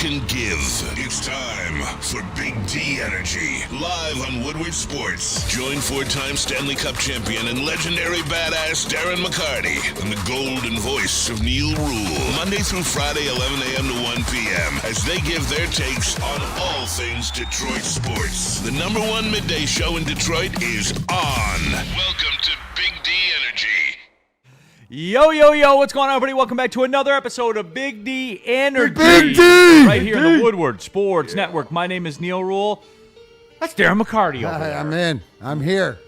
can give. It's time for Big D Energy, live on Woodward Sports. Join four-time Stanley Cup champion and legendary badass Darren McCarty and the golden voice of Neal Ruhl, Monday through Friday, 11 a.m. to 1 p.m., as they give their takes on all things Detroit sports. The number one midday show in Detroit is on. Welcome to Big D Energy. Yo, what's going on, everybody? Welcome back to another episode of Big D Energy. Big D! Right here on the Woodward Sports Network. My name is Neal Ruhl. That's Darren McCarty over there. I'm in. I'm here.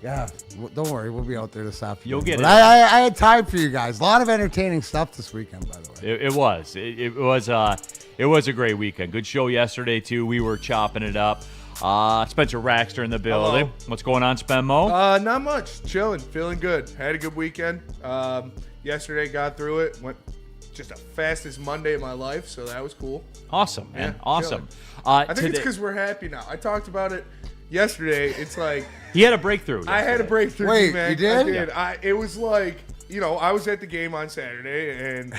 Yeah, don't worry. We'll be out there this afternoon. You'll get but it. I had time for you guys. A lot of entertaining stuff this weekend, by the way. It was. It was a great weekend. Good show yesterday, too. We were chopping it up. Spencer Raxter in the building. Hello. What's going on, Spenmo? Not much. Chilling. Feeling good. Had a good weekend. Yesterday got through it. Went just the fastest Monday of my life, so that was cool. Awesome, man. Yeah, awesome. I think it's because we're happy now. I talked about it yesterday. It's like he had a breakthrough. I had a breakthrough. Wait, man. you did? I did. It was like, I was at the game on Saturday, and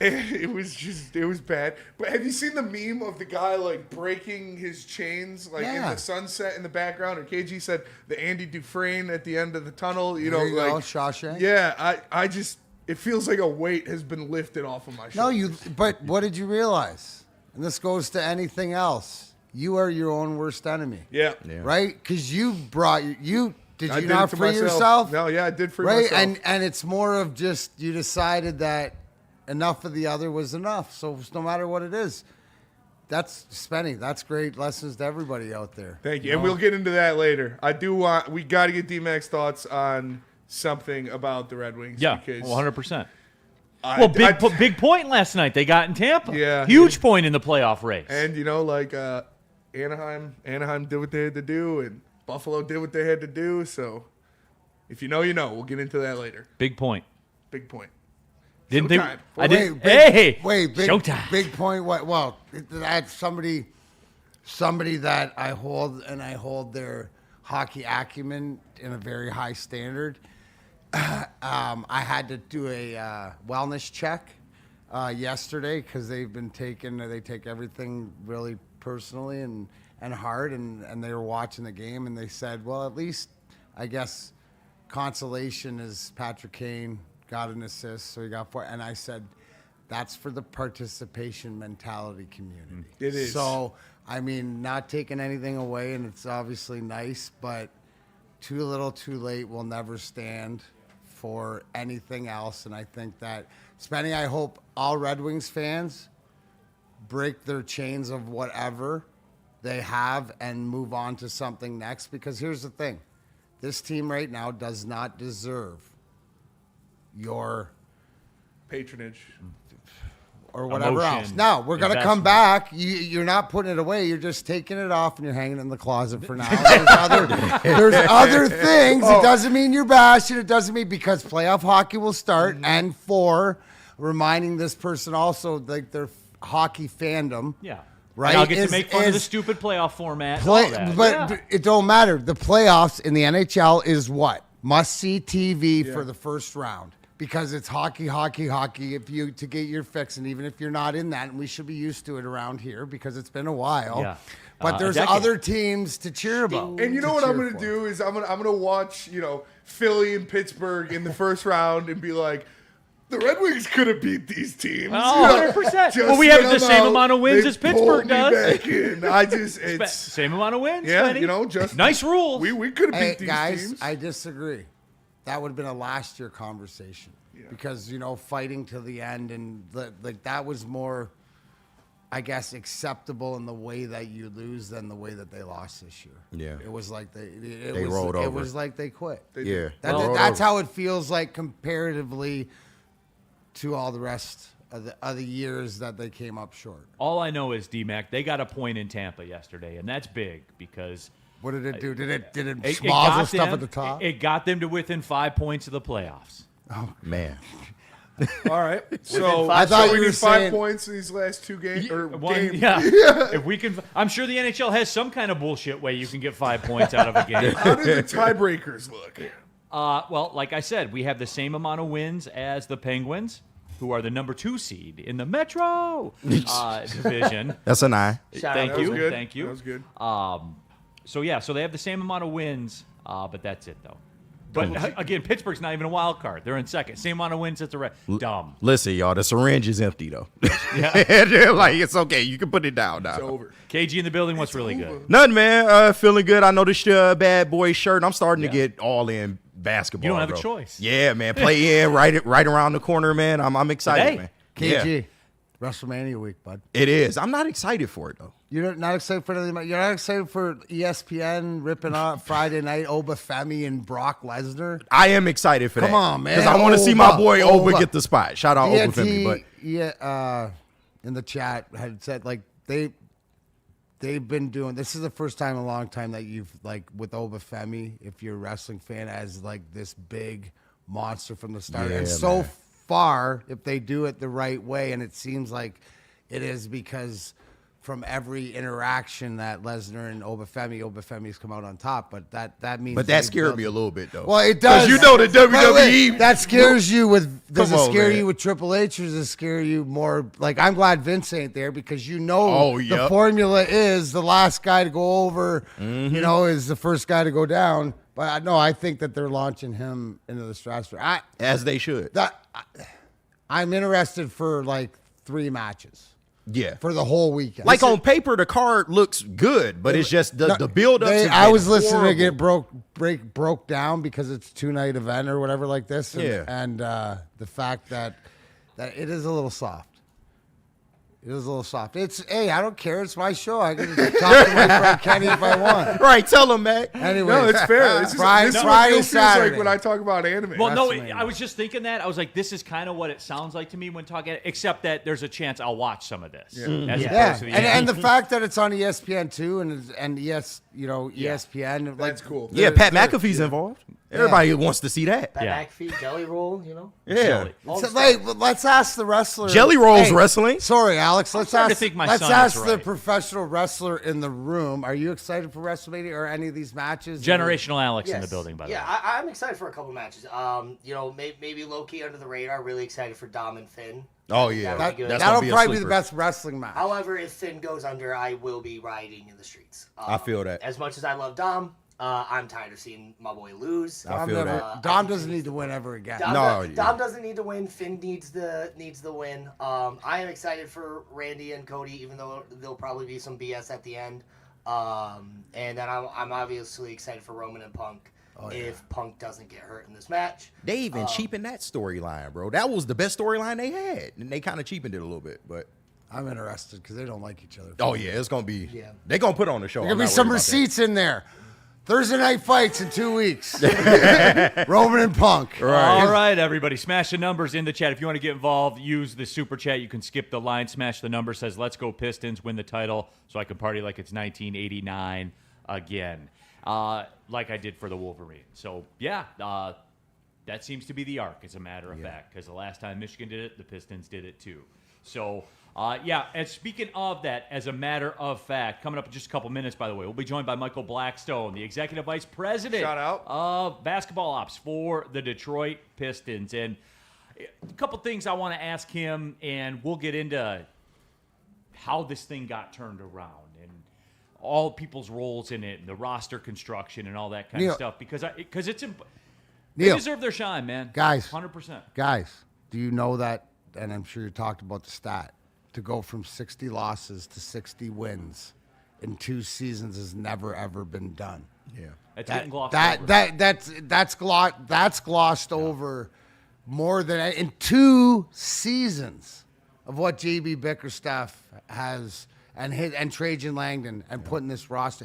it was bad. But have you seen the meme of the guy like breaking his chains in the sunset in the background? Or KG said the Andy Dufresne at the end of the tunnel. There you go, Shawshank. Yeah, I just it feels like a weight has been lifted off of my shoulders. But what did you realize? And this goes to anything else. You are your own worst enemy. Yeah. Right? Because you brought you. Did I you did not it to free myself. yourself? No, yeah, I did free right? myself. And it's more of just you decided that enough of the other was enough. So no matter what it is, that's spending. That's great lessons to everybody out there. Thank you. And we'll get into that later. We got to get D-Mac's thoughts on something about the Red Wings. Yeah, because 100%. Big point last night. They got in Tampa. Yeah. Huge point in the playoff race. And, Anaheim did what they had to do, and Buffalo did what they had to do. So if you know, you know. We'll get into that later. Big point. Big point. Didn't Showtime. they? I didn't. Hey, Showtime. Big point. What? Well, that's somebody that I hold, and I hold their hockey acumen in a very high standard. I had to do a wellness check yesterday because they take everything really personally and hard, and they were watching the game, and they said, well, at least I guess consolation is Patrick Kane got an assist, so he got 4. And I said, that's for the participation mentality community. It is. So, I mean, not taking anything away, and it's obviously nice, but too little, too late will never stand for anything else. And I think that, Spenny, I hope all Red Wings fans break their chains of whatever they have and move on to something next. Because here's the thing. This team right now does not deserve your patronage or whatever emotion, else. No, we're going to come investment. back. You're not putting it away. You're just taking it off and you're hanging it in the closet for now. There's other things. It doesn't mean you're bashing. It doesn't mean because playoff hockey will start. And for reminding this person also like their hockey fandom. Yeah. Right. And I'll get to make fun of the stupid playoff format. and all that. But it don't matter. The playoffs in the NHL is what? Must-see TV for the first round. Because it's hockey, if you to get your fix, and even if you're not in that, and we should be used to it around here because it's been a while. Yeah. But there's other teams to cheer about. And you know what I'm going to do is I'm gonna watch Philly and Pittsburgh in the first round and be like, the Red Wings could have beat these teams. Oh, 100%. Well, we have the same amount of wins as Pittsburgh does. It's Same amount of wins. yeah, Spenny. just Nice rules. We could have beat these guys, teams. I disagree. That would have been a last year conversation because fighting to the end and that was more, I guess, acceptable in the way that you lose than the way that they lost this year. Yeah, it was like they rolled over. It was like they quit. That's how it feels like comparatively to all the rest of the years that they came up short. All I know is, D-Mac, they got a point in Tampa yesterday, and that's big because What did it do? Did it it schmozzle got stuff them- at the top? It got them to within 5 points of the playoffs. Man. All right. So I thought we you were need 5 saying- points in these last two games. Games. Yeah. If we can, I'm sure the NHL has some kind of bullshit way you can get 5 points out of a game. How do the tiebreakers look? Well, like I said, we have the same amount of wins as the Penguins. who are the number 2 seed in the Metro division. That's an eye. Thank you. Thank you. That was good. So they have the same amount of wins, but that's it though. But again, Pittsburgh's not even a wild card. They're in second. Same amount of wins as the rest. Dumb. Listen, y'all, the syringe is empty though. Yeah. Like it's okay. You can put it down now. It's over. KG in the building. What's really good? Nothing, man. Feeling good. I noticed your bad boy shirt. I'm starting to get all in basketball. You don't have bro. a choice. Yeah, man. Play in right around the corner, man. I'm excited, Today? man. KG, Yeah, WrestleMania week, bud. it is. I'm not excited for it though. You're not excited for anything. You're not excited for ESPN ripping off Friday night Obafemi and Brock Lesnar. I am excited for that. Come on, man. Because I want to see my Oba, boy Oba Oba. get the spot. Shout out Oba Femi, but in the chat had said like they've been doing. This is the first time in a long time that you've like with Obafemi, if you're a wrestling fan, as like this big monster from the start. Yeah, and so man. far, if they do it the right way, and it seems like it is because from every interaction that Lesnar and Obafemi's come out on top. But that means. that they scared built- me a little bit though. Well, it does. You know the WWE. Wait, that scares you with. Does Come it on, scare man. you with Triple H, or does it scare you more? Like, I'm glad Vince ain't there because you know Oh, the yep. formula is the last guy to go over. Mm-hmm. You know, is the first guy to go down. But no, I think that they're launching him into the stratosphere. As they should. I'm interested for like 3 matches Yeah. for the whole weekend. Like on paper, the card looks good, but it's just the build up. I was listening to get broke down because it's 2-night event or whatever like this. And the fact that it is a little soft. It is a little soft. Hey, I don't care. It's my show. I can talk to my friend Kenny if I want. Right, tell him, man. Anyway, No, it's fair. This is Friday, this is what Friday, it feels Saturday. like when I talk about anime. Well, no, WrestleMania. I was just thinking that. I was like, this is kind of what it sounds like to me when talking, except that there's a chance I'll watch some of this. As opposed to the and the fact that it's on ESPN too, and ESPN, like That's cool. Yeah, Pat McAfee's involved. Everybody wants to see that. Yeah. McAfee, Jelly Roll, you know. Yeah. So, let's ask the wrestler. Jelly Rolls Hey, wrestling. Sorry, Alex. Let's starting to ask. think my Let's son is ask the right. professional wrestler in the room. Are you excited for WrestleMania or any of these matches? Generational Alex in the building, by the way. Yeah, I'm excited for a couple matches. You know, maybe low key under the radar. Really excited for Dom and Finn. Oh yeah, That'd be good. That's That'll gonna be a probably be the sleeper. best wrestling match. However, if Finn goes under, I will be rioting in the streets. I feel that. As much as I love Dom, I'm tired of seeing my boy lose. I feel that. Dom doesn't need to win ever again. Dom, Dom doesn't need to win. Finn needs the win. I am excited for Randy and Cody, even though there'll probably be some BS at the end. And then I'm obviously excited for Roman and Punk. If Punk doesn't get hurt in this match. They even cheapened that storyline, bro. That was the best storyline they had, and they kind of cheapened it a little bit. But I'm interested because they don't like each other. oh yeah, it's gonna be. Yeah. They're gonna put on the show. There's I'm gonna be not some worried about that. receipts in there. Thursday night fights in 2 weeks. Roman and Punk. All right, everybody. Smash the numbers in the chat. If you want to get involved, use the super chat. You can skip the line. Smash the number. Says, let's go Pistons. Win the title so I can party like it's 1989 again. Like I did for the Wolverine. So, yeah, that seems to be the arc, as a matter of fact. Because the last time Michigan did it, the Pistons did it too. So, and speaking of that, as a matter of fact, coming up in just a couple minutes, by the way, we'll be joined by Michael Blackstone, the Executive Vice President Shout out. of Basketball Ops for the Detroit Pistons. And a couple things I want to ask him, and we'll get into how this thing got turned around and all people's roles in it and the roster construction and all that kind Neal. of stuff. Because it's they Neal. deserve their shine, man. Guys. 100%. Guys, do you know that, and I'm sure you talked about the stat, to go from 60 losses to 60 wins in 2 seasons has never, ever been done. Yeah. That's getting glossed over. That's glossed over more than in 2 seasons of what JB Bickerstaff has and Trajan Langdon and putting this roster.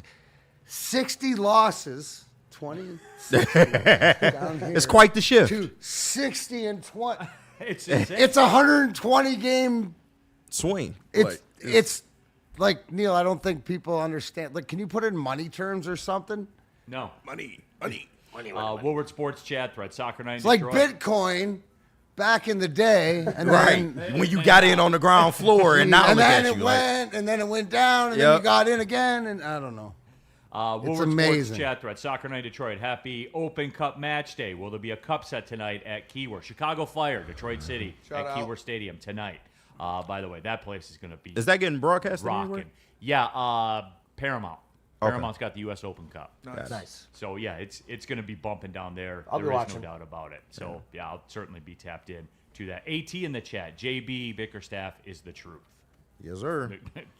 60 losses, 20. 60, down here, It's quite the shift. to 60 and 20. It's insane. It's a 120 game. Swing. It's like, Neal, I don't think people understand. Like, can you put it in money terms or something? No. Money. Woodward Sports Chat Thread, Soccer Night. It's like Bitcoin back in the day, and right. then When you got in on the ground floor and now and look then at it you went, and then it went down, and then Yep. you got in again, and I don't know. It's Woodward amazing. Sports chat thread. Soccer Night Detroit. Happy Open Cup match day. Will there be a cup set tonight at Keyworth? Chicago Fire, Detroit City Shout at out. Keyworth Stadium tonight. By the way, that place is going to be Is that getting broadcast anywhere? rocking. Yeah, Paramount. Okay. Paramount's got the U.S. Open Cup. Nice. So, yeah, it's going to be bumping down there. I'll be There is watching. no doubt about it. So, yeah, I'll certainly be tapped in to that. AT in the chat. JB Bickerstaff is the truth. Yes, sir.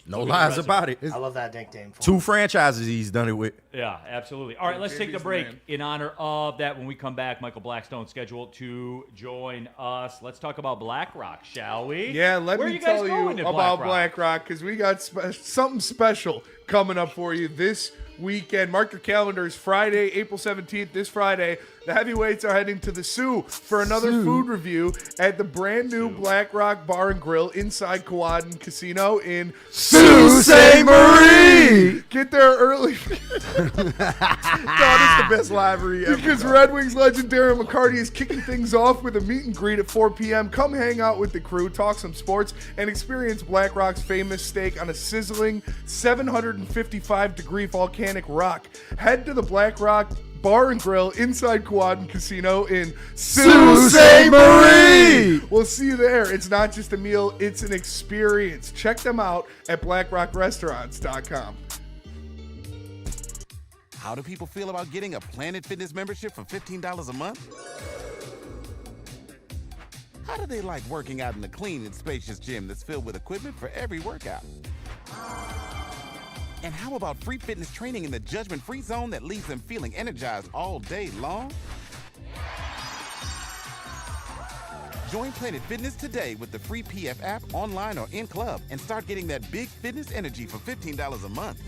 No Look at lies the about it. I love that nickname. For 2 franchises he's done it with. Yeah, absolutely. All right, let's take the JB's break the man. in honor of that. When we come back, Michael Blackstone's scheduled to join us. Let's talk about BlackRock, shall we? Yeah, let Where me are you guys tell you going to about BlackRock? BlackRock because we got something special coming up for you this weekend. Mark your calendars. Friday, April 17th, this Friday, the heavyweights are heading to the Sioux for another food review at the brand new BlackRock Bar and Grill inside Quaden Casino in Sault Ste. Marie! Get there early. God, it's the best library ever. Because Red Wings legend Darren McCarty is kicking things off with a meet and greet at 4 p.m. Come hang out with the crew, talk some sports, and experience BlackRock's famous steak on a sizzling 755-degree volcanic rock. Head to the BlackRock Bar and Grill inside Quaden Casino in Sault Ste. Marie! We'll see you there. It's not just a meal, it's an experience. Check them out at blackrockrestaurants.com. How do people feel about getting a Planet Fitness membership for $15 a month? How do they like working out in a clean and spacious gym that's filled with equipment for every workout? And how about free fitness training in the judgment-free zone that leaves them feeling energized all day long? Join Planet Fitness today with the free PF app, online or in club, and start getting that big fitness energy for $15 a month.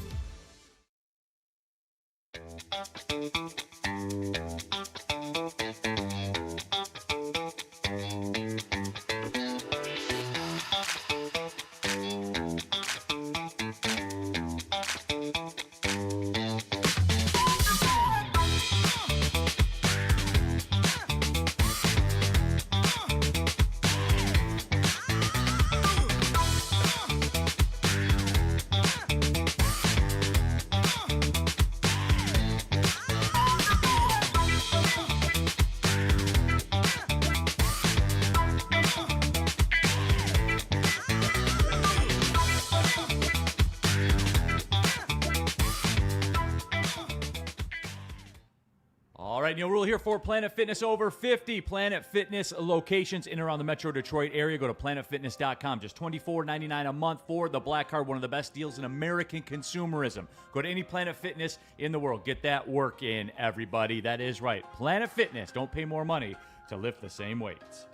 All right, Neal Ruhl here for Planet Fitness. Over 50 Planet Fitness locations in and around the Metro Detroit area. Go to planetfitness.com. Just $24.99 a month for the Black Card. One of the best deals in American consumerism. Go to any Planet Fitness in the world. Get that work in, everybody. That is right. Planet Fitness. Don't pay more money to lift the same weights.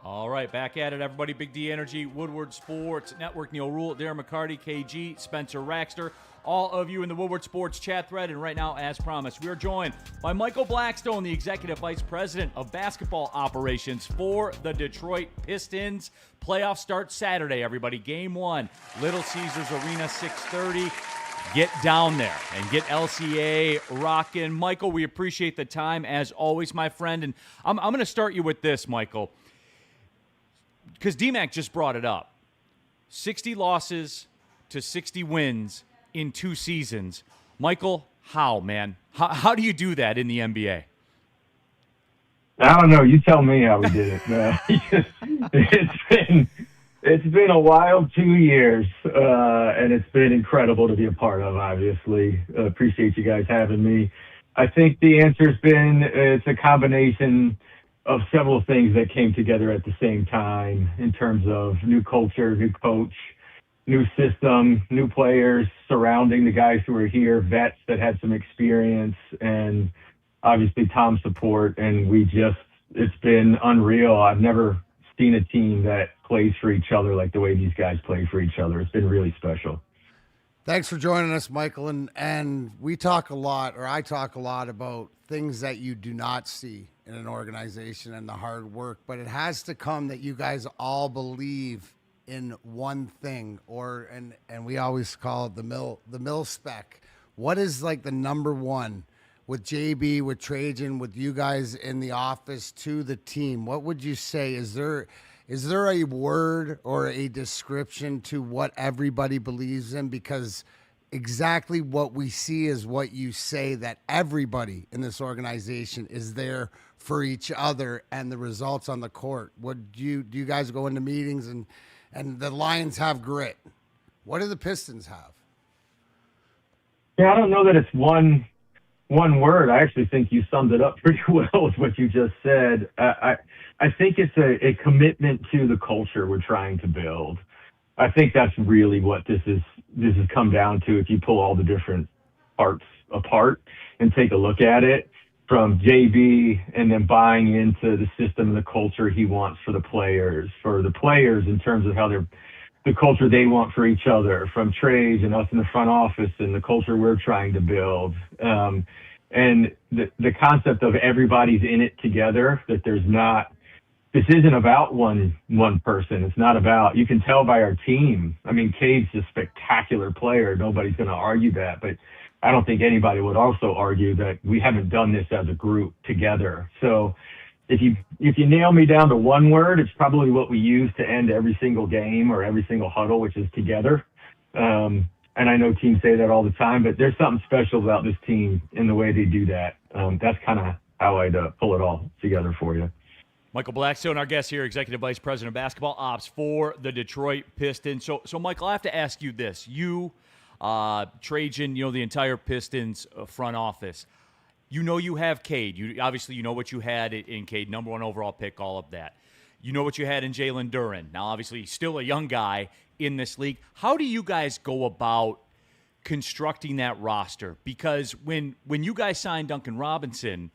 All right, back at it, everybody. Big D Energy, Woodward Sports Network, Neal Ruhl, Darren McCarty, KG, Spencer Raxter, all of you in the Woodward Sports chat thread. And right now, as promised, we are joined by Michael Blackstone, the Executive Vice President of Basketball Operations for the Detroit Pistons. Playoffs start Saturday, everybody. Game 1, Little Caesars Arena, 6:30. Get down there and get LCA rocking. Michael, we appreciate the time, as always, my friend. And I'm going to start you with this, Michael, because DMAC just brought it up. 60 losses to 60 wins in 2 seasons. Michael, how, man? How do you do that in the NBA? I don't know. You tell me how we did it. It's been a wild 2 years, and it's been incredible to be a part of, obviously. Appreciate you guys having me. I think the answer's been it's a combination of several things that came together at the same time in terms of new culture, new coach, new system, new players surrounding the guys who are here, vets that had some experience, and obviously Tom's support. And it's been unreal. I've never seen a team that plays for each other like the way these guys play for each other. It's been really special. Thanks for joining us, Michael. And we talk a lot, or I talk a lot about things that you do not see in an organization and the hard work, but it has to come that you guys all believe in one thing, and we always call it the mill spec. What is like the number one with JB, with Trajan, with you guys in the office to the team? What would you say? Is there a word or a description to what everybody believes in? Because exactly what we see is what you say, that everybody in this organization is there for each other and the results on the court. What do you guys go into meetings and the Lions have grit? What do the Pistons have? Yeah, I don't know that it's one word. I actually think you summed it up pretty well with what you just said. I think it's a commitment to the culture we're trying to build. I think that's really what this has come down to. If you pull all the different parts apart and take a look at it, from JB and then buying into the system and the culture he wants for the players in terms of how the culture they want for each other, from trades and us in the front office and the culture we're trying to build. And the concept of everybody's in it together, that this isn't about one person. It's not about, you can tell by our team. I mean, Cade's a spectacular player. Nobody's going to argue that, but I don't think anybody would also argue that we haven't done this as a group together. So if you nail me down to one word, it's probably what we use to end every single game or every single huddle, which is together. And I know teams say that all the time, but there's something special about this team in the way they do that. That's kind of how I'd pull it all together for you. Michael Blackstone, our guest here, Executive Vice President of Basketball Ops for the Detroit Pistons. So Michael, I have to ask you this. You, Trajan, the entire Pistons front office, you have Cade. You know what you had in Cade, number 1 overall pick, all of that. You know what you had in Jalen Duren. Now, obviously, he's still a young guy in this league. How do you guys go about constructing that roster? Because when you guys signed Duncan Robinson,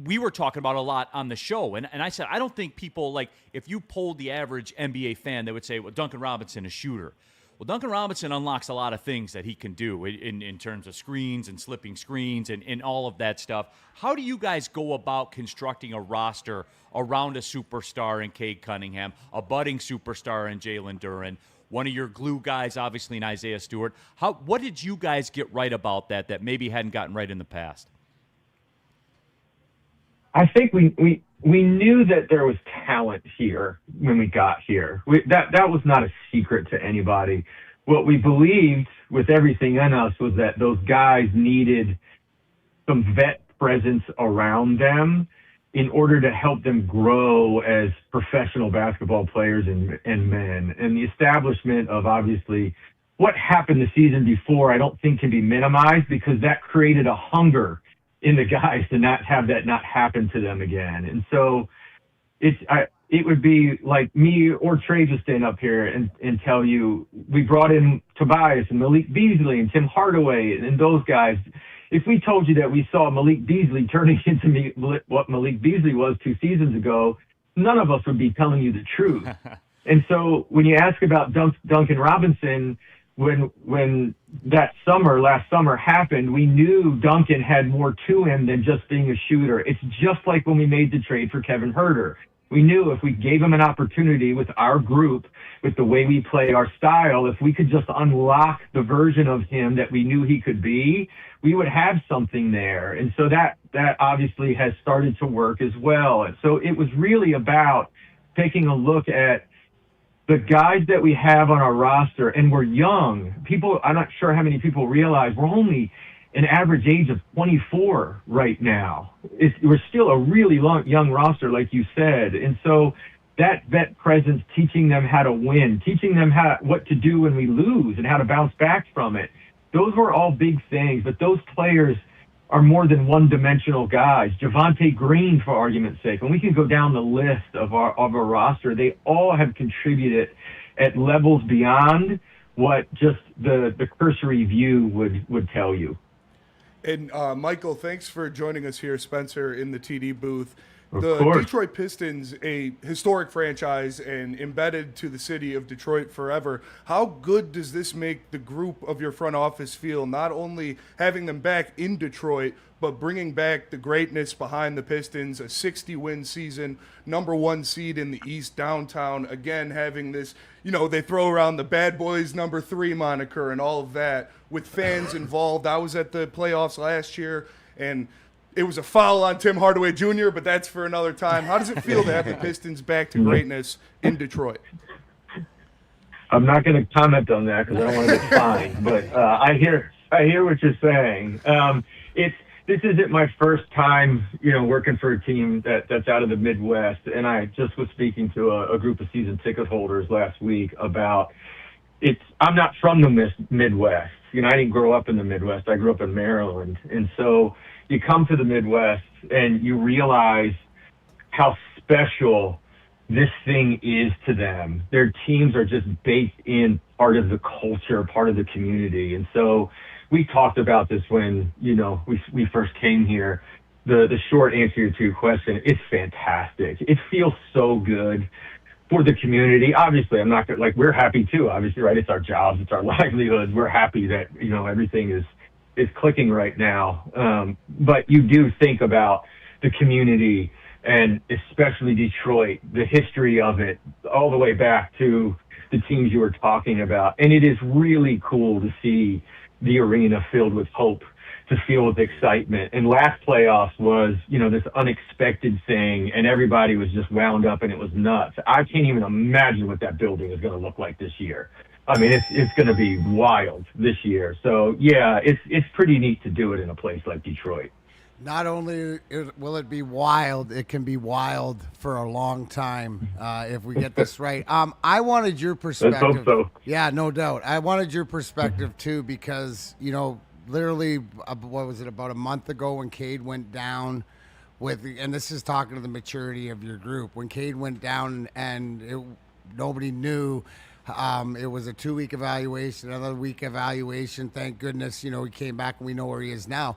we were talking about a lot on the show, and I said, I don't think people, like, if you polled the average NBA fan, they would say, well, Duncan Robinson, a shooter. Well, Duncan Robinson unlocks a lot of things that he can do in terms of screens and slipping screens and all of that stuff. How do you guys go about constructing a roster around a superstar in Cade Cunningham, a budding superstar in Jalen Duren, one of your glue guys, obviously, in Isaiah Stewart? What did you guys get right about that maybe hadn't gotten right in the past? I think we knew that there was talent here when we got here. That was not a secret to anybody. What we believed with everything in us was that those guys needed some vet presence around them in order to help them grow as professional basketball players and men. And the establishment of, obviously, what happened the season before, I don't think can be minimized, because that created a hunger in the guys to not have that not happen to them again. And so it would be like me or Trey to stand up here and tell you, we brought in Tobias and Malik Beasley and Tim Hardaway and those guys. If we told you that we saw Malik Beasley turning into what Malik Beasley was 2 seasons ago, none of us would be telling you the truth. And so when you ask about Duncan Robinson, when that last summer happened, we knew Duncan had more to him than just being a shooter. It's just like when we made the trade for Kevin Huerter. We knew if we gave him an opportunity with our group, with the way we play our style, if we could just unlock the version of him that we knew he could be, we would have something there. And so that obviously has started to work as well. And so it was really about taking a look at the guys that we have on our roster, and we're young. I'm not sure how many people realize we're only an average age of 24 right now. We're still a really young roster, like you said. And so that vet presence, teaching them how to win, teaching them what to do when we lose and how to bounce back from it, those were all big things. But those players are more than one-dimensional guys. Javonte Green, for argument's sake, and we can go down the list of our roster. They all have contributed at levels beyond what just the cursory view would tell you. And Michael, thanks for joining us here, Spencer, in the TD booth. Of The course. Detroit Pistons, a historic franchise and embedded to the city of Detroit forever. How good does this make the group of your front office feel, not only having them back in Detroit, but bringing back the greatness behind the Pistons, a 60-win season, number 1 seed in the East downtown, again having this, they throw around the Bad Boys number 3 moniker and all of that with fans involved. I was at the playoffs last year, and it was a foul on Tim Hardaway Jr., but that's for another time. How does it feel to have the Pistons back to greatness in Detroit? I'm not going to comment on that because I don't want to get fined. But I hear what you're saying. This isn't my first time, working for a team that's out of the Midwest. And I just was speaking to a group of season ticket holders last week about I'm not from the Midwest. I didn't grow up in the Midwest. I grew up in Maryland. And so you come to the Midwest and you realize how special this thing is to them. Their teams are just baked in, part of the culture, part of the community. And so we talked about this when, we first came here. The short answer to your question, it's fantastic. It feels so good for the community. Obviously, I'm not gonna, we're happy too, obviously, right? It's our jobs, it's our livelihoods. We're happy that, everything is clicking right now. But you do think about the community, and especially Detroit, the history of it, all the way back to the teams you were talking about. And it is really cool to see the arena filled with hope, to feel with excitement. And last playoffs was, this unexpected thing, and everybody was just wound up, and it was nuts. I can't even imagine what that building is going to look like this year. I mean, it's going to be wild this year. So yeah, it's pretty neat to do it in a place like Detroit. Not only will it be wild, it can be wild for a long time if we get this right. I wanted your perspective. Let's hope so. Yeah, no doubt. I wanted your perspective too because, literally, what was it, about a month ago when Cade went down and this is talking to the maturity of your group, when Cade went down and nobody knew. It was a 2-week evaluation, another week evaluation. Thank goodness, he came back and we know where he is now.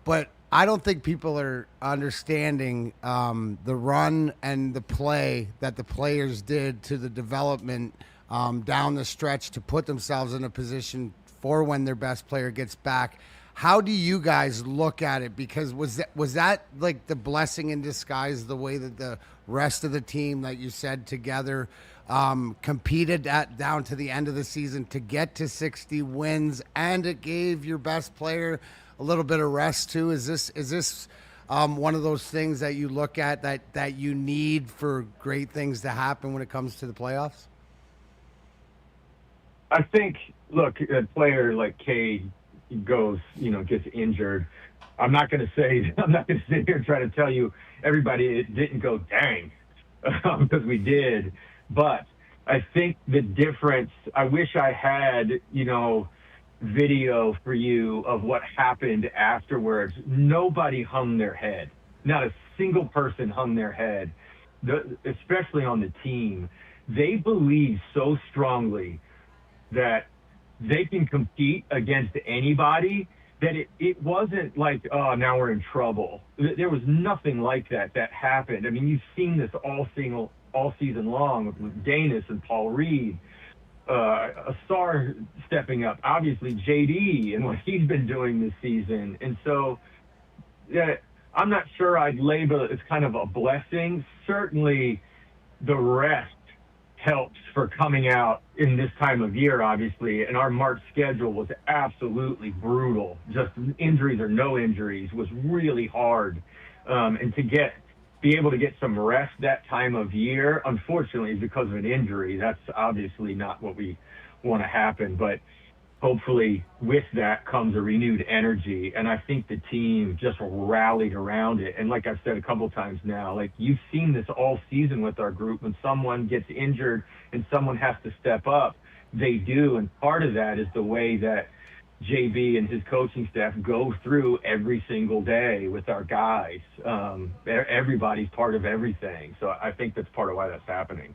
But I don't think people are understanding the run and the play that the players did to the development down the stretch to put themselves in a position for when their best player gets back. How do you guys look at it? Because was that like the blessing in disguise, the way that the rest of the team, like you said, together competed down to the end of the season to get to 60 wins, and it gave your best player a little bit of rest too? Is this one of those things that you look at that you need for great things to happen when it comes to the playoffs? I think, look, a player like Cade goes, gets injured. I'm not going to sit here and try to tell you everybody it didn't go dang, because we did. But I think the difference, I wish I had, video for you of what happened afterwards. Nobody hung their head. Not a single person hung their head, especially on the team. They believe so strongly that they can compete against anybody that it wasn't like, oh, now we're in trouble. There was nothing like that happened. I mean, you've seen this all season long with Danis and Paul Reed. A star stepping up, obviously JD and what he's been doing this season. And so I'm not sure I'd label it as kind of a blessing. Certainly the rest helps for coming out in this time of year, obviously. And our March schedule was absolutely brutal. Just injuries or no injuries was really hard. And to be able to get some rest that time of year, unfortunately, because of an injury, that's obviously not what we want to happen. But hopefully with that comes a renewed energy. And I think the team just rallied around it. And like I've said a couple times now, like you've seen this all season with our group. When someone gets injured and someone has to step up, they do. And part of that is the way that JB and his coaching staff go through every single day with our guys. Everybody's part of everything. So I think that's part of why that's happening.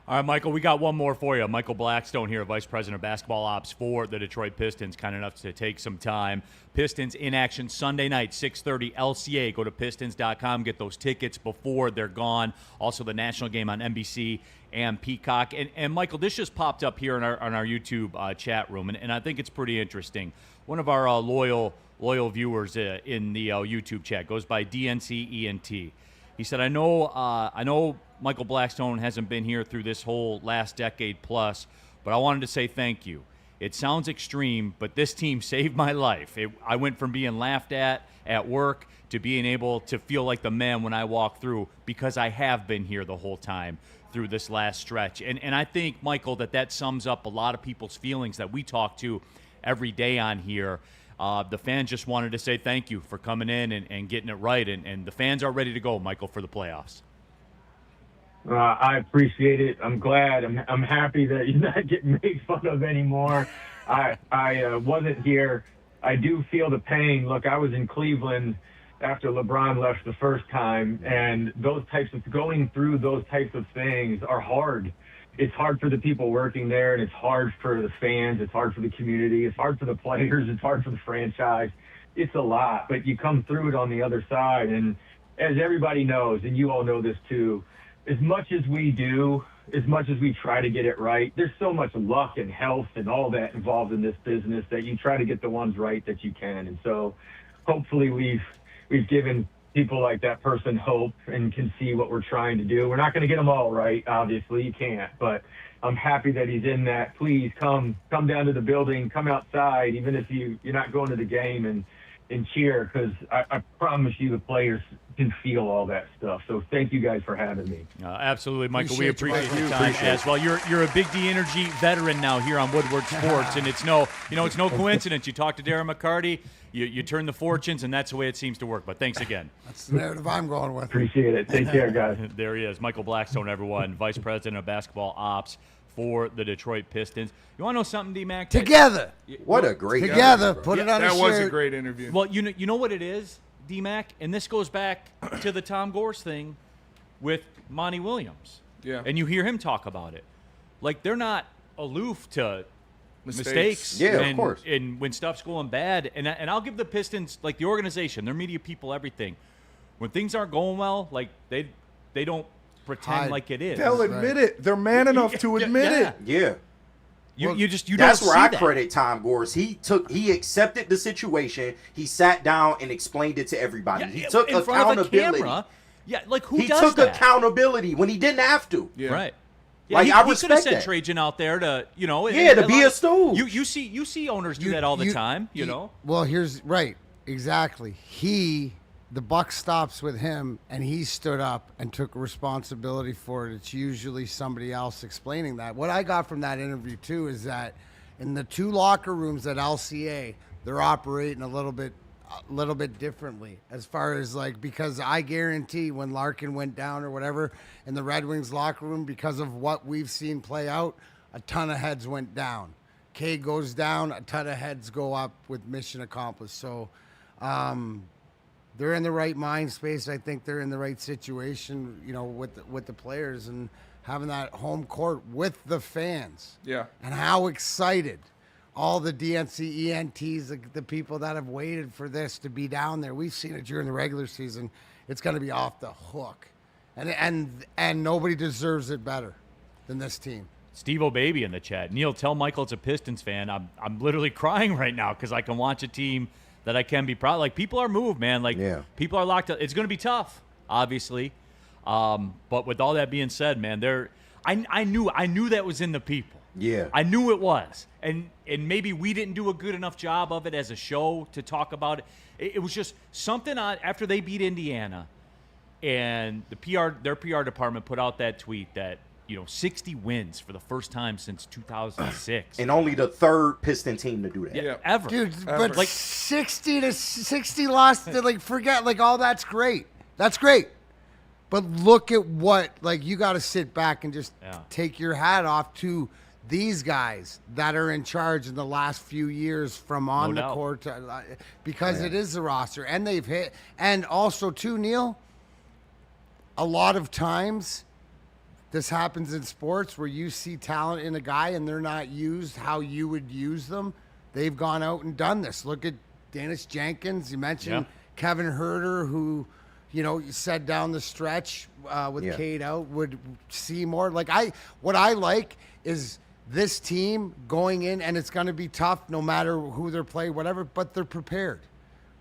All right, Michael, we got one more for you. Michael Blackstone here, Vice President of Basketball Ops for the Detroit Pistons, kind enough to take some time. Pistons in action Sunday night, 6:30 LCA. Go to Pistons.com, get those tickets before they're gone. Also, the national game on NBC and Peacock. And Michael, this just popped up here on our YouTube chat room, and I think it's pretty interesting. One of our loyal viewers in the YouTube chat goes by DNCENT. He said, I know Michael Blackstone hasn't been here through this whole last decade plus, but I wanted to say thank you. It sounds extreme, but this team saved my life. I went from being laughed at work to being able to feel like the man when I walk through, because I have been here the whole time. through this last stretch. And I think, Michael, that sums up a lot of people's feelings that we talk to every day on here. The fans just wanted to say thank you for coming in and getting it right. And the fans are ready to go, Michael, for the playoffs. I appreciate it. I'm glad. I'm happy that you're not getting made fun of anymore. I wasn't here. I do feel the pain. Look, I was in Cleveland after LeBron left the first time, and going through those types of things are hard. It's hard for the people working there, and it's hard for the fans. It's hard for the community. It's hard for the players. It's hard for the franchise. It's a lot, but you come through it on the other side. And as everybody knows, and you all know this too, as much as we do, as much as we try to get it right, there's so much luck and health and all that involved in this business that you try to get the ones right that you can. And so hopefully we've given people like that person hope and can see what we're trying to do. We're not going to get them all right, obviously. You can't. But I'm happy that he's in that. Please come down to the building, come outside, even if you're not going to the game, and cheer, because I promise you the players can feel all that stuff. So thank you guys for having me. Absolutely, Michael. We appreciate your time as well. You're a Big D Energy veteran now here on Woodward Sports, and it's no coincidence. You talk to Darren McCarty, you turn the fortunes, and that's the way it seems to work. But thanks again. That's the narrative I'm going with. Appreciate it. Take care, guys. There he is, Michael Blackstone, everyone, Vice President of Basketball Ops for the Detroit Pistons. You want to know something, D-Mac? Together. What a great Together. interview, Put it on a shirt. That was a great interview. Well, you know what it is, D-Mac? And this goes back to the Tom Gores thing with Monty Williams. Yeah. And you hear him talk about it. Like, they're not aloof to mistakes. Yeah, and, of course. And when stuff's going bad. And I'll give the Pistons, like the organization, their media people, everything. When things aren't going well, like, they don't pretend like it is. They'll admit it. They're man enough to admit it. Yeah. You don't That's where see I that. credit Tom Gores. He accepted the situation. He sat down and explained it to everybody. Yeah, He took in front of a accountability. camera. Yeah, like who He does took that? accountability when he didn't have to. Yeah. Right. Yeah, Like, he I could have respect sent that. Trajan out there to, Yeah, to be a stooge. You see owners do that all the time, you know. Well, here's right, exactly. The buck stops with him, and he stood up and took responsibility for it. It's usually somebody else explaining that. What I got from that interview too is that in the two locker rooms at LCA, they're operating a little bit differently as far as like, because I guarantee when Larkin went down or whatever in the Red Wings locker room, because of what we've seen play out, a ton of heads went down. K goes down, a ton of heads go up with mission accomplished. So they're in the right mind space. I think they're in the right situation, with the players and having that home court with the fans. Yeah. And how excited all the DNC ENTs, the people that have waited for this to be down there. We've seen it during the regular season. It's going to be off the hook. And nobody deserves it better than this team. Steve O'Baby in the chat. Neal, tell Michael it's a Pistons fan. I'm literally crying right now because I can watch a team that I can be proud. Like, people are moved, man. Like, people are locked up. It's going to be tough, obviously. But with all that being said, man, I knew that was in the people. Yeah. I knew it was. And maybe we didn't do a good enough job of it as a show to talk about it. It was just something after they beat Indiana, and their PR department put out that tweet that 60 wins for the first time since 2006. And only the third Piston team to do that. Yeah, ever. Dude, Ever. but 60 lost, forget, all that's great. That's great. But look at what, you got to sit back and just take your hat off to these guys that are in charge in the last few years from on the court to, because it is the roster. And they've hit. And also, too, Neal, a lot of times this happens in sports where you see talent in a guy and they're not used how you would use them. They've gone out and done this. Look at Dennis Jenkins. You mentioned Kevin Herter, who – said down the stretch with Cade out would see more. What I like is this team going in, and it's going to be tough no matter who they're playing, whatever, but they're prepared,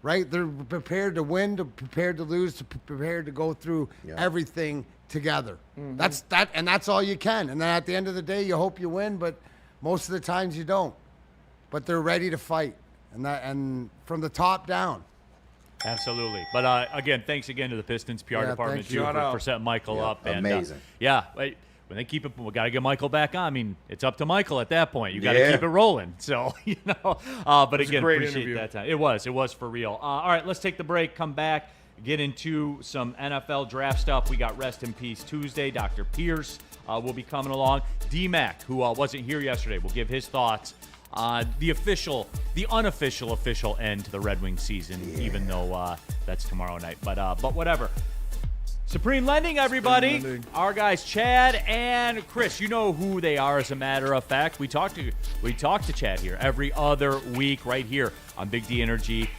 right? They're prepared to win, prepared to lose, prepared to go through everything together. Mm-hmm. That's all you can. And then at the end of the day, you hope you win, but most of the times you don't. But they're ready to fight, and from the top down. Absolutely. But again, thanks again to the Pistons PR department thank you. too for setting Michael up. And, amazing. when they keep it, we got to get Michael back on. I mean, it's up to Michael at that point. You got to keep it rolling. So, but again, appreciate interview. That time. It was for real. All right, let's take the break, come back, get into some NFL draft stuff. We got Rest in Peace Tuesday. Dr. Pierce will be coming along. D-Mac, who wasn't here yesterday, will give his thoughts on the unofficial end to the Red Wings season, even though that's tomorrow night. But whatever. Supreme Lending, everybody. Our guys, Chad and Chris. You know who they are, as a matter of fact. We talk to Chad here every other week right here on Big D Energy.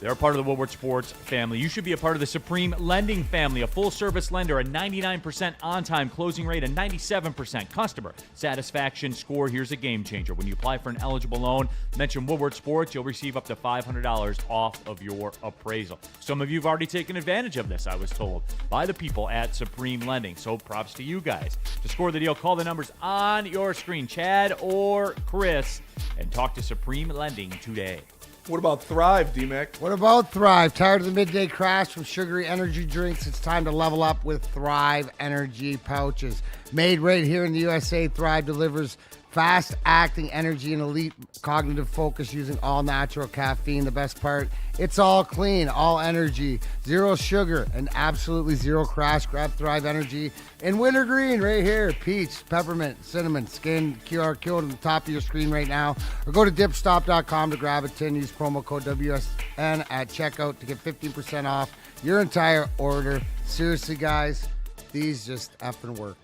They're part of the Woodward Sports family. You should be a part of the Supreme Lending family, a full-service lender, a 99% on-time closing rate, a 97% customer satisfaction score. Here's a game changer. When you apply for an eligible loan, mention Woodward Sports, you'll receive up to $500 off of your appraisal. Some of you have already taken advantage of this, I was told, by the people at Supreme Lending. So props to you guys. To score the deal, call the numbers on your screen, Chad or Chris, and talk to Supreme Lending today. What about Thrive, D-Mac? What about Thrive? Tired of the midday crash from sugary energy drinks? It's time to level up with Thrive energy pouches. Made right here in the USA, Thrive delivers fast-acting energy and elite cognitive focus using all-natural caffeine. The best part, it's all clean, all energy, zero sugar, and absolutely zero crash. Grab Thrive Energy in wintergreen right here. Peach, peppermint, cinnamon. Scan QR code on the top of your screen right now. Or go to dipstop.com to grab a tin. Use promo code WSN at checkout to get 15% off your entire order. Seriously, guys, these just effing work.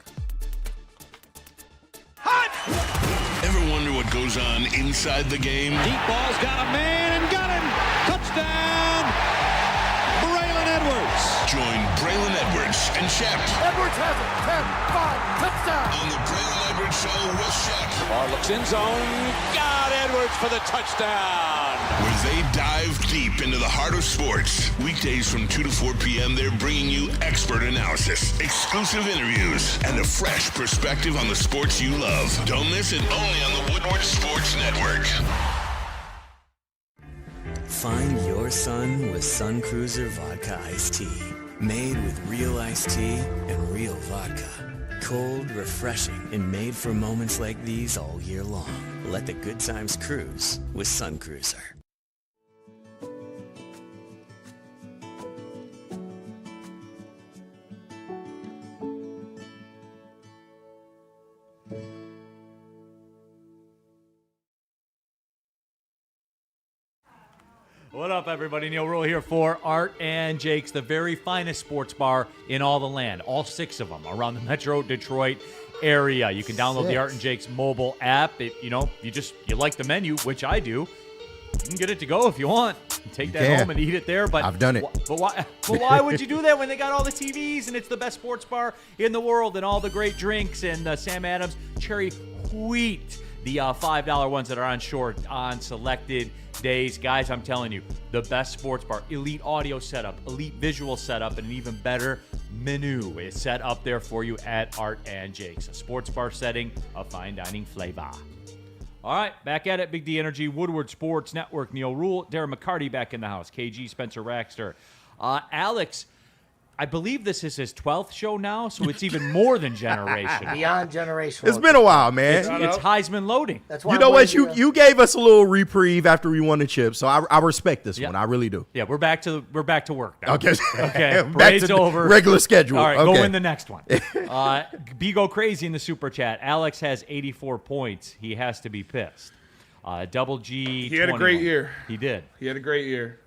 Ever wonder what goes on inside the game? Deep ball's got a man and got him. Touchdown, Braylon Edwards. Join Braylon Edwards and Shep. Edwards has it. 10-5, touchdown. On the Braylon Edwards Show with Shep. Ball looks in zone. Got Edwards for the touchdown. Where they dive deep into the heart of sports. Weekdays from 2 to 4 p.m., they're bringing you expert analysis, exclusive interviews, and a fresh perspective on the sports you love. Don't miss it, only on the Woodward Sports Network. Find your sun with Sun Cruiser Vodka Iced Tea. Made with real iced tea and real vodka. Cold, refreshing, and made for moments like these all year long. Let the good times cruise with Sun Cruiser. What up, everybody? Neal Ruhl here for Art and Jake's, the very finest sports bar in all the land. All 6 of them around the Metro Detroit area. You can download the Art and Jake's mobile app. If you like the menu, which I do, you can get it to go if you want. Take that home and eat it there. But I've done it. But why would you do that when they got all the TVs and it's the best sports bar in the world and all the great drinks and Sam Adams Cherry Wheat, the $5 ones that are on short on selected days. Guys, I'm telling you, the best sports bar, elite audio setup, elite visual setup, and an even better menu is set up there for you at Art and Jake's, a sports bar setting of fine dining flavor. All right, back at it, Big D Energy, Woodward Sports Network, Neal Ruhl, Darren McCarty back in the house, KG, Spencer Raxter. Alex, I believe this is his 12th show now, so it's even more than generational. Beyond generational. It's been a while, man. It's Heisman loading. That's why you know what? You gave us a little reprieve after we won the chip, so I respect this one. I really do. Yeah, we're back to work now. Okay. Okay. Back Parade's to over. Regular schedule. All right, okay. go win the next one. Be go crazy in the super chat. Alex has 84 points. He has to be pissed. Double G. He had a great year. He did. He had a great year.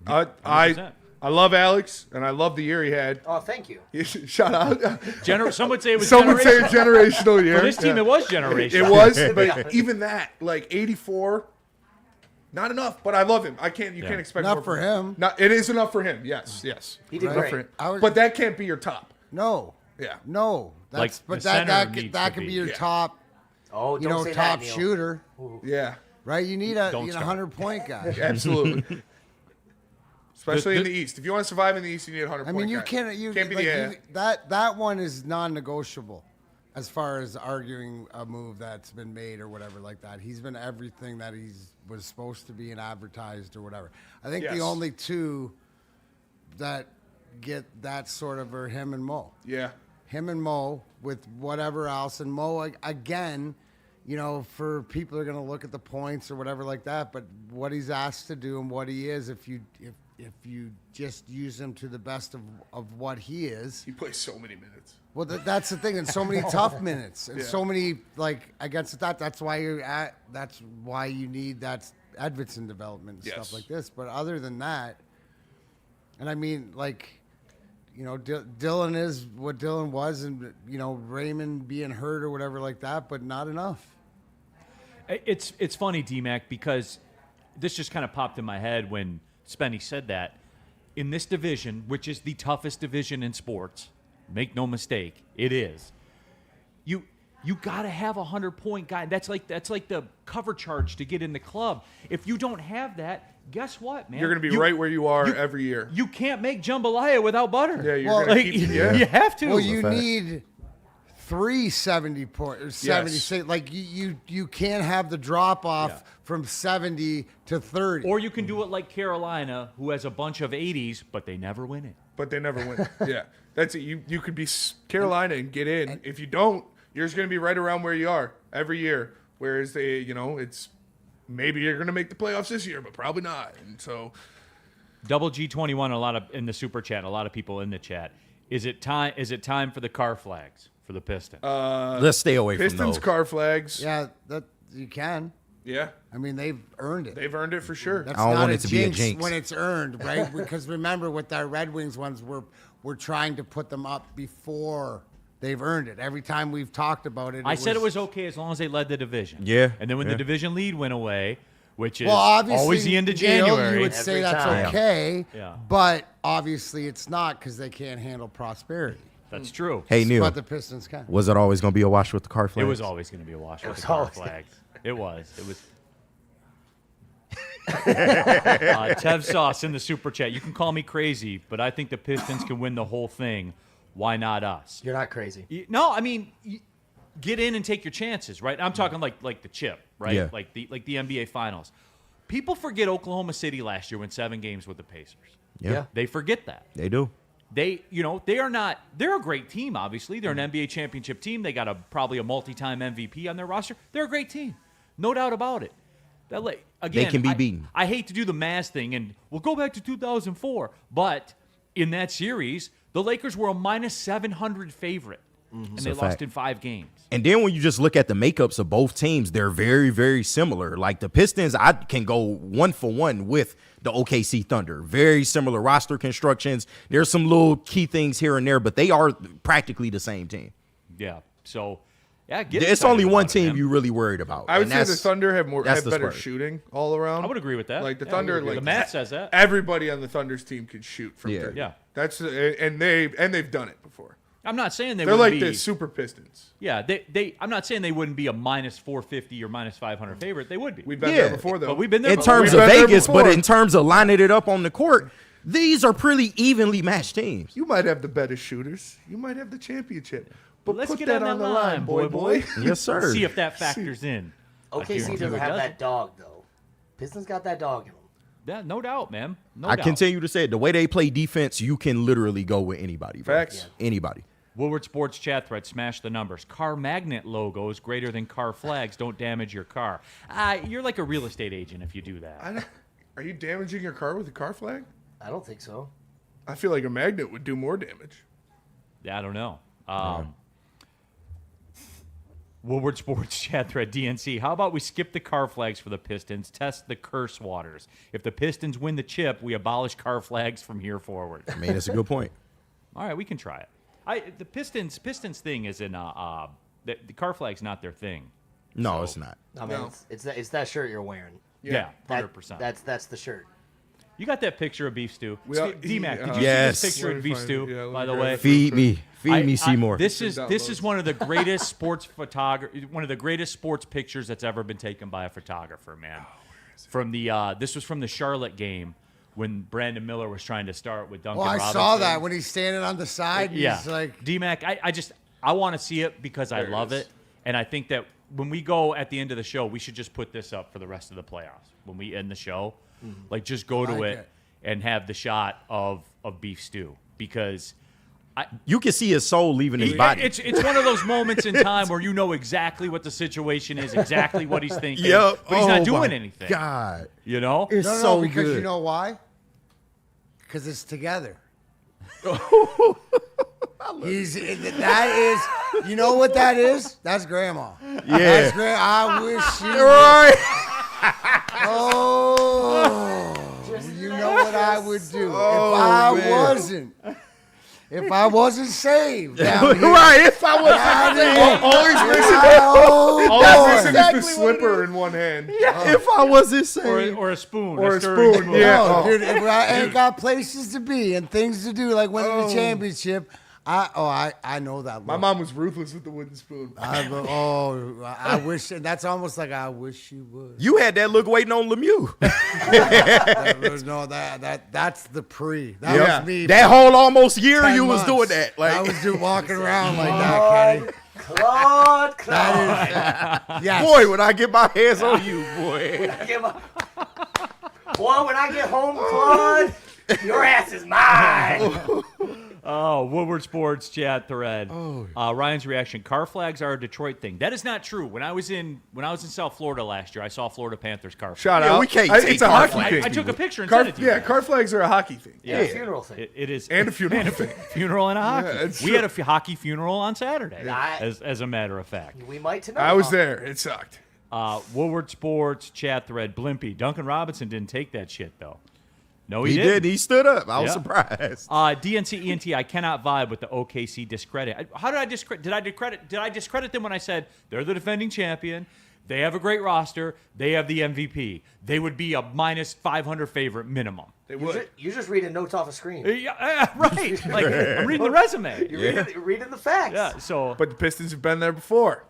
100%. I love Alex, and I love the year he had. Oh, thank you. Shout out. Some would say it was Some would say a generational year. For this team, it was generational. It was, but even that, like 84, not enough. But I love him. You can't expect Enough more for him. It is enough for him. Yes. He did Enough great. for him. But that can't be your top. No. Yeah. No. Like, But the center that needs could to be be. your top, Oh, don't say top that, Neal. shooter, Yeah. right? You need a Don't start. 100-point guy. Absolutely. Especially in the East. If you want to survive in the East, you need a 100 I mean, you can't be like, that one is non-negotiable as far as arguing a move that's been made or whatever like that. He's been everything that was supposed to be and advertised or whatever. I think the only two that get that sort of are him and Mo. Yeah. him and Mo with whatever else, and Mo again. You know, for people are going to look at the points or whatever like that, but what he's asked to do and what he is, if you just use him to the best of what he is. He plays so many minutes. Well, that's the thing, and so many tough minutes, and so many against that. That's why you need that Edvidson development and stuff like this. But other than that, and I mean, Dylan is what Dylan was, and Raymond being hurt or whatever like that, but not enough. It's funny, D-Mac, because this just kind of popped in my head when Spenny said that. In this division, which is the toughest division in sports, make no mistake, it is. You got to have a 100-point guy. That's like the cover charge to get in the club. If you don't have that, guess what, man? You're going to be right where you are every year. You can't make jambalaya without butter. Yeah, you're going to keep. You have to. Well, you need 3 70 points or 70. Yes. Like you can't have the drop off from 70 to 30. Or you can do it like Carolina, who has a bunch of 80s, but they never win it. But they never win. Yeah, that's it. You could be Carolina and get in. If you don't, you're just going to be right around where you are every year. Whereas it's maybe you're going to make the playoffs this year, but probably not. And so, Double G21, in the super chat, a lot of people in the chat. Is it time for the car flags for the Pistons? Let's stay away from Pistons those. car flags. Yeah, that you can. Yeah. I mean, they've earned it. They've earned it for sure. That's I don't not want a it to be a jinx jinx. when it's earned, right? Because remember, with our Red Wings ones, we're trying to put them up before they've earned it. Every time we've talked about it, I said it was okay as long as they led the division. Yeah, And then when the division lead went away, which is obviously, always the end of Neal, January. you would say Every that's time. okay, Yeah. but obviously it's not because they can't handle prosperity. That's true. Hey, Neal, But the Pistons can. was it always going to be a wash with the car It flags? was always going to be a wash with was the car always- flags. It was. Tev Sauce in the super chat. You can call me crazy, but I think the Pistons can win the whole thing. Why not us? You're not crazy. No, I mean, get in and take your chances, right? I'm talking like the chip, right? Yeah. Like the NBA Finals. People forget Oklahoma City last year won 7 games with the Pacers. Yeah, They forget that. they do. They're a great team, obviously. They're an NBA championship team. They got probably a multi-time MVP on their roster. They're a great team. No doubt about it. Again, They can be beaten. I hate to do the math thing, and we'll go back to 2004. But in that series, the Lakers were a minus 700 favorite, and they a lost fact. in 5 games. And then when you just look at the makeups of both teams, they're very, very similar. Like the Pistons, I can go 1 for 1 with the OKC Thunder. Very similar roster constructions. There's some little key things here and there, but they are practically the same team. Yeah. So, yeah, get It's excited only one about it, team man. you're really worried about. I would and say the that's- Thunder have that's the better Spurs. shooting all around. I would agree with that. Like the Yeah, Thunder, the like math says that. everybody on the Thunder's team can shoot from Yeah. 30. Yeah. That's and they've done it before. I'm not saying They're wouldn't like be, the Super Pistons. Yeah, I'm not saying they wouldn't be a minus 450 or minus 500 favorite. They would be. We've been Yeah. there before, though. But we've been there In before. terms We've of been there Vegas, but before. in terms of lining it up on the court, these are pretty evenly matched teams. You might have the better shooters. You might have the championship. But Let's put get that on the that line, boy. Yes, sir. See if that factors in. I OKC guarantee doesn't it have does. that dog, though. Pistons got that dog in them. Yeah, no doubt, man. No I doubt. continue to say it. The way they play defense, you can literally go with anybody. Bro. Facts. Anybody. Woodward Sports chat thread, smash the numbers. Car magnet logos greater than car flags don't damage your car. You're like a real estate agent if you do that. Are you damaging your car with a car flag? I don't think so. I feel like a magnet would do more damage. Yeah, I don't know. Woodward Sports chat thread, DNC. How about we skip the car flags for the Pistons, test the curse waters? If the Pistons win the chip, we abolish car flags from here forward. I mean, it's a good point. All right, we can try it. The Pistons thing is in the car flag's not their thing. No, it's not. I mean, No. it's that shirt you're wearing. Yeah, That- 100%. That's the shirt. You got that picture of Beef Stew? Well, D-Mac, did you Yes. see this picture Let of me Beef find Stew, it. Yeah, let by me the grab way? it. Feed me, Seymour. This is Downloads. one of the greatest sports sports pictures that's ever been taken by a photographer, man. From the this was from the Charlotte game when Brandon Miller was trying to start with Duncan Well, I Robinson. saw that when he's standing on the side. Yeah, He's like, D-Mac, I want to see it because I There it love is. it, and I think that when we go at the end of the show, we should just put this up for the rest of the playoffs. When we end the show, like just go to Like it it. and have the shot of Beef Stew because You can see his soul leaving his body. It's one of those moments in time where you know exactly what the situation is, exactly what he's thinking, Yep. but he's not Oh, doing my anything. God. You know? It's No, so because good. you know why? Because it's together. That is, you know what that is? That's grandma. Yeah. That's I wish she Right. Oh, you know what I would do if I wasn't saved down here. Right. If I was All he's missing is the slipper in one hand. if I wasn't saved. Or a spoon. Or a stirring spoon, yeah. No, dude, if I ain't got places to be and things to do, like winning the championship, I know that. My look. mom was ruthless with the wooden spoon. I wish. That's almost like I wish you would. You had that look waiting on Lemieux. That's the pre. That was me. That whole almost year 10 you was months. doing that. Like, I was walking around like that, Kenny. Claude. Yes. boy, when I get my hands on you, boy. Boy, when I get home, Claude, your ass is mine. Oh, Woodward Sports chat thread. Ryan's reaction: car flags are a Detroit thing. That is not true. When I was in South Florida last year, I saw Florida Panthers car flags. Shout Yeah, out. we can't It's take a car hockey flags. thing. I took a picture and Car, sent it to you. yeah, car flags are a hockey thing. Yeah, funeral thing. It is And a funeral thing. funeral and a hockey. it's We true. had a hockey funeral on Saturday, Yeah. as a matter of fact. We might tonight. I was there. It sucked. Woodward Sports chat thread. Blimpy. Duncan Robinson didn't take that shit though. No, He didn't. did. He stood up. I was Yeah. surprised. DNC ENT, I cannot vibe with the OKC discredit. How did I discredit? Did I discredit them when I said they're the defending champion? They have a great roster. They have the MVP. They would be a minus 500 favorite minimum. They would. You're just reading notes off a screen. Yeah, right. Like I'm reading the resume. You're reading the facts. Yeah. So But the Pistons have been there before.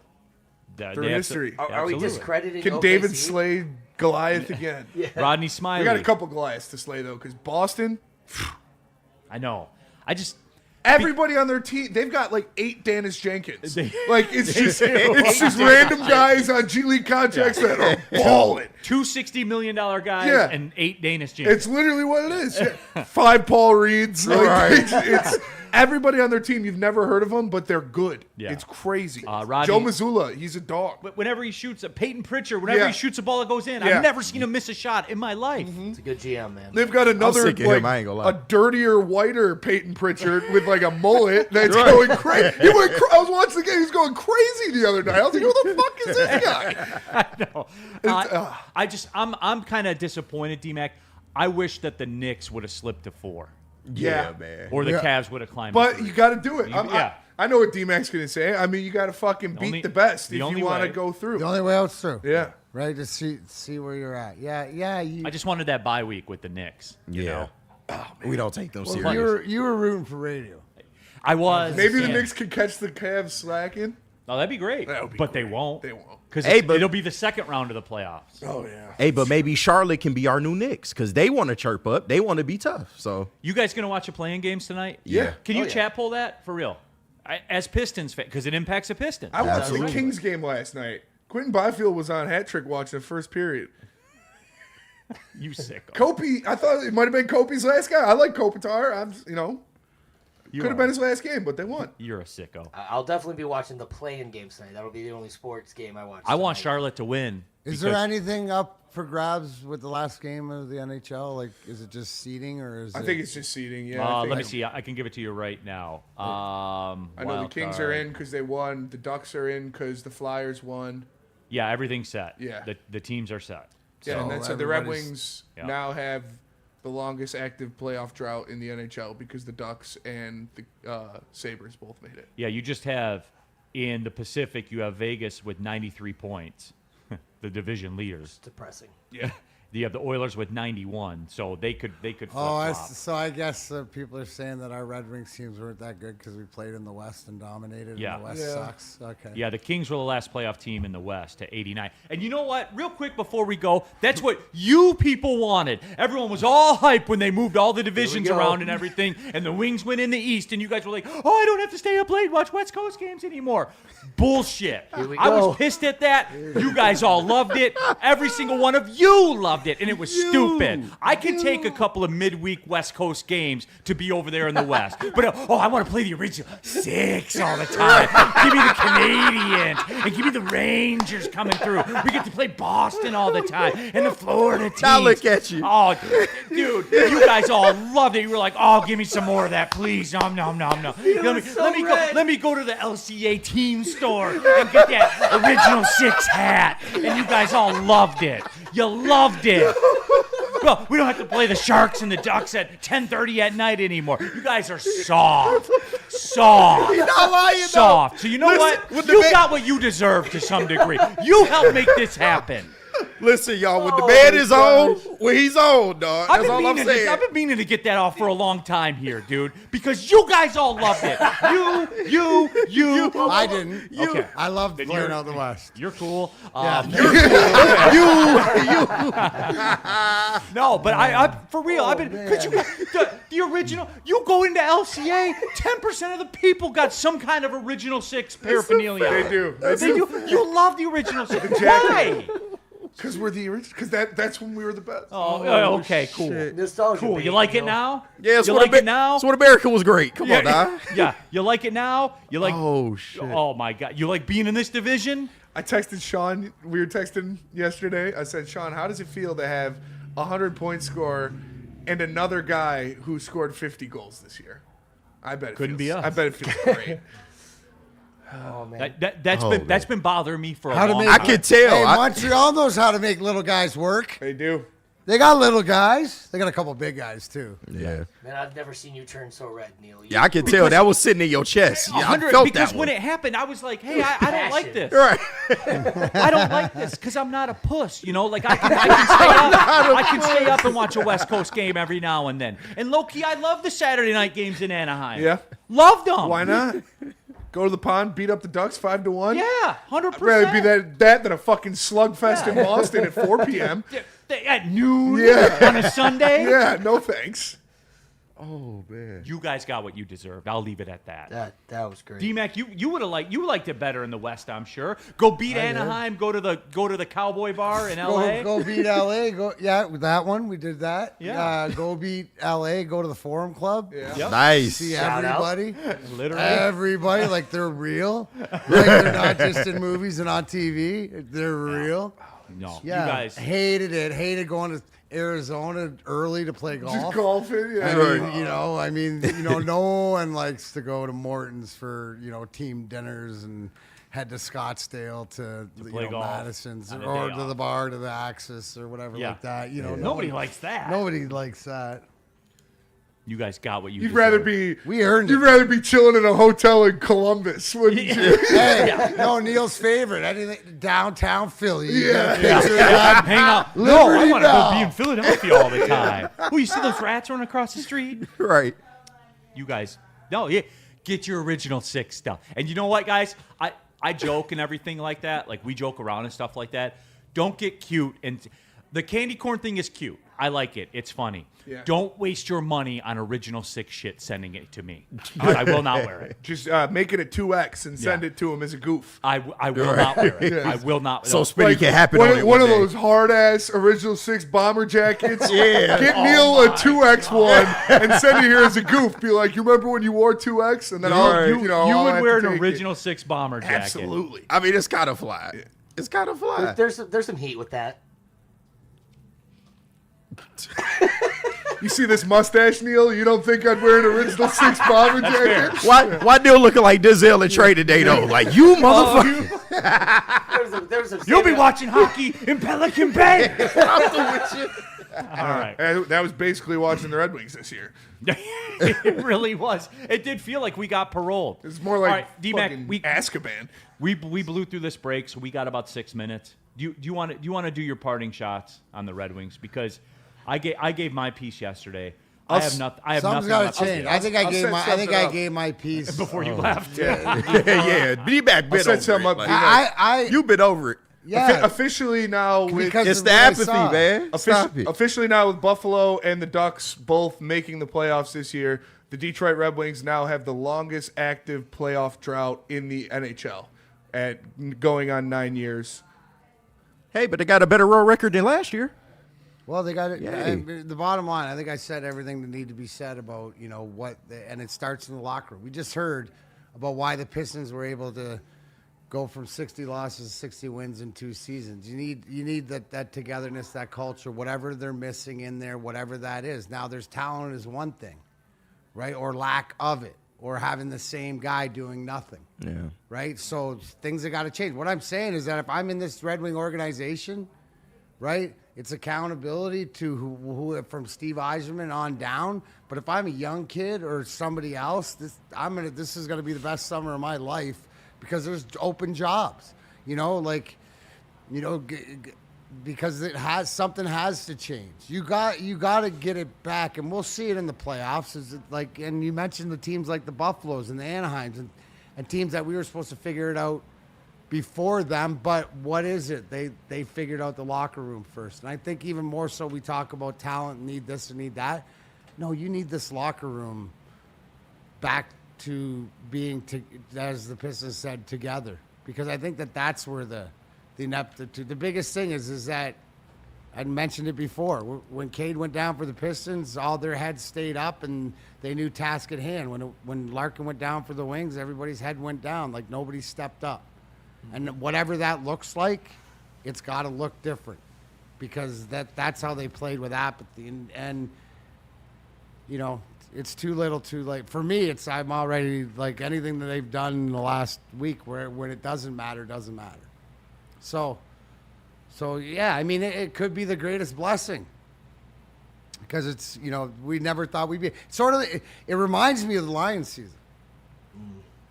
they through have history. to- Are we absolutely. discrediting Can OKC? David slay Goliath again? Rodney Smiley? We got a couple Goliaths to slay, though, because Boston, I know. I just everybody on their team, they've got like 8 Dennis Jenkins. They- It's just random guys on G League contracts that are balling. 2 $60 million guys Yeah. and 8 Danish Jenkins. It's literally what it is. 5 Paul Reeds. Like, it's everybody on their team. You've never heard of them, but they're good. Yeah. It's crazy. Rodney- Joe Mazzulla, he's a dog. But whenever he shoots a Peyton Pritchard, whenever Yeah. he shoots a ball that goes in, Yeah. I've never seen him miss a shot in my life. It's a good GM, man. They've got another sick of him, I ain't gonna lie. a dirtier, whiter Peyton Pritchard with like a mullet that's going crazy. I was watching the game. He was going crazy the other night. I was like, "Who the fuck is this guy?" No. I'm kind of disappointed, D-Mac. I wish that the Knicks would have slipped to 4. Yeah, man. Or the Yeah. Cavs would have climbed. But to 3. you got to do it. Yeah. I know what D-Mac's going to say. I mean, you got to fucking beat only- the best the if only you want to way. go through. The only way out's through. Yeah. Right, to see where you're at. Yeah. I just wanted that bye week with the Knicks. You know? We don't take them Well, serious. you were rooting for radio. I was. Maybe the and- Knicks can catch the Cavs slacking. Oh, that'd be great. That would be but great. they won't. They won't. Because Hey, but- it'll be the second round of the playoffs. Oh, yeah. Hey, but maybe Charlotte can be our new Knicks because they want to chirp up. They want to be tough. So You guys gonna watch the playing games tonight? Yeah. Can you Oh, yeah. chat pull that for real? As Pistons fan, because it impacts the Pistons. I watched Absolutely. the Kings game last night. Quentin Byfield was on hat trick watching the first period. You sick. Kobe, I thought it might have been Kobe's last guy. I like Kopitar. Could have been his last game, but they won. You're a sicko. I'll definitely be watching the play-in games tonight. That'll be the only sports game I watch. I want tonight. Charlotte to win. Is there because- anything up for grabs with the last game of the NHL? Like, is it just seeding or is I it? think it's just seeding. Yeah. Let me see. I can give it to you right now. I know the wild Kings card. are in because they won. The Ducks are in because the Flyers won. Yeah, everything's set. Yeah. The teams are set. Yeah, and So then so the Red everybody's- Wings Yeah. now have the longest active playoff drought in the NHL because the Ducks and the Sabres both made it. Yeah, you just have in the Pacific. You have Vegas with 93 points, the division leaders. Depressing. Yeah. You have the Oilers with 91, so they could flip Oh, flop. so I guess people are saying that our Red Wings teams weren't that good because we played in the West and dominated. Yeah. And the West Yeah. sucks. Okay. Yeah, the Kings were the last playoff team in the West to 89. And you know what? Real quick before we go, that's what you people wanted. Everyone was all hype when they moved all the divisions go. around and everything, and the Wings went in the East, and you guys were like, oh, I don't have to stay up late and watch West Coast games anymore. Bullshit. Here we I go. was pissed at that. You guys all loved it. Every single one of you loved loved it, and it was stupid. I can take a couple of midweek West Coast games to be over there in the West, but I want to play the original 6 all the time. Give me the Canadians, and give me the Rangers coming through. We get to play Boston all the time, and the Florida teams. Now look at you. Oh, dude, you guys all loved it. You were like, oh, give me some more of that, please. No. Let me go to the LCA team store and get that original 6 hat. And you guys all loved it. You loved it. Well, we don't have to play the Sharks and the Ducks at 10:30 at night anymore. You guys are soft. You're not lying, Soft. though. So you know what? You got what you deserve to some degree. You helped make this happen. Listen, y'all, when the man is on, when he's on, dog. That's all I'm saying. I've been meaning to get that off for a long time here, dude, because you guys all loved it. You. I didn't. Okay. I loved playing out the West. You're cool. You. No, but I for real, I've been, because you got the original, you go into LCA, 10% of the people got some kind of original 6 paraphernalia. They do. You love the original 6. Why? Because we're the original. Because that's when we were the best. Oh, okay, cool. Nostalgia. Cool. bait, You like it now? Yeah, You like it now? That's when America was great. Come on, dog. Yeah. You like it now? You like? Oh, shit. Oh my God. You like being in this division? I texted Sean. We were texting yesterday. I said, Sean, how does it feel to have a 100-point score and another guy who scored 50 goals this year? I bet it Couldn't feels, be us. I bet it feels great. Oh man. That's been bothering me for a How to long make- I time. could tell. Hey, Montreal knows how to make little guys work. They do. They got little guys. They got a couple big guys too. Yeah. Man, I've never seen you turn so red, Neal. Yeah, I could tell. That was sitting in your chest. Yeah, I 100 felt because that when one. it happened, I was like, hey, I don't like this. Right. I don't like this because I'm not a puss, you know. Like I can stay up and watch a West Coast game every now and then. And low key, I love the Saturday night games in Anaheim. Yeah. Loved them. Why not? Go to the pond, beat up the Ducks 5-1. Yeah, 100%. I'd rather be that than a fucking slugfest in Boston at 4 p.m. At noon Yeah. on a Sunday. Yeah, no thanks. Oh, man. You guys got what you deserved. I'll leave it at that. That was great. D-Mac, you would have liked it better in the West, I'm sure. Go beat Anaheim. Go to the Cowboy Bar in L.A. Go beat LA. With that one we did that. Yeah. Go beat LA. Go to the Forum Club. Yeah. Yep. Nice. See Shout out. everybody. Literally. Everybody like they're real. Like they're not just in movies and on TV. They're real. No, Yeah. you guys. Hated it. Hated going to Arizona early to play golf. Just golfing. Yeah. No one likes to go to Morton's for, team dinners and head to Scottsdale to play golf Madison's on a or day to off. the bar to the Axis or whatever Yeah. like that. Nobody likes that. Nobody likes that. You guys got what you You'd deserved. rather be We earned You'd it. rather be chilling in a hotel in Columbus, wouldn't you? Hey, no, Neal's favorite. Anything downtown Philly. You Yeah. get a picture of that. Hang out. No, I Liberty want to go Bell. be in Philadelphia all the time. Oh, you see those rats running across the street? Right. You guys, no, yeah, get your original 6 stuff. And you know what, guys? I joke and everything like that. Like, we joke around and stuff like that. Don't get cute. And the candy corn thing is cute. I like it. It's funny. Yeah. Don't waste your money on original 6 shit sending it to me. I will not wear it. Just make it a 2X and send it to him as a goof. I will not wear it. I will not. So no. Spinny can happen on it one of day. those hard ass original 6 bomber jackets. Yeah. Get Neal a 2X one and send it here as a goof. Be like, you remember when you wore 2X? And then You I'll would have wear to an take original 6 bomber jacket. Absolutely. I mean, it's kind of fly. It's kind of fly. There's some heat with that. You see this mustache, Neal? You don't think I'd wear an original 6 bomber jacket? Why Neal looking like Denzel and Trey today, though? Like, you motherfucker. There's a You'll be watching hockey in Pelican Bay. All right. That was basically watching the Red Wings this year. It really was. It did feel like we got paroled. It's more like All right, D-Mac, fucking we Azkaban. blew through this break, so we got about 6 minutes. Do you want to do your parting shots on the Red Wings? Because I gave my piece yesterday. I have nothing. Something's nothing got left to to change. do. I think I'll set something I up. gave my piece Before you left. Yeah. Be back, I'll bit set over something it. up. Like, you've been over it. Yeah, Officially now with because It's of the what I apathy, saw. man. Stop it. officially now with Buffalo and the Ducks both making the playoffs this year, the Detroit Red Wings now have the longest active playoff drought in the NHL at going on 9 years. Hey, but they got a better road record than last year. Well, they got it. Yeah. The bottom line, I think I said everything that needed to be said about, and it starts in the locker room. We just heard about why the Pistons were able to go from 60 losses to 60 wins in 2 seasons. You need that togetherness, that culture, whatever they're missing in there, whatever that is. Now, there's talent is one thing, right? Or lack of it, or having the same guy doing nothing. Yeah. Right? So things have got to change. What I'm saying is that if I'm in this Red Wing organization, right, it's accountability to who from Steve Yzerman on down. But if I'm a young kid or somebody else, this is gonna be the best summer of my life because there's open jobs. Because something has to change. You got to get it back, and we'll see it in the playoffs. And you mentioned the teams like the Buffaloes and the Anaheims and teams that we were supposed to figure it out before them, but what is it? They figured out the locker room first. And I think even more so we talk about talent, need this and need that. No, you need this locker room back to being, as the Pistons said, together. Because I think that's where the ineptitude, the biggest thing is that, I mentioned it before, when Cade went down for the Pistons, all their heads stayed up and they knew task at hand. When Larkin went down for the Wings, everybody's head went down, like nobody stepped up. And whatever that looks like, it's got to look different because that's how they played with apathy. And it's too little, too late. For me, I'm already like anything that they've done in the last week where when it doesn't matter, doesn't matter. So yeah, I mean, it could be the greatest blessing because it's, we never thought we'd be sort of, it reminds me of the Lions season.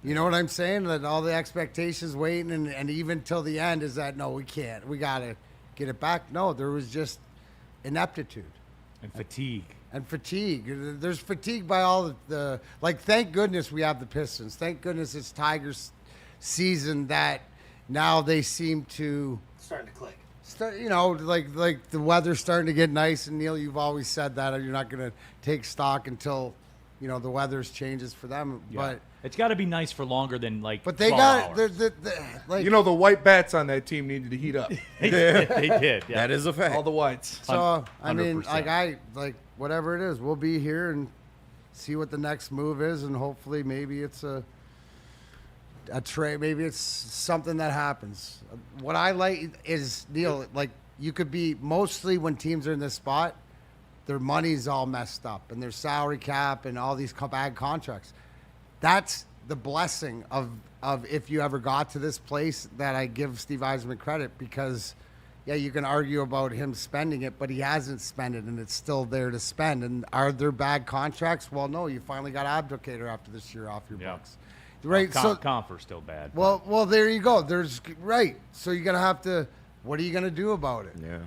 You know what I'm saying? That all the expectations waiting and even till the end is that, no, we can't. We got to get it back. No, there was just ineptitude. And fatigue. There's fatigue by all the thank goodness we have the Pistons. Thank goodness it's Tigers season that now they seem to. Starting to click. Like the weather's starting to get nice. And Neal, you've always said that you're not going to take stock until, the weather's changes for them. Yeah. But it's got to be nice for longer than But they 12 got hours. the white bats on that team needed to heat up. They did. Yeah. That is a fact. All the whites. So I mean, 100%. Whatever it is, we'll be here and see what the next move is, and hopefully maybe it's a trade. Maybe it's something that happens. What I like is, Neal, you could be mostly when teams are in this spot, their money's all messed up and their salary cap and all these bad contracts. That's the blessing of if you ever got to this place that I give Steve Yzerman credit because, yeah, you can argue about him spending it, but he hasn't spent it and it's still there to spend. And are there bad contracts? Well, no, you finally got Abdelkader after this year off your books. Right. Confer's still bad. Well, there you go. Right. So you're going to have to, what are you going to do about it? Yeah.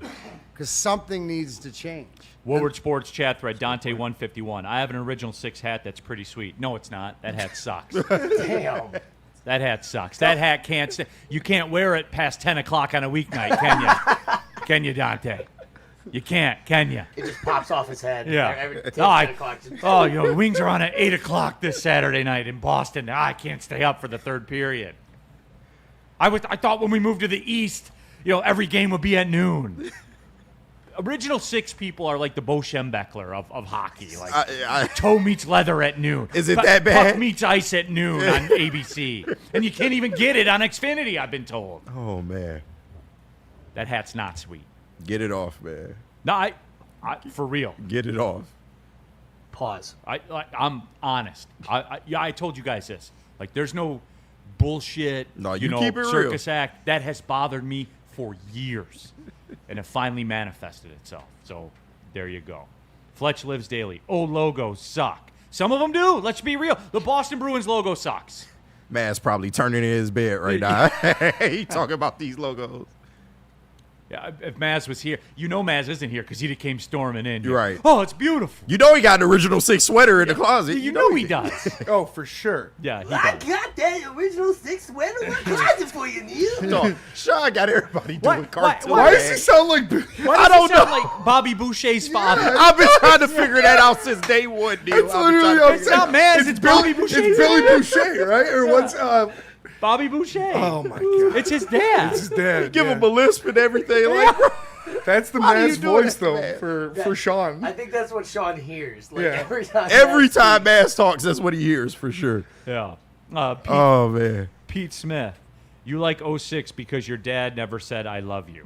Because something needs to change. Woodward Sports chat thread, Dante151. I have an original 6 hat that's pretty sweet. No, it's not. That hat sucks. Damn. That hat sucks. That hat can't stay. You can't wear it past 10 o'clock on a weeknight, can you? Can you, Dante? You can't, can you? It just pops off his head. Yeah. The Wings are on at 8 o'clock this Saturday night in Boston. I can't stay up for the third period. I thought when we moved to the East, every game would be at noon. Original 6 people are like the Bo Schembechler of hockey. Like toe meets leather at noon. Is it that bad? Puck meets ice at noon on ABC. And you can't even get it on Xfinity, I've been told. Oh, man. That hat's not sweet. Get it off, man. No, I for real. Get it off. Pause. I'm honest. I told you guys this. There's no bullshit, no, you keep it circus real. act. That has bothered me for years. And it finally manifested itself. So there you go. Fletch lives daily. Oh, logos suck. Some of them do. Let's be real. The Boston Bruins logo sucks. Man's probably turning in his bed right now. He talking about these logos. Yeah, if Maz was here, Maz isn't here because he came storming in. You're right. Oh, it's beautiful. He got an original 6 sweater in the closet. You know he does. Oh, for sure. Yeah, he I does. got that original 6 sweater in the closet for you, Neal. No, Sean got everybody doing cartoons. Why does he sound like? I don't know. Like Bobby Boucher's father. I've been trying to figure that out since day one, Neal. It's not Maz. It's Bobby Boucher's It's Billy Boucher, right? Or what's Bobby Boucher. Oh my God! It's his dad. It's his dad. Give him a lisp and everything. Like, That's the How do you Maz do voice, that, though, man? for Sean. I think that's what Sean hears. Like, Yeah. every time. Maz talks, that's what he hears for sure. Yeah. Oh, man. Pete Smith, you like 06 because your dad never said I love you.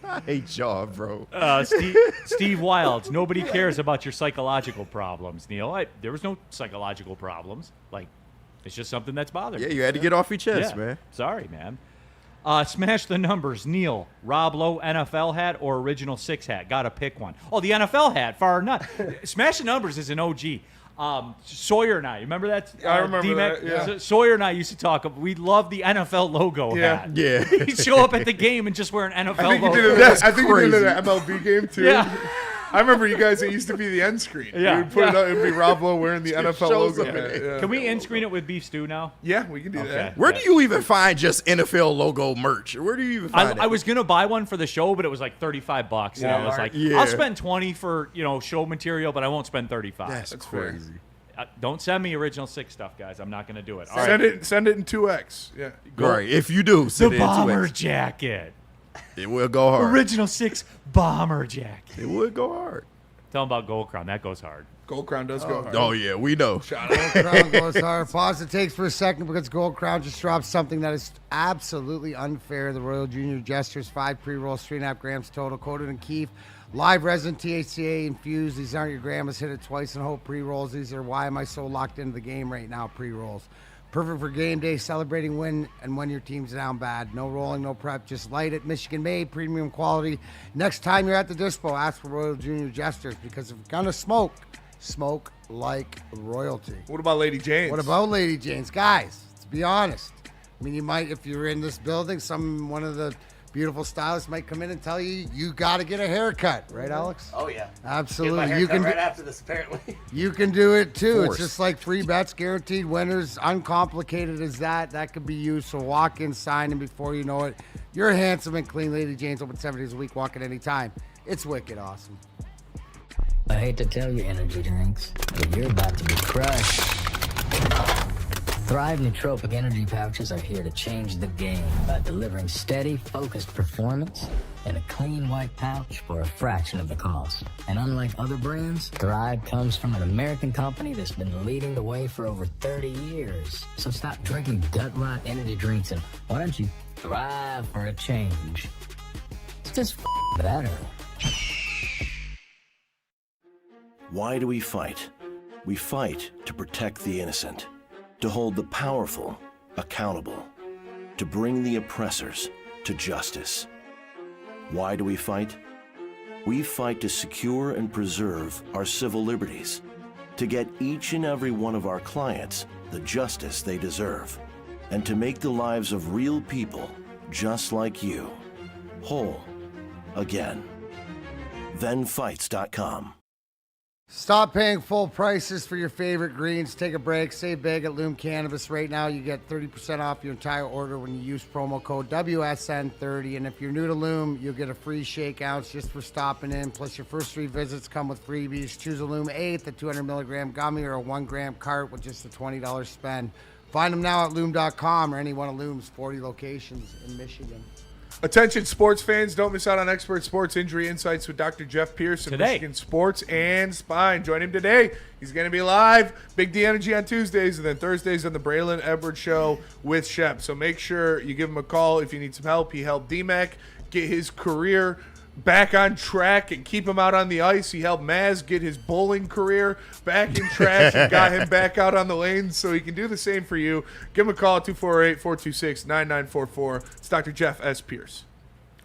I hate y'all, bro. Steve Wilds, nobody cares about your psychological problems, Neal. There was no psychological problems. Like, it's just something that's bothering Yeah, me. you had to get off your chest, Yeah. man. Sorry, man. Smash the numbers. Neal, Rob Lowe NFL hat or original 6 hat? Got to pick one. Oh, the NFL hat. Far not. Smash the numbers is an OG. Sawyer and I, you remember that? I remember D-Mac? that, yeah. So Sawyer and I used to talk. We loved the NFL logo hat. Yeah. He'd show up at the game and just wear an NFL I think you logo. did it. I think you did it at MLB game too. Yeah. I remember you guys. It used to be the end screen. Yeah. You would put it up. It'd be Rob Lowe wearing the NFL shows logo. up in it. Yeah. Can we end screen it with beef stew now? Yeah, we can do Okay. that. Where do you even find just NFL logo merch? Where do you even find I it? was gonna buy one for the show, but it was like $35, and I was like, Yeah. I'll spend $20 for show material, but I won't spend $35. That's fair. crazy. Don't send me original 6 stuff, guys. I'm not gonna do it. All Send right. it in 2X. Yeah. Right. If you do, The send it into bomber it. jacket. It will go hard. Original 6 bomber jacket. It would go hard. Tell them about Gold Crown. That goes hard. Gold Crown does go hard. Oh, yeah, we know. Gold Crown goes hard. Pause the takes for a second because Gold Crown just dropped something that is absolutely unfair. The Royal Junior Jesters, 5 pre-rolls, 3.5 grams total, coated in keef. Live resin, THCA infused. These aren't your grandma's hit it twice and hope pre-rolls. These are why am I so locked into the game right now pre-rolls. Perfect for game day, celebrating win and when your team's down bad. No rolling, no prep, just light it. Michigan made, premium quality. Next time you're at the dispo, ask for Royal Junior Jesters because if you're gonna smoke, smoke like royalty. What about Lady Jane's? What about Lady Jane's? Guys, let's be honest. I mean, you might, if you're in this building, one of the beautiful stylists might come in and tell you, you got to get a haircut. Right, Alex? Oh, yeah. Absolutely. Get my You haircut can right after this, apparently. You can do it, too. Force. It's just like free bets, guaranteed winners, uncomplicated as that. That could be used. So walk in, sign in before you know it. You're handsome and clean. Lady Jane's open 7 days a week. Walk at any time. It's wicked awesome. I hate to tell you, energy drinks, but you're about to be crushed. Thrive nootropic energy pouches are here to change the game by delivering steady, focused performance in a clean white pouch for a fraction of the cost. And unlike other brands, Thrive comes from an American company that's been leading the way for over 30 years. So stop drinking gut rot energy drinks and why don't you thrive for a change? It's just better. Why do we fight? We fight to protect the innocent, to hold the powerful accountable, to bring the oppressors to justice. Why do we fight? We fight to secure and preserve our civil liberties, to get each and every one of our clients the justice they deserve, and to make the lives of real people just like you whole again. ThenFights.com. Stop paying full prices for your favorite greens. Take a break. Save big at Loom Cannabis. Right now, you get 30% off your entire order when you use promo code WSN30. And if you're new to Loom, you'll get a free shake ounce just for stopping in. Plus, your first 3 visits come with freebies. Choose a Loom 8th, a 200-milligram gummy, or a 1-gram cart with just a $20 spend. Find them now at Loom.com or any one of Loom's 40 locations in Michigan. Attention sports fans, don't miss out on expert sports injury insights with Dr. Jeff Pierce of Today. Michigan Sports and Spine. Join him today. He's going to be live, Big D Energy on Tuesdays, and then Thursdays on the Braylon Edwards Show with Shep. So make sure you give him a call if you need some help. He helped D-Mac get his career back on track and keep him out on the ice. He helped Maz get his bowling career back in track and got him back out on the lanes, so he can do the same for you. Give him a call, 248-426-9944. It's Dr. Jeff S. Pierce.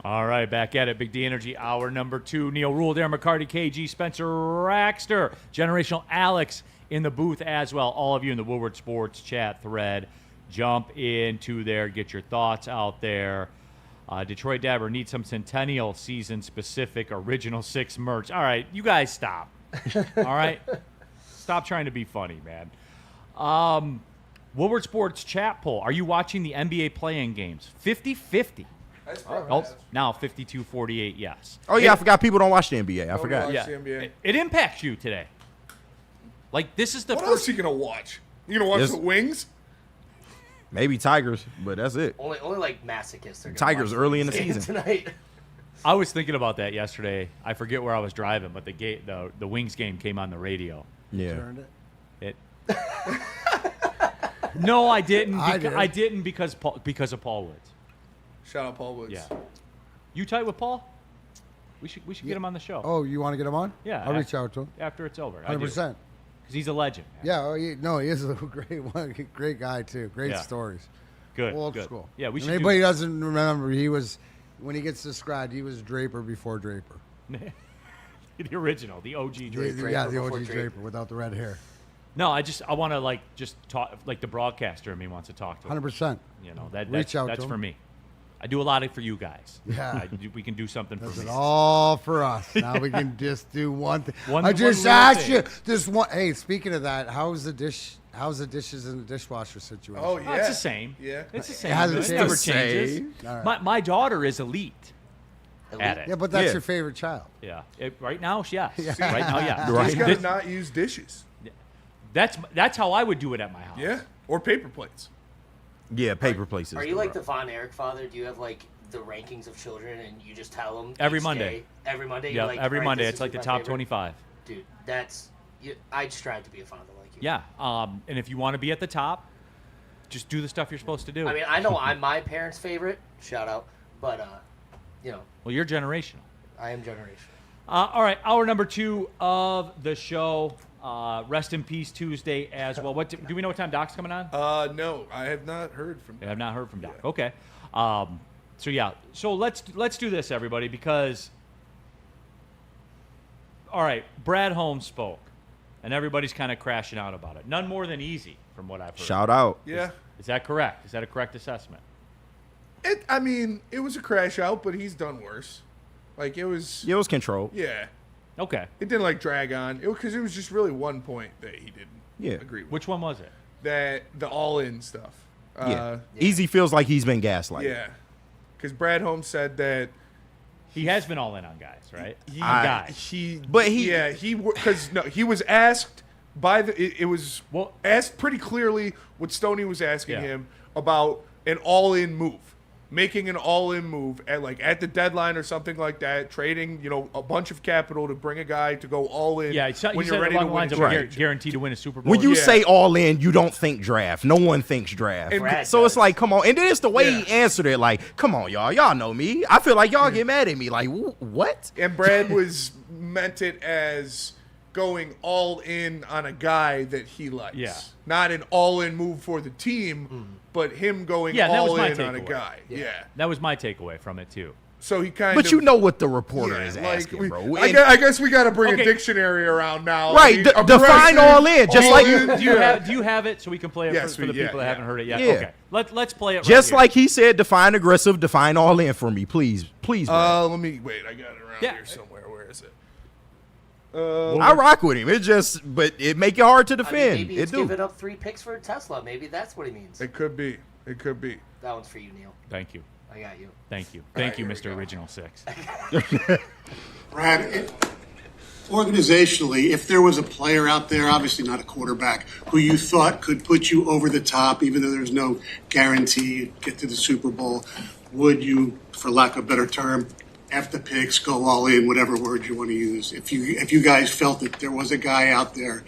All right, back at it. Big D Energy, hour number 2. Neal, Ruhl, Darren, McCarty, KG, Spencer, Raxter, Generational Alex in the booth as well. All of you in the Woodward Sports chat thread. Jump into there. Get your thoughts out there. Detroit Dabber needs some Centennial season-specific Original 6 merch. All right, you guys stop. All right? Stop trying to be funny, man. Woodward Sports chat poll. Are you watching the NBA play-in games? 50-50. Oh, now 52-48, yes. Oh, yeah, I forgot people don't watch the NBA. I forgot. Watch the NBA. It impacts you today. Like, this is the What first... else are you going to watch? You going to watch Yes. the Wings? Maybe Tigers, but that's it. Only like masochists are gonna Tigers watch early in the game season. tonight. I was thinking about that yesterday. I forget where I was driving, but the Wings game came on the radio. Yeah. Turned it. No, I didn't. I did. I didn't because of Paul Woods. Shout out Paul Woods. Yeah. You tight with Paul? We should get him on the show. Oh, you want to get him on? Yeah. I'll reach out to him. After it's over. 100%. Because he's a legend. Man. Yeah. Oh, he is a great one. Great guy too. Great Yeah. stories. Good. Old good. school. Yeah, we If should. anybody doesn't remember, when he gets described, he was Draper before Draper. The original, the OG Draper. Yeah, the OG Draper without the red hair. No, I want to just talk like the broadcaster in me wants to talk to him. 100%. You know Reach out that's to for him. me. I do a lot for you guys. Yeah. We can do something That's for it me. all for us. Now we can just do one thing. One I just little asked thing. you this one. Hey, speaking of that, how's the dishes in the dishwasher situation? Oh yeah, It's the same. Yeah, It's the same. It hasn't It never changed. changes. All right. My daughter is elite at it. Yeah, but that's your favorite child. Yeah. Right now, yes. Right now, yeah. Right. He's got to not use dishes. That's how I would do it at my house. Yeah, or paper plates. Yeah, paper plates. Are you like the Von Erich father? Do you have like the rankings of children and you just tell them Every each Monday. day? Every Monday. Yeah, You're like, every "All right, Monday. this It's is like the my top favorite." 25. Dude, I'd strive to be a father like you. Yeah. And if you want to be at the top, just do the stuff you're supposed to do. I mean, I know I'm my parents' favorite. Shout out, but well, you're generational. I am generational. All right, hour number 2 of the show. Rest in peace Tuesday as well. What do we know what time Doc's coming on? No, I have not heard from. I have not heard from Doc. Okay. So let's do this, everybody, because all right, Brad Holmes spoke, and everybody's kind of crashing out about it. None more than easy, from what I've heard. Shout out. Yeah. Is that correct? Is that a correct assessment? I mean, it was a crash out, but he's done worse. Like it was. It was controlled. Yeah. Okay. It didn't drag on. Because it was just really one point that he didn't agree with. Which one was it? That the all-in stuff. Easy feels like he's been gaslighted. Yeah. Because Brad Holmes said that he has been all in on guys, right? He was asked by it was asked pretty clearly what Stoney was asking him about an all-in move. Making an all-in move at the deadline or something like that, trading a bunch of capital to bring a guy to go all in. Yeah, when you you're said ready to along the win lines a of championship. guaranteed to win a Super Bowl. When you say all in, you don't think draft. No one thinks draft. And So it's like, come on. And then it's the way he answered it. Like, come on, y'all. Y'all know me. I feel like y'all get mad at me. Like, what? And Brad was meant it as going all in on a guy that he likes. Yeah. Not an all-in move for the team, but him going that was all my in on a takeaway. guy. Yeah. That was my takeaway from it too. So he kind But of. you know what the reporter is asking, bro. I guess we got to bring Okay. a dictionary around now. Right, define all in, just all like in, Do you have it so we can play it Yes, for the people that haven't heard it yet? Yeah. Okay. Let's play it. Just right like he said, define aggressive, define all in for me, please. Please, Brad. Let me wait. I got it around here somewhere. Where is it? I rock with him. But it make it hard to I mean, defend. maybe It he's do. giving up 3 picks for a Tesla. Maybe that's what he means. It could be. It could be. That one's for you, Neal. Thank you. I got you. Thank you. Thank you, Mr. Original 6. Brad, organizationally, if there was a player out there, obviously not a quarterback, who you thought could put you over the top, even though there's no guarantee you'd get to the Super Bowl, would you, for lack of a better term, F the picks, go all in, whatever word you want to use? If you guys felt that there was a guy out there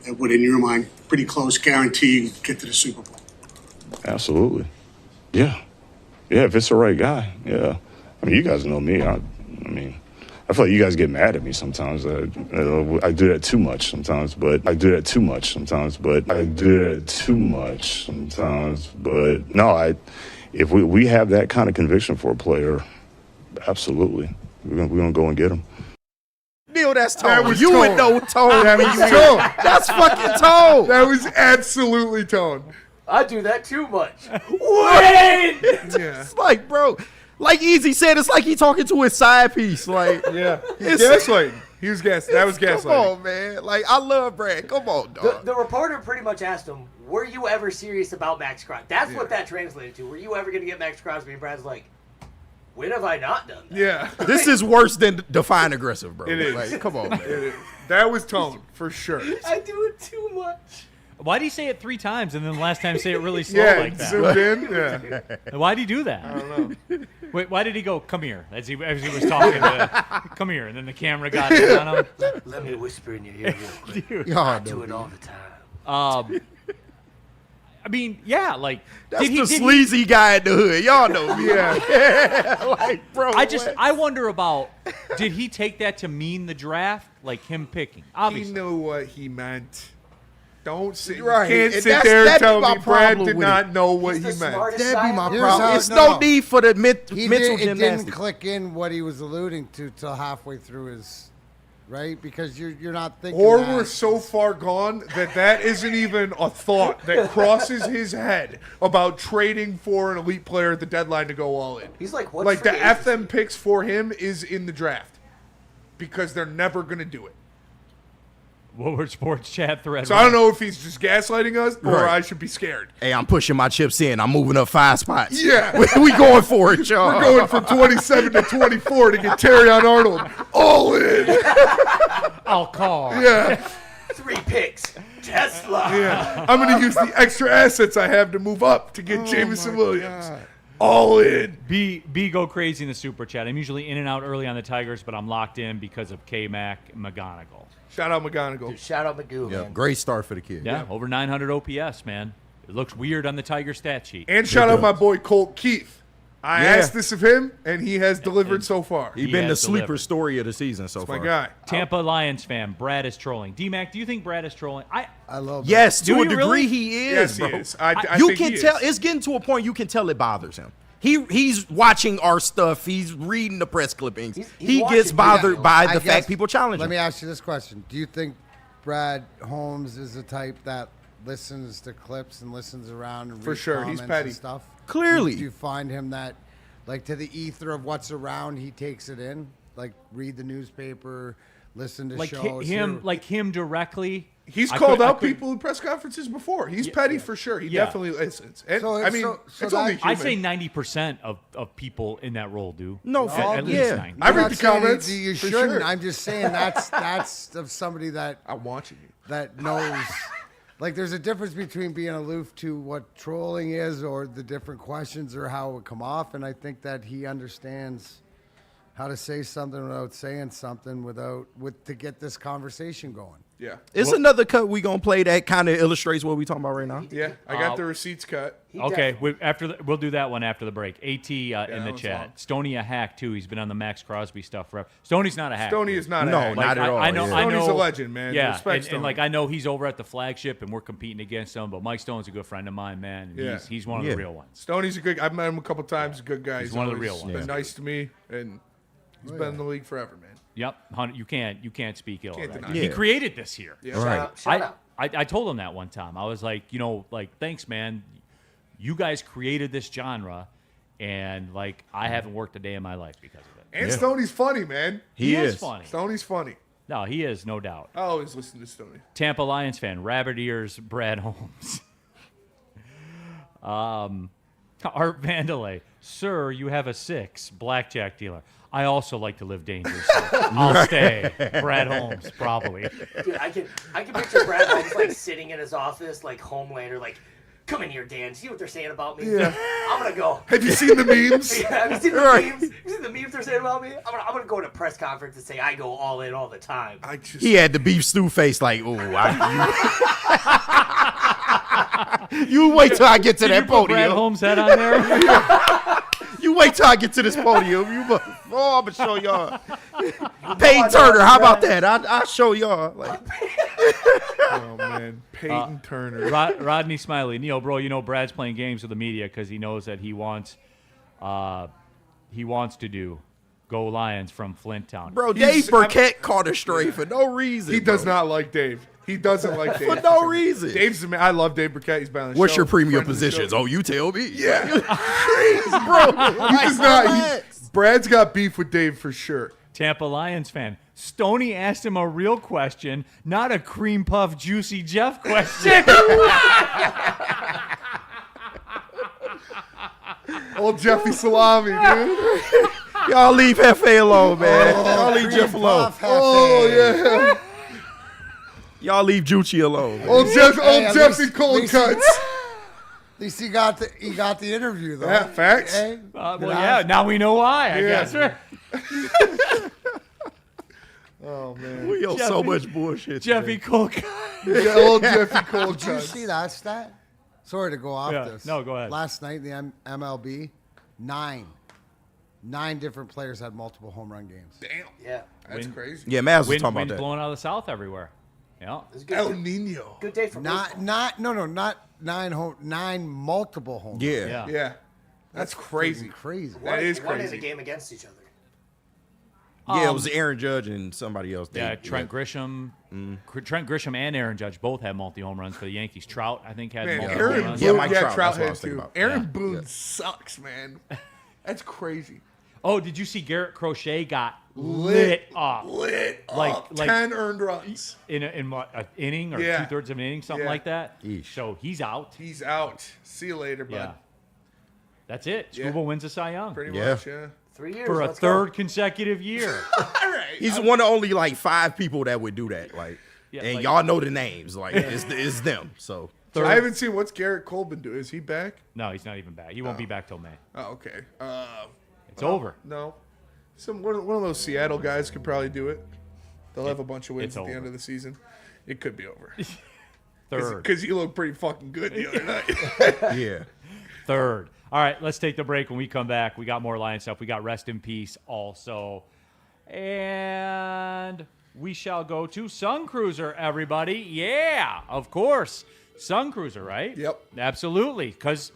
that would, in your mind, pretty close guarantee you'd get to the Super Bowl. Absolutely. Yeah. Yeah, if it's the right guy. Yeah. I mean, you guys know me. I feel like you guys get mad at me sometimes. I do that too much sometimes, but no, if we have that kind of conviction for a player, absolutely. We're gonna go and get him. Neal, that's Tone. That was you Tone. would know Tone. That was Tone. That's fucking Tone. That was absolutely Tone. I do that too much. Wait! Yeah. It's like, bro, like Easy said, it's like he talking to his side piece. Like, Yeah. He's gaslighting. He was gas. That was gaslighting. Come on, man. Like, I love Brad. Come on, dog. The reporter pretty much asked him, were you ever serious about Max Crosby? That's what that translated to. Were you ever going to get Max Crosby? And Brad's like, when have I not done that? Yeah. This is worse than define aggressive, bro. It is. Like, come on, man. It is. That was Tone, for sure. I do it too much. Why did he say it 3 times and then the last time say it really slow Yeah, like that? zoomed in. Yeah. Why did he do that? I don't know. Wait, why did he go, come here, as he was talking come here, and then the camera got in on him? Let me whisper in your ear real quick. Dude. I do it all the time. I mean, yeah, like That's the sleazy guy in the hood. Y'all know me. Yeah. Like, bro. I wonder about, did he take that to mean the draft? Like him picking? Obviously. He knew what he meant. Don't sit. Right. You can't And sit there and that'd tell be my me Brad problem did with not it. know what He's he the meant. smartest That'd be guy my in the problem. world. It's no need for the mental It didn't gymnastics. click in what he was alluding to till halfway through his, right? Because you're not thinking. Or that. we're so far gone that isn't even a thought that crosses his head about trading for an elite player at the deadline to go all in. He's like, what's Like the free agency? FM picks for him is in the draft because they're never going to do it. Woodward Sports Chat thread. So I don't know if he's just gaslighting us or Right. I should be scared. Hey, I'm pushing my chips in. I'm moving up 5 spots. Yeah. we going for it, y'all. We're going from 27 to 24 to get Terrion Arnold all in. I'll call. Yeah. 3 picks. Tesla. Yeah. I'm going to use the extra assets I have to move up to get Jameson Williams. All in. B go crazy in the super chat. I'm usually in and out early on the Tigers, but I'm locked in because of K-Mac and McGonigal. Shout out McGonigal. Dude, shout out Magoo, Yeah, man. great start for the kid. Yeah, over 900 OPS, man. It looks weird on the Tiger stat sheet. And shout out my boy Colt Keith. I asked this of him, and he has delivered so far. He's been the has sleeper delivered. story of the season so far. My guy. Tampa Lions fan, Brad is trolling. D-Mac, do you think Brad is trolling? I love. that. Yes, Do to a you degree really? he Yes, is, he bro. is. I You think can he tell. is. It's getting to a point you can tell it bothers him. He's watching our stuff. He's reading the press clippings. He's he watching gets bothered videos. by I the guess- fact people challenge Let him. me ask you this question: do you think Brad Holmes is the type that listens to clips and listens around and For reads sure, he's comments petty. and stuff? Clearly. do you find him that, like, to the ether of what's around, he takes it in? Like, read the newspaper, listen to Like shows. him directly. He's I called could- I out could- people in press conferences before. He's petty for sure. He Yeah. definitely listens. And, So I mean, so it's that- only human. I'd say 90% of people in that role do. No, at least yeah. 90. I I'm read not the saying comments, You for shouldn't. sure. I'm just saying that's of somebody that I'm watching you. that knows. Like, there's a difference between being aloof to what trolling is or the different questions or how it would come off. And I think that he understands how to say something without saying something to get this conversation going. Yeah. It's another cut we gonna play that kind of illustrates what we talking about right now. Yeah. I got the receipts cut. Okay, we'll do that one after the break. AT in that the one's chat. long. Stoney a hack too. He's been on the Max Crosby stuff forever. Stoney's not a hack. Stoney dude. is not a No, hack. not at all. I know. yeah. I know. Stoney's a legend, man. Yeah, Respect and like Stoney. I know he's over at the flagship, and we're competing against him. But Mike Stone's a good friend of mine, man. And Yeah. he's one of Yeah. the real ones. Stoney's a good. I've met him a couple times. He's a good guy. He's one of the always real ones. Been Yeah. nice to me, and he's been in the league forever, man. Yep, you can't speak ill. Can't of that. deny He it. created this here. Yeah. Right. Shout out. I told him that one time. I was like, thanks, man. You guys created this genre, and like I haven't worked a day in my life because of it. And Stoney's funny, man. He is funny. Stoney's funny. No, he is, no doubt. I always listen to Stoney. Tampa Lions fan, rabbit ears, Brad Holmes. Art Vandalay, sir, you have a 6, blackjack dealer. I also like to live dangerously. I'll stay. Brad Holmes, probably. Dude, I can picture Brad Holmes like sitting in his office, like Homelander, like, come in here, Dan. See what they're saying about me? Yeah. I'm gonna go. Have you seen the memes? Yeah, have you seen the Right. memes? You seen the memes they're saying about me? I'm gonna go to a press conference and say I go all in all the time. He had the beef stew face like, ooh, you wait till I get to Did that you put Brad podium. Holmes' head on there? You wait till I get to this podium. I'm gonna show y'all. Peyton Turner, how about that? I'll show y'all. Like, Oh man, Peyton Turner. Rodney Smiley, Neal, bro, Brad's playing games with the media because he knows that he wants to do Go Lions from Flint Town. bro, Dave Burkett caught a stray for no reason. He does bro. not like Dave. He doesn't like Dave. For no reason. Dave's the man. I love Dave Burkett. He's been on the What's show. your premium Friend of the positions? show. Oh, you tell me. Yeah. bro. He does not. Brad's got beef with Dave for sure. Tampa Lions fan. Stoney asked him a real question, not a cream puff juicy Jeff question. Old Jeffy Salami, dude. Y'all leave Hefe alone, man. Y'all leave Jeff alone. Oh yeah. Y'all leave Juicy alone. Man. Old Jeffy cold cuts. At least he got the interview though. Yeah, facts. Hey, Now we know why. I guess. Right? Oh man, We owe so much bullshit. Jeffy Colcott. Old Jeffy cold Did you cuts. see that stat? Sorry to go off Yeah. this. No, go ahead. Last night in the MLB, nine different players had multiple home run games. Damn, Yeah. that's crazy. Yeah, Maz was Wind talking about wind's that. blowing out of the south everywhere. Yeah. It's a good, El Nino. good day for baseball. Not nine multiple home runs. Yeah. Yeah, that's crazy. Crazy. That is One in crazy. a game against each other. Yeah, it was Aaron Judge and somebody else. Yeah, Trent Grisham. Trent Grisham and Aaron Judge both had multi-home runs for the Yankees. Trout, I think, had Man, multiple home Aaron runs. Boone, Mike Trout, Trout that's what I had was thinking too. about. Aaron Yeah. Boone sucks, man. That's crazy. Oh, did you see Garrett Crochet got lit up? Lit Like- up. like- 10 earned runs. In what, an inning or Yeah. 2/3 of an inning, something Yeah. like that. Yeesh. So he's out. He's out. See you later, bud. Yeah. That's it. Yeah. Struble wins the Cy Young Pretty Yeah. much, yeah. 3 years. for a let's go. third consecutive year. All right. He's one of only like 5 people that would do that. Like, Yeah, and like- y'all know the names. Like, it's them. So I haven't seen what's Garrett Cole been doing. Is he back? No, he's not even back. He won't be back till May. Oh, okay. It's over. No. One of those Seattle guys could probably do it. They'll have a bunch of wins it's at the over. end of the season. It could be over. Third. Because you look pretty fucking good the other night. yeah. Third. All right, let's take the break. When we come back, we got more Lion stuff. We got Rest in Peace also. And we shall go to Sun Cruiser, everybody. Yeah, of course. Sun Cruiser, right? Yep. Absolutely, because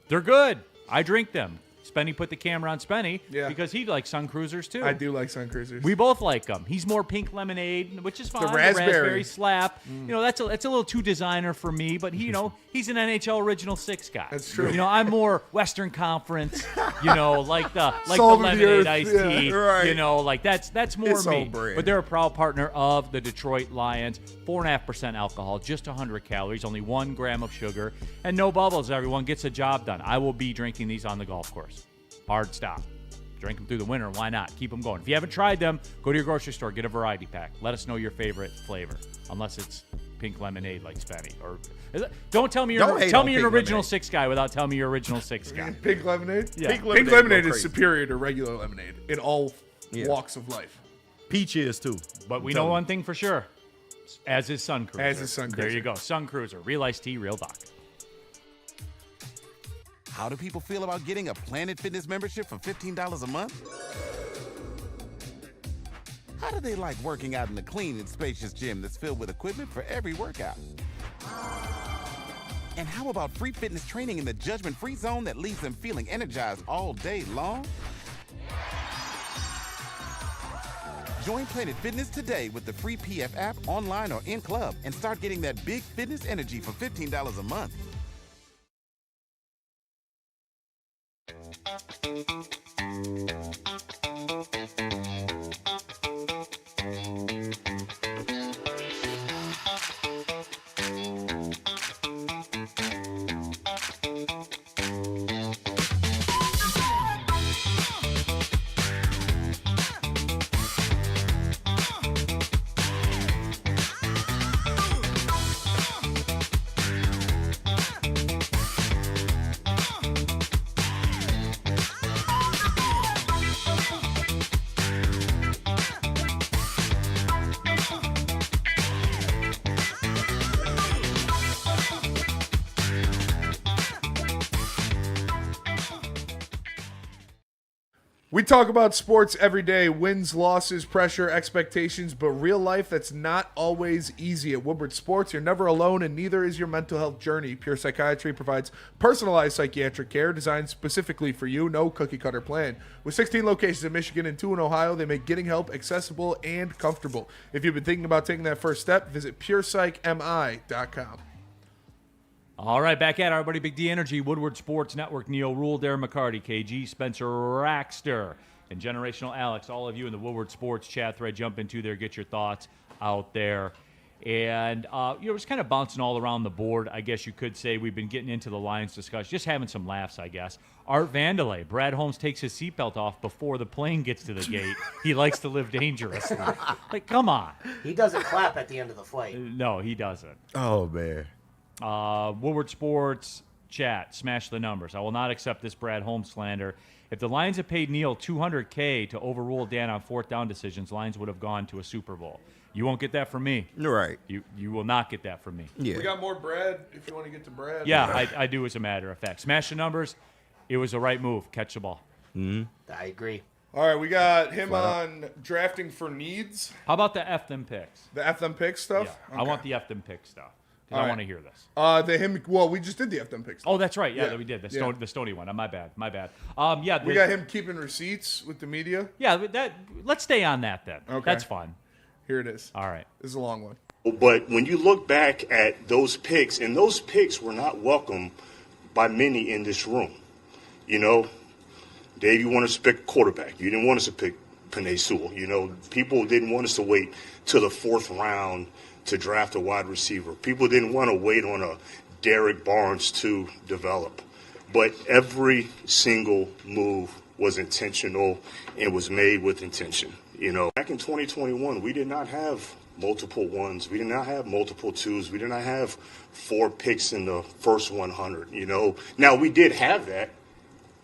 they're good. I drink them. Spenny put the camera on Spenny because he likes Sun Cruisers too. I do like Sun Cruisers. We both like them. He's more pink lemonade, which is fine. raspberry. Slap. You know, that's a little too designer for me, but he, he's an NHL Original 6 guy. That's true. You know, I'm more Western Conference. You know, like the Salt of the lemonade earth, iced yeah, tea. right. You know, like that's more It's me. old brand. But they're a proud partner of the Detroit Lions. 4.5% alcohol, just 100 calories, only 1 gram of sugar, and no bubbles. Everyone gets the job done. I will be drinking these on the golf course. Hard stop. Drink them through the winter. Why not? Keep them going. If you haven't tried them, go to your grocery store. Get a variety pack. Let us know your favorite flavor, unless it's pink lemonade like Spenny. Or don't tell me Don't hate you're on an pink original lemonade. 6 guy without telling me you're original 6 guy. Pink lemonade? Yeah. Pink Pink lemonade lemonade go is crazy. superior to regular lemonade in all Yeah. walks of life. Peach is too. But we Tell know me. one thing for sure. As is Sun Cruiser. As is Sun There Cruiser. you go. Sun Cruiser. Real iced tea, real vodka. How do people feel about getting a Planet Fitness membership for $15 a month? How do they like working out in a clean and spacious gym that's filled with equipment for every workout? And how about free fitness training in the judgment-free zone that leaves them feeling energized all day long? Join Planet Fitness today with the free PF app, online or in club, and start getting that big fitness energy for $15 a month. We talk about sports every day, wins, losses, pressure, expectations, but real life, that's not always easy. At Woodward Sports, you're never alone, and neither is your mental health journey. Pure Psychiatry provides personalized psychiatric care designed specifically for you, no cookie-cutter plan. With 16 locations in Michigan and 2 in Ohio, they make getting help accessible and comfortable. If you've been thinking about taking that first step, visit PurePsychMI.com. All right, back at it, everybody. Big D Energy, Woodward Sports Network, Neal, Ruhl, Darren, McCarty, KG, Spencer Raxter, and Generational Alex. All of you in the Woodward Sports chat thread, jump into there, get your thoughts out there. And it was kind of bouncing all around the board. I guess you could say we've been getting into the Lions discussion, just having some laughs, I guess. Art Vandelay. Brad Holmes takes his seatbelt off before the plane gets to the gate. He likes to live dangerously. Like, come on. He doesn't clap at the end of the flight. No, he doesn't. Oh, man. Woodward Sports chat, smash the numbers. I will not accept this Brad Holmes slander. If the Lions had paid Neal $200K to overrule Dan on fourth down decisions, Lions would have gone to a Super Bowl. You won't get that from me. Right. You will not get that from me. Yeah. We got more Brad if you want to get to Brad. Yeah, I do as a matter of fact. Smash the numbers. It was the right move. Catch the ball. Mm-hmm. I agree. All right, we got him on drafting for needs. How about the F them picks? The F them pick stuff? Yeah, I want the F them pick stuff. Because I want to hear this. We just did the F them pick stuff. Oh, that's right. Yeah, we did. The Stony one. My bad. My bad. We got him keeping receipts with the media. Yeah, let's stay on that then. Okay. That's fun. Here it is. All right. This is a long one. But when you look back at those picks, and those picks were not welcome by many in this room. You know, Dave, you wanted us to pick a quarterback. You didn't want us to pick Penei Sewell. You know, people didn't want us to wait till the fourth round to draft a wide receiver. People didn't want to wait on a Derek Barnes to develop. But every single move was intentional and was made with intention. You know, back in 2021, we did not have multiple ones. We did not have multiple twos. We did not have 4 picks in the first 100, you know. Now, we did have that,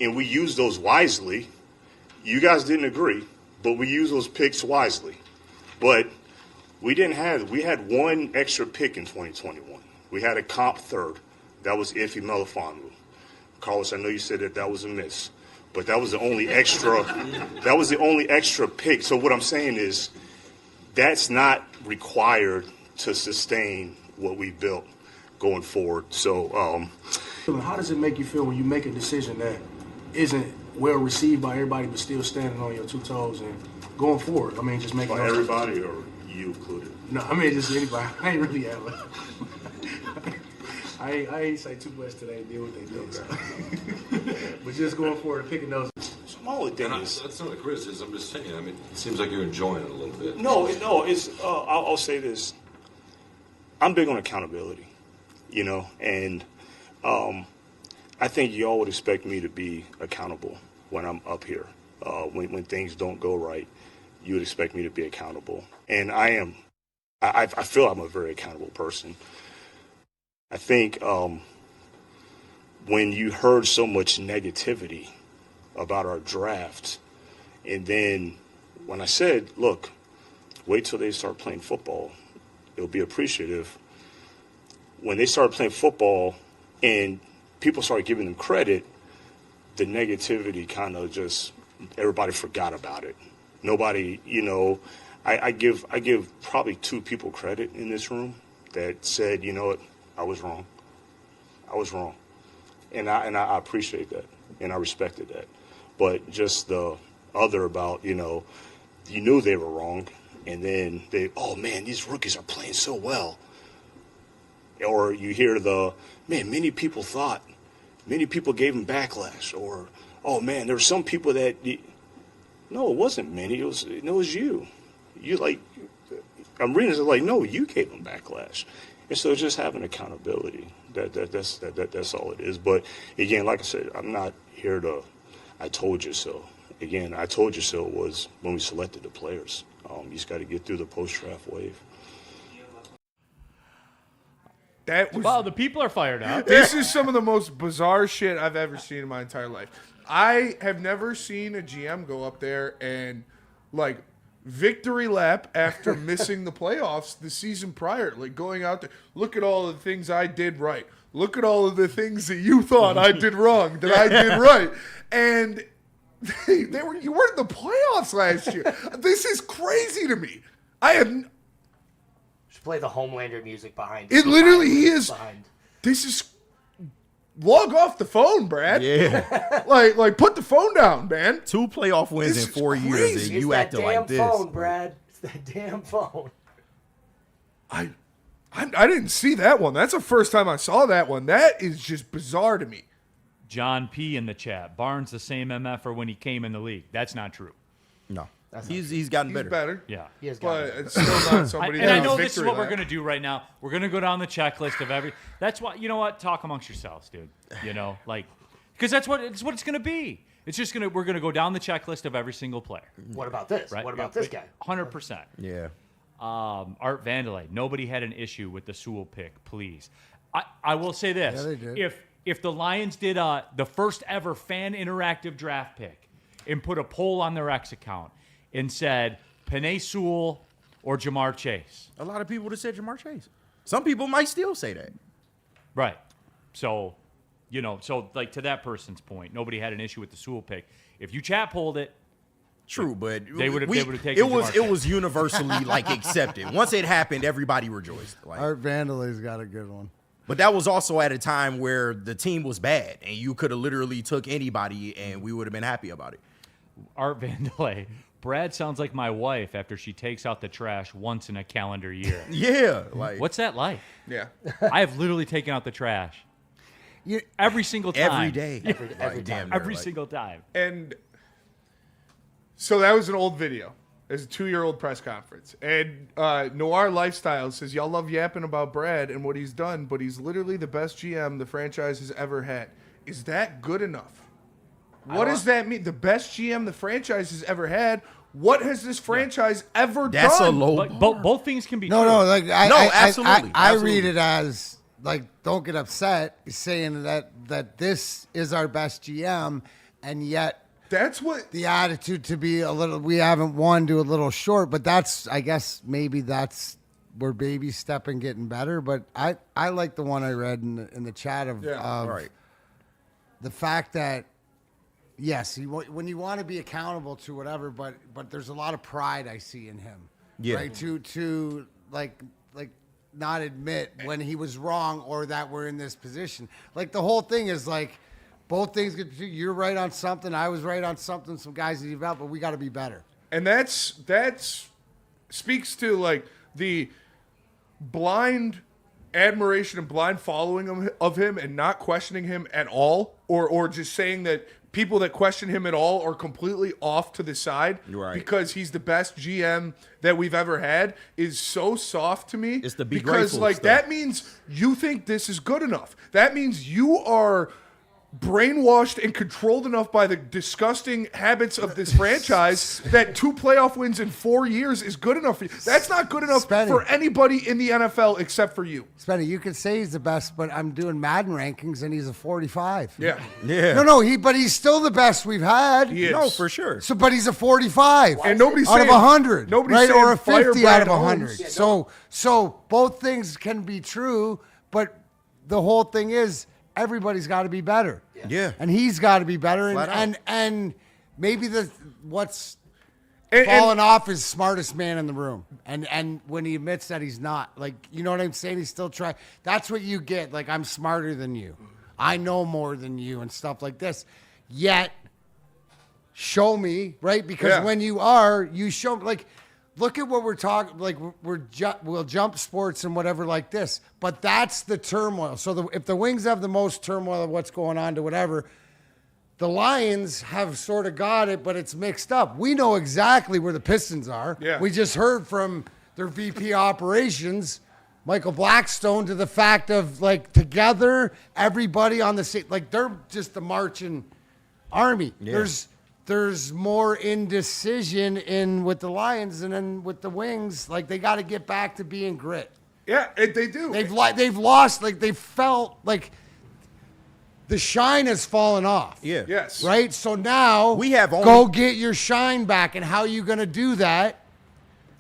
and we used those wisely. You guys didn't agree, but we used those picks wisely. But we had 1 extra pick in 2021. We had a comp third. That was Ife Melifonwu. Carlos, I know you said that was a miss. But that was the only extra. That was the only extra pick. So what I'm saying is, that's not required to sustain what we built going forward. So, how does it make you feel when you make a decision that isn't well received by everybody, but still standing on your 2 toes and going forward? I mean, just making by everybody or you included? No, I mean just anybody. I ain't really have a. I ain't say too much today. Deal with they did. So. But just going forward and picking those. Smaller things. That's not a criticism. I'm just saying. I mean, it seems like you're enjoying it a little bit. No. It's. I'll say this. I'm big on accountability, you know, and I think y'all would expect me to be accountable when I'm up here. When things don't go right, you would expect me to be accountable, and I am. I feel I'm a very accountable person. I think when you heard so much negativity about our draft, and then when I said, look, wait till they start playing football, it'll be appreciative. When they started playing football and people started giving them credit, the negativity kind of just, everybody forgot about it. Nobody, you know, I give probably 2 people credit in this room that said, you know what, I was wrong. And I appreciate that, and I respected that. But just the other about, you know, you knew they were wrong, and then oh, man, these rookies are playing so well. Or you hear many people gave them backlash. Or, oh, man, there were some people that, no, it wasn't many. It was you. I'm reading it like, no, you gave them backlash. And so just having accountability, that's all it is. But again, like I said, I'm not here to, I told you so. Again, I told you so was when we selected the players. You just got to get through the post-draft wave. Wow, the people are fired up. This is some of the most bizarre shit I've ever seen in my entire life. I have never seen a GM go up there and, like, victory lap after missing the playoffs the season prior, like going out there, look at all the things I did right. Look at all of the things that you thought I did wrong that I did right. And you weren't in the playoffs last year. This is crazy to me. Just play the Homelander music behind it. Literally is. This is log off the phone, Brad. Yeah. like put the phone down, man. 2 playoff wins in 4 years, and you acting like this. It's that damn phone, Brad. It's that damn phone. I didn't see that one. That's the first time I saw that one. That is just bizarre to me. John P. in the chat. Barnes the same MFer when he came in the league. That's not true. No. He's gotten better. He's better. Yeah. He has But gotten better. it's still not somebody And that I has know a this is victory what we're lap. going to do right now. We're going to go down the checklist of every. That's why, you know what? Talk amongst yourselves, dude. You know, like, because that's what it's going to be. It's just we're going to go down the checklist of every single player. What about this? Right? What about this guy? 100%. Yeah. Art Vandelay. Nobody had an issue with the Sewell pick, please. I will say this. Yeah, they did. If the Lions did the first ever fan interactive draft pick and put a poll on their X account and said Penei Sewell or Jamar Chase. A lot of people would have said Jamar Chase. Some people might still say that. Right. So, you know, like to that person's point, nobody had an issue with the Sewell pick. If you chat polled it, true, but they would have taken it was universally like accepted. Once it happened, everybody rejoiced. Like, Art Vandelay's got a good one. but that was also at a time where the team was bad, and you could have literally took anybody, and we would have been happy about it. Art Vandelay. Brad sounds like my wife after she takes out the trash once in a calendar year. Yeah, like what's that like? Yeah, I have literally taken out the trash every single time, every day, Every time. every single time. And so that was an old video. It's a 2-year-old press conference. And Noir Lifestyle says, y'all love yapping about Brad and what he's done, but he's literally the best GM the franchise has ever had. Is that good enough? What does that mean? The best GM the franchise has ever had? What has this franchise ever done? That's a low But both things can be No, true. no, like absolutely. I Absolutely. read it as like, don't get upset, saying that this is our best GM, and yet that's what the attitude to be a little. We haven't won to a little short, but that's, I guess maybe that's where baby stepping, getting better. But I like the one I read in the chat of right. the fact that. Yes, when you want to be accountable to whatever, but there's a lot of pride I see in him. Yeah. Right? To like not admit when he was wrong or that we're in this position. Like the whole thing is like both things. You're right on something. I was right on something. Some guys that develop, but we got to be better. And that's speaks to like the blind admiration and blind following of him and not questioning him at all, or just saying that people that question him at all are completely off to the side because he's the best GM that we've ever had is so soft to me. It's the be because grateful like stuff. that means you think this is good enough. That means you are brainwashed and controlled enough by the disgusting habits of this franchise that 2 playoff wins in 4 years is good enough for you. That's not good enough for anybody in the NFL except for you. Spenny, you could say he's the best, but I'm doing Madden rankings and he's a 45. Yeah. But he's still the best we've had. He is. No, for sure. So, but he's a 45, and nobody's out saying of 100, nobody's right? saying Or a fire 50 Brad out of 100. Holmes. So both things can be true, but the whole thing is everybody's got to be better. Yeah. And he's got to be better, Flat out. and maybe what's falling off is smartest man in the room, and when he admits that he's not, like, you know what I'm saying, he's still trying. That's what you get. Like, I'm smarter than you, I know more than you, and stuff like this. Yet, show me, right? Because when you are, you show. Like, look at what we're talking. Like, we'll jump sports and whatever like this, but that's the turmoil. So if the Wings have the most turmoil of what's going on to whatever, the Lions have sort of got it, but it's mixed up. We know exactly where the Pistons are. Yeah. We just heard from their VP operations, Michael Blackstone, to the fact of, like, together, everybody on the same, like, they're just the marching army. Yeah. There's more indecision with the Lions, and then with the Wings, like, they got to get back to being grit. Yeah, they do. They've lost, like, they felt like the shine has fallen off. Yeah. Yes. Right? So now We have go get your shine back. And how are you going to do that?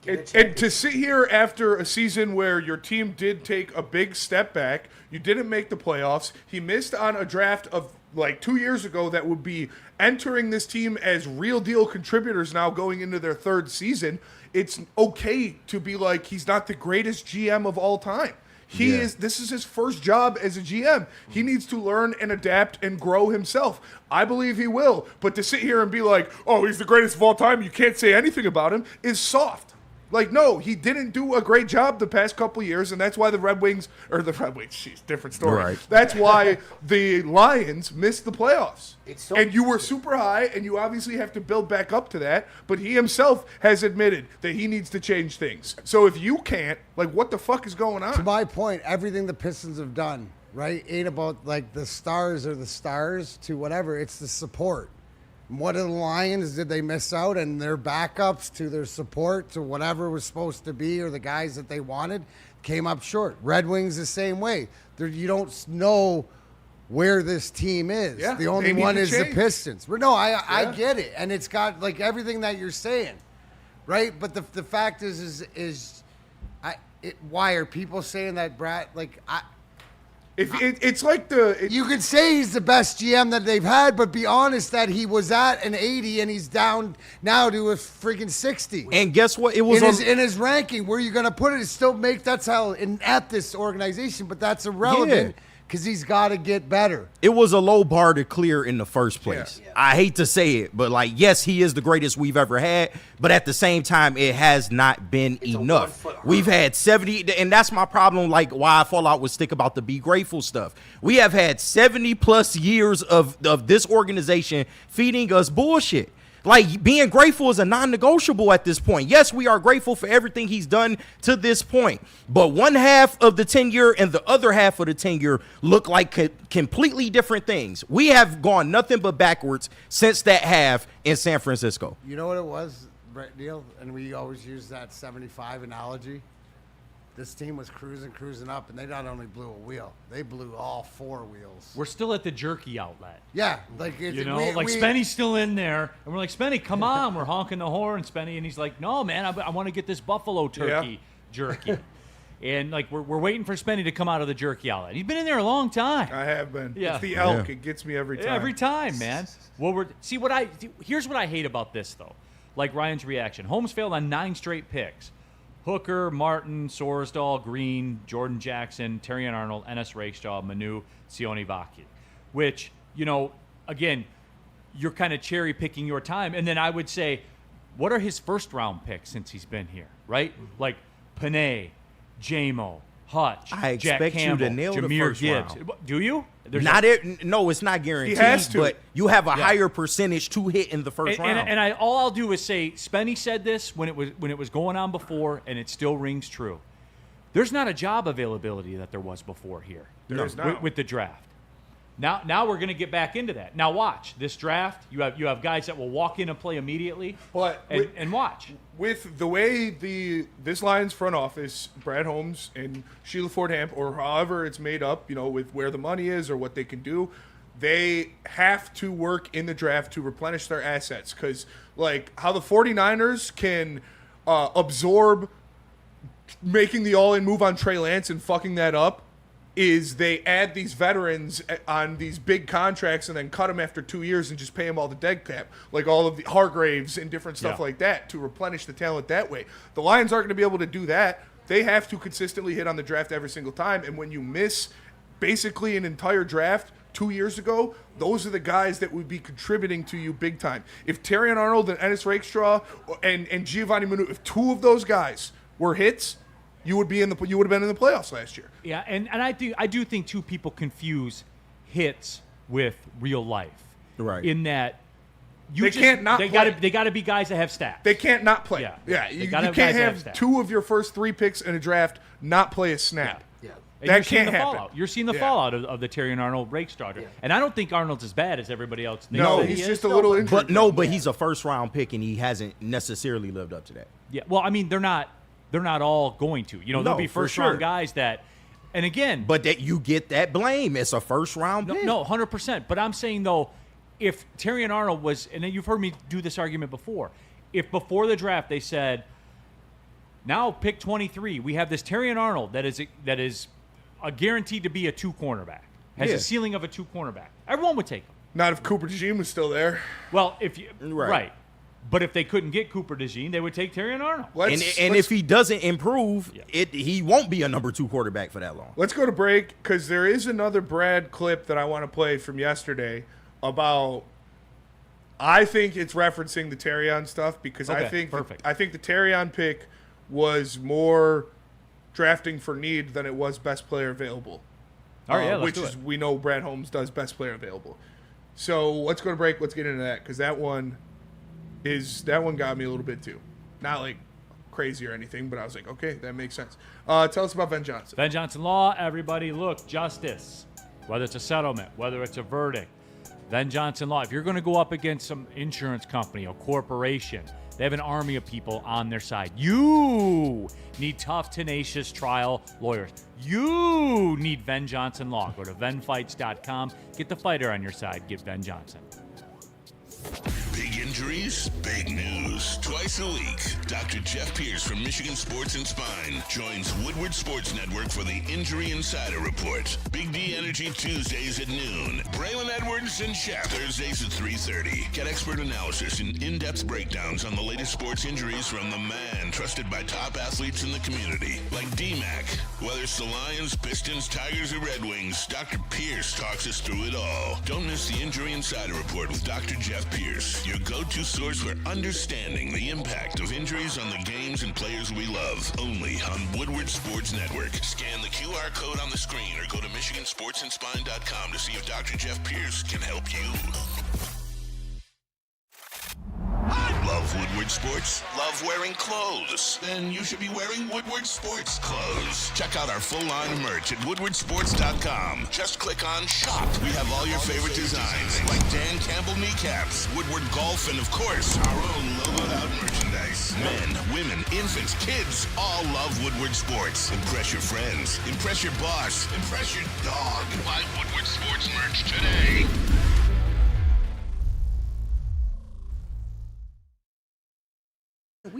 And to sit here after a season where your team did take a big step back, you didn't make the playoffs, he missed on a draft of like 2 years ago that would be entering this team as real deal contributors now going into their 3rd season. It's okay to be like, he's not the greatest GM of all time. This is his first job as a GM. He needs to learn and adapt and grow himself. I believe he will. But to sit here and be like, oh, he's the greatest of all time, you can't say anything about him, is soft. Like, no, he didn't do a great job the past couple years, and that's why the Red Wings, jeez, different story. Right. That's why the Lions missed the playoffs. And you were super high, and you obviously have to build back up to that, but he himself has admitted that he needs to change things. So if you can't, like, what the fuck is going on? To my point, everything the Pistons have done, right, ain't about, like, the stars or the stars to whatever. It's the support. What of the Lions did they miss out? And their backups to their support to whatever was supposed to be or the guys that they wanted came up short. Red Wings the same way. You don't know where this team is. Yeah, the only they one need is to the change. Pistons. No, I get it. And it's got like everything that you're saying, right? But the fact is why are people saying that, Brad? Like, It's like you could say he's the best GM that they've had, but be honest that he was at an 80 and he's down now to a freaking 60. And guess what? It was in his ranking. Where you gonna put it? Still make that's how at this organization, but that's irrelevant because he's got to get better. It was a low bar to clear in the first place. Yeah. I hate to say it, but like, yes, he is the greatest we've ever had, but at the same time, it has not been enough. We've had 70, and that's my problem, like why I fall out with Stick about the be grateful stuff. We have had 70 plus years of this organization feeding us bullshit. Like, being grateful is a non-negotiable at this point. Yes, we are grateful for everything he's done to this point. But one half of the tenure and the other half of the tenure look like completely different things. We have gone nothing but backwards since that half in San Francisco. You know what it was, Neal? And we always use that 75 analogy. This team was cruising up, and they not only blew a wheel, they blew all four wheels. We're still at the jerky outlet. Yeah, like Spenny's still in there, and we're like, Spenny, come on, we're honking the horn, Spenny, and he's like, no, man, I want to get this buffalo turkey jerky, and like we're waiting for Spenny to come out of the jerky outlet. He's been in there a long time. I have been. Yeah. It's the elk. It gets me every time. Every time, man. Well, here's what I hate about this though, like Ryan's reaction. Holmes failed on 9 straight picks. Hooker, Martin, Sorsdahl, Green, Jordan Jackson, Terrion Arnold, Ennis Rakestraw, Manu, Sione Vaki. Which, again, you're kind of cherry picking your time. And then I would say, what are his first round picks since he's been here, right? Like Panay, J-Mo, Hutch, I Jack expect Campbell, you to nail Jameer the first Gibbs. round. Do you? No, it's not guaranteed. He has to. But you have a higher percentage to hit in the first round. And all I'll do is say, Spenny said this when it was going on before, and it still rings true. There's not a job availability that there was before here. There is not. With the draft. Now we're going to get back into that. Now watch this draft. You have guys that will walk in and play immediately. And watch. With the way this Lions front office, Brad Holmes and Sheila Ford Hamp, or however it's made up, with where the money is or what they can do, they have to work in the draft to replenish their assets. Because like how the 49ers can absorb making the all-in move on Trey Lance and fucking that up, is they add these veterans on these big contracts and then cut them after 2 years and just pay them all the dead cap, like all of the Hargraves and different stuff like that, to replenish the talent that way. The Lions aren't going to be able to do that. They have to consistently hit on the draft every single time, and when you miss basically an entire draft 2 years ago, those are the guys that would be contributing to you big time. If Terrion Arnold and Ennis Rakestraw and Giovanni Manu, if 2 of those guys were hits, you would have been in the playoffs last year. Yeah, and I do think too people confuse hits with real life. Right. In that They got to be guys that have stats. They can't not play. Yeah. You can't have 2 of your first 3 picks in a draft not play a snap. Yeah. That can't happen. Fallout. You're seeing the fallout of the Terrion Arnold Rake starter. Yeah. And I don't think Arnold's as bad as everybody else thinks. No, he's just a little injured. But he's a first round pick and he hasn't necessarily lived up to that. Yeah. Well, I mean, they're not all going to. There'll be first round guys that, and again, but that you get that blame. It's a first round pick. No, 100%. But I'm saying though, if Terrion Arnold was, and you've heard me do this argument before, if before the draft they said, now pick 23, we have this Terrion Arnold that is a guaranteed to be a 2 cornerback, has a ceiling of a 2 cornerback, everyone would take him. Not if Cooper DeJean was still there. Well, right. But if they couldn't get Cooper DeJean, they would take Terrion Arnold. And if he doesn't improve, he won't be a number 2 quarterback for that long. Let's go to break, because there is another Brad clip that I want to play from yesterday about, I think it's referencing the Terrion stuff, because I think the Terrion pick was more drafting for need than it was best player available. All right, let's which do is it. we know Brad Holmes does best player available. So let's go to break. Let's get into that because that one got me a little bit too. Not like crazy or anything, but I was like, okay, that makes sense. Tell us about Ben Johnson. Ben Johnson Law, everybody, look, justice. Whether it's a settlement, whether it's a verdict. Ben Johnson Law, if you're going to go up against some insurance company or corporation, they have an army of people on their side. You need tough, tenacious trial lawyers. You need Ben Johnson Law. Go to venfights.com. Get the fighter on your side. Get Ben Johnson. Big injuries, big news. Twice a week, Dr. Jeff Pierce from Michigan Sports and Spine joins Woodward Sports Network for the Injury Insider Report. Big D Energy Tuesdays at noon. Braylon Edwards and Shaq Thursdays at 3:30. Get expert analysis and in-depth breakdowns on the latest sports injuries from the man trusted by top athletes in the community, like D-Mac. Whether it's the Lions, Pistons, Tigers, or Red Wings, Dr. Pierce talks us through it all. Don't miss the Injury Insider Report with Dr. Jeff Pierce, your go-to source for understanding the impact of injuries on the games and players we love. Only on Woodward Sports Network. Scan the QR code on the screen or go to MichiganSportsandSpine.com to see if Dr. Jeff Pierce can help you. Love Woodward Sports? Love wearing clothes? Then you should be wearing Woodward Sports clothes. Check out our full line of merch at WoodwardSports.com. Just click on Shop. We have all your favorite designs, like Dan Campbell kneecaps, Woodward Golf, and of course, our own logoed out merchandise. Men, women, infants, kids, all love Woodward Sports. Impress your friends. Impress your boss. Impress your dog. Buy Woodward Sports merch today.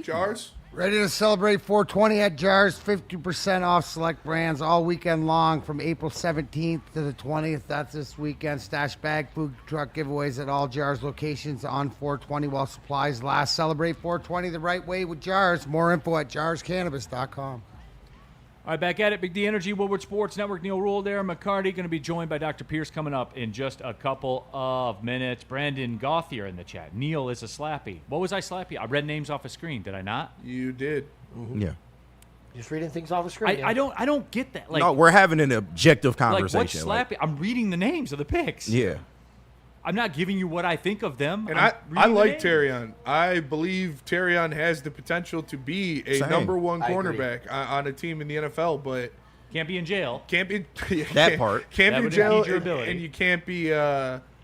Jars? Ready to celebrate 420 at Jars. 50% off select brands all weekend long from April 17th to the 20th. That's this weekend. Stash bag, food truck giveaways at all Jars locations on 420 while supplies last. Celebrate 420 the right way with Jars. More info at jarscannabis.com. All right, back at it. Big D Energy, Woodward Sports Network. Neal, Ruhl, Darren, McCarty. Going to be joined by Dr. Pierce coming up in just a couple of minutes. Brandon Gauthier in the chat. Neal is a slappy. What was I slappy? I read names off a screen. Did I not? You did. Mm-hmm. Yeah. Just reading things off the screen. I don't get that. Like, no, we're having an objective like conversation. what's slappy? I'm reading the names of the picks. Yeah. I'm not giving you what I think of them. And I like Terrion. I believe Terrion has the potential to be a number one cornerback on a team in the NFL, but can't be in jail. Can't be that part. Can't that be in jail, and you can't be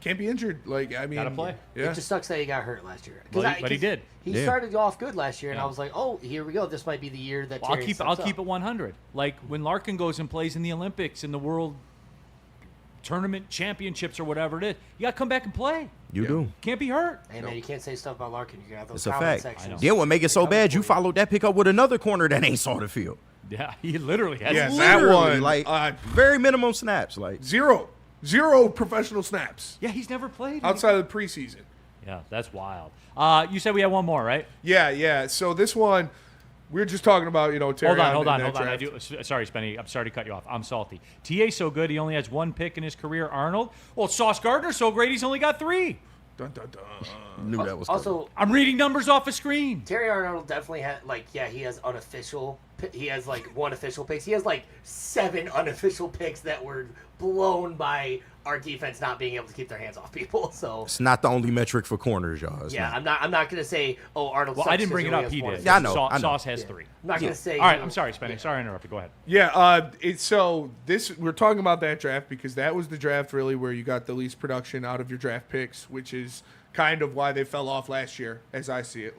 injured. Like I mean, gotta play. Yeah. It just sucks that he got hurt last year. But he did. He started off good last year, and I was like, oh, here we go. This might be the year that. Well, I'll keep it 100. Like when Larkin goes and plays in the Olympics in the World Tournament Championships or whatever it is, you got to come back and play. You do. Can't be hurt. Hey, man, you can't say stuff about Larkin. You're going to have those It's a comment fact. sections. Then what make it so bad, you followed that pickup with another corner that ain't saw the field. Yeah, he literally has. Yeah, that one. Like, very minimum snaps. Like zero professional snaps. Yeah, he's never played. Outside of the preseason. Yeah, that's wild. You said we had one more, right? Yeah. So this one, we were just talking about, Terrion. Hold on. Draft. Sorry, Spenny. I'm sorry to cut you off. I'm salty. TA's so good, he only has one pick in his career. Arnold. Well, Sauce Gardner's so great, he's only got 3. Dun, dun, dun. Knew that was also. I'm reading numbers off a screen. Terry Arnold definitely had he has unofficial. He has one official picks. He has 7 unofficial picks that were blown by our defense not being able to keep their hands off people. So it's not the only metric for corners, y'all. I'm not gonna say Arnold. Well, I didn't bring it up. He did. Yeah, I know. Sauce has 3. I'm not gonna say. All right, I'm sorry, Spenny. Sorry I interrupted. Go ahead. Yeah, we're talking about that draft because that was the draft really where you got the least production out of your draft picks, which is kind of why they fell off last year, as I see it.